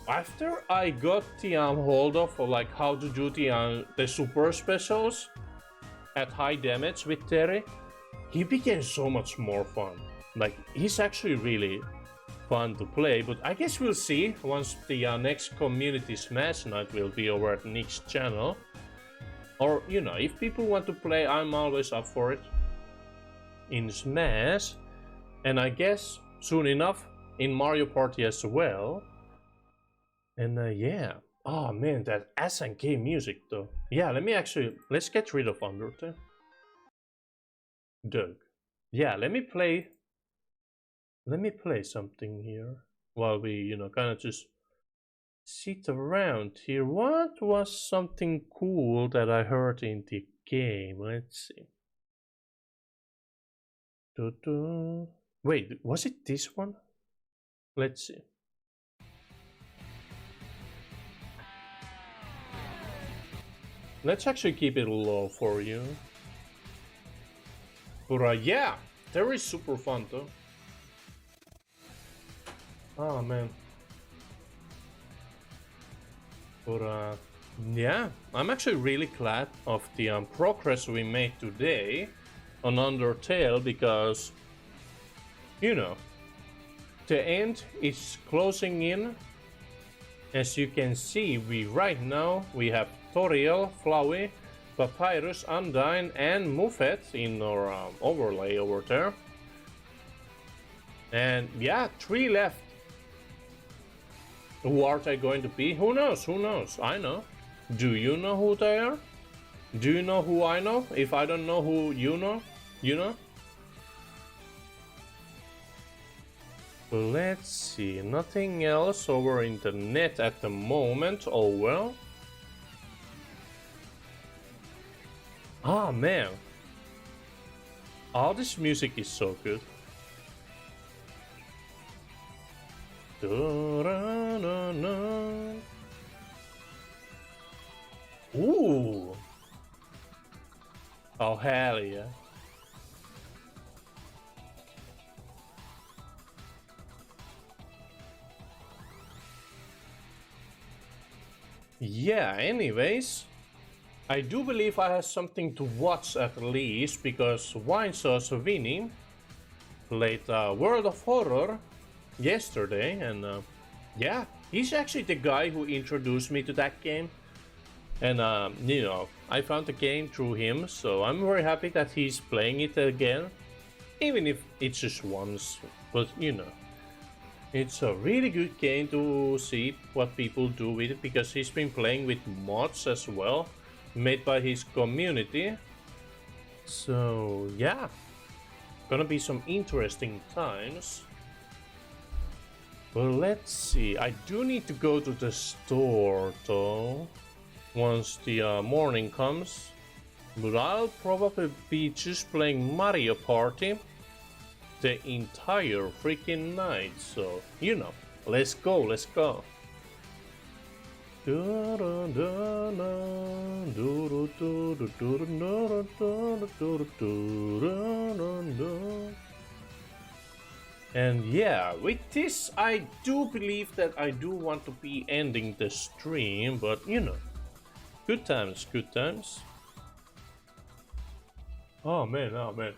after I got the hold of like how to do the super specials at high damage with Terry, he became so much more fun. Like, he's actually really fun to play, but I guess we'll see once the next community Smash night will be over at Nick's channel. Or, you know, if people want to play, I'm always up for it in Smash, and I guess soon enough in Mario Party as well. And yeah, oh man, that SNK music though. Yeah, let's get rid of Undertale. Doug. Yeah, let me play something here while we, you know, kind of just sit around here. What was something cool that I heard in the game? Let's see. Wait, was it this one? Let's see. Let's actually keep it low for you. But yeah, there is super fun though. Oh man. But yeah, I'm actually really glad of the progress we made today on Undertale because, you know, the end is closing in. As you can see, right now we have Toriel, Flowey, Papyrus, Undyne, and Muffet in our overlay over there. And yeah, 3 left. Who are they going to be? Who knows? Who knows? I know. Do you know who they are? Do you know who I know? If I don't know who you know, you know? Let's see, nothing else over in the net at the moment. Oh well. Ah man. Oh, this music is so good. Ooh. Oh hell yeah. Yeah, anyways, I do believe I have something to watch at least, because Wine Sauce Vinny played World of Horror yesterday, and yeah, he's actually the guy who introduced me to that game. And you know, I found the game through him, so I'm very happy that he's playing it again, even if it's just once, but you know. It's a really good game to see what people do with it, because he's been playing with mods as well, made by his community. So yeah, gonna be some interesting times. Well, let's see, I do need to go to the store though, once the morning comes. But I'll probably be just playing Mario Party the entire freaking night, so you know, let's go, let's go. And yeah, with this I do believe that I do want to be ending the stream, but you know, good times, good times. Oh man, oh man.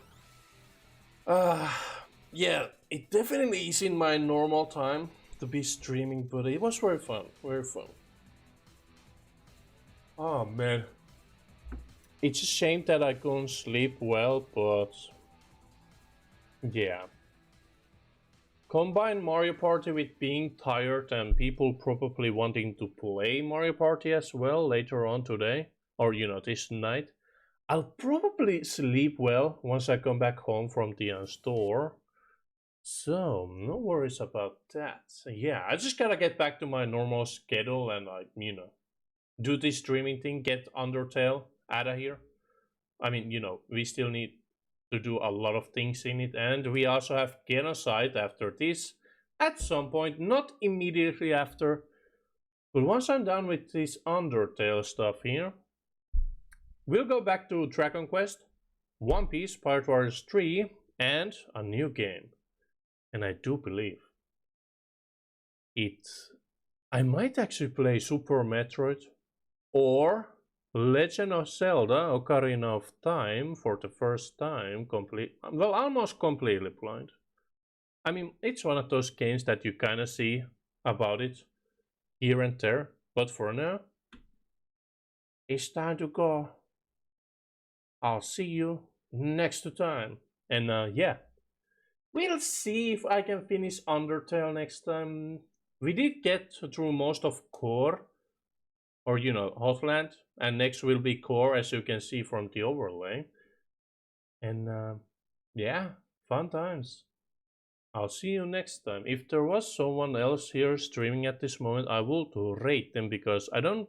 Yeah, it definitely is in my normal time to be streaming, but it was very fun, very fun. Oh man. It's a shame that I couldn't sleep well, but yeah. Combine Mario Party with being tired and people probably wanting to play Mario Party as well later on today, or you know, this night. I'll probably sleep well once I come back home from the store. So, no worries about that. So, yeah, I just gotta get back to my normal schedule and, like, you know, do this streaming thing, get Undertale out of here. I mean, you know, we still need to do a lot of things in it, and we also have Genocide after this at some point, not immediately after. But once I'm done with this Undertale stuff here, we'll go back to Dragon Quest, One Piece, Pirate Warriors 3, and a new game. And I do believe I might actually play Super Metroid or Legend of Zelda Ocarina of Time for the first time, almost completely blind. I mean, it's one of those games that you kind of see about it here and there, but for now, it's time to go. I'll see you next time. And yeah, we'll see if I can finish Undertale next time. We did get through most of Core, or you know, Hotland, and next will be Core, as you can see from the overlay. And yeah, fun times. I'll see you next time. If there was someone else here streaming at this moment, I will rate them, because I don't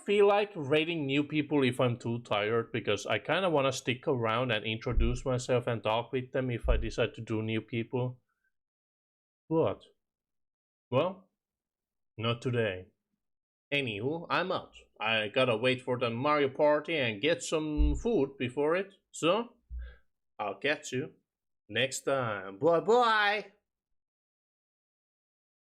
feel like rating new people if I'm too tired, because I kind of want to stick around and introduce myself and talk with them if I decide to do new people. But, well, not today. Anywho, I'm out. I gotta wait for the Mario Party and get some food before it, so I'll catch you next time. Bye bye!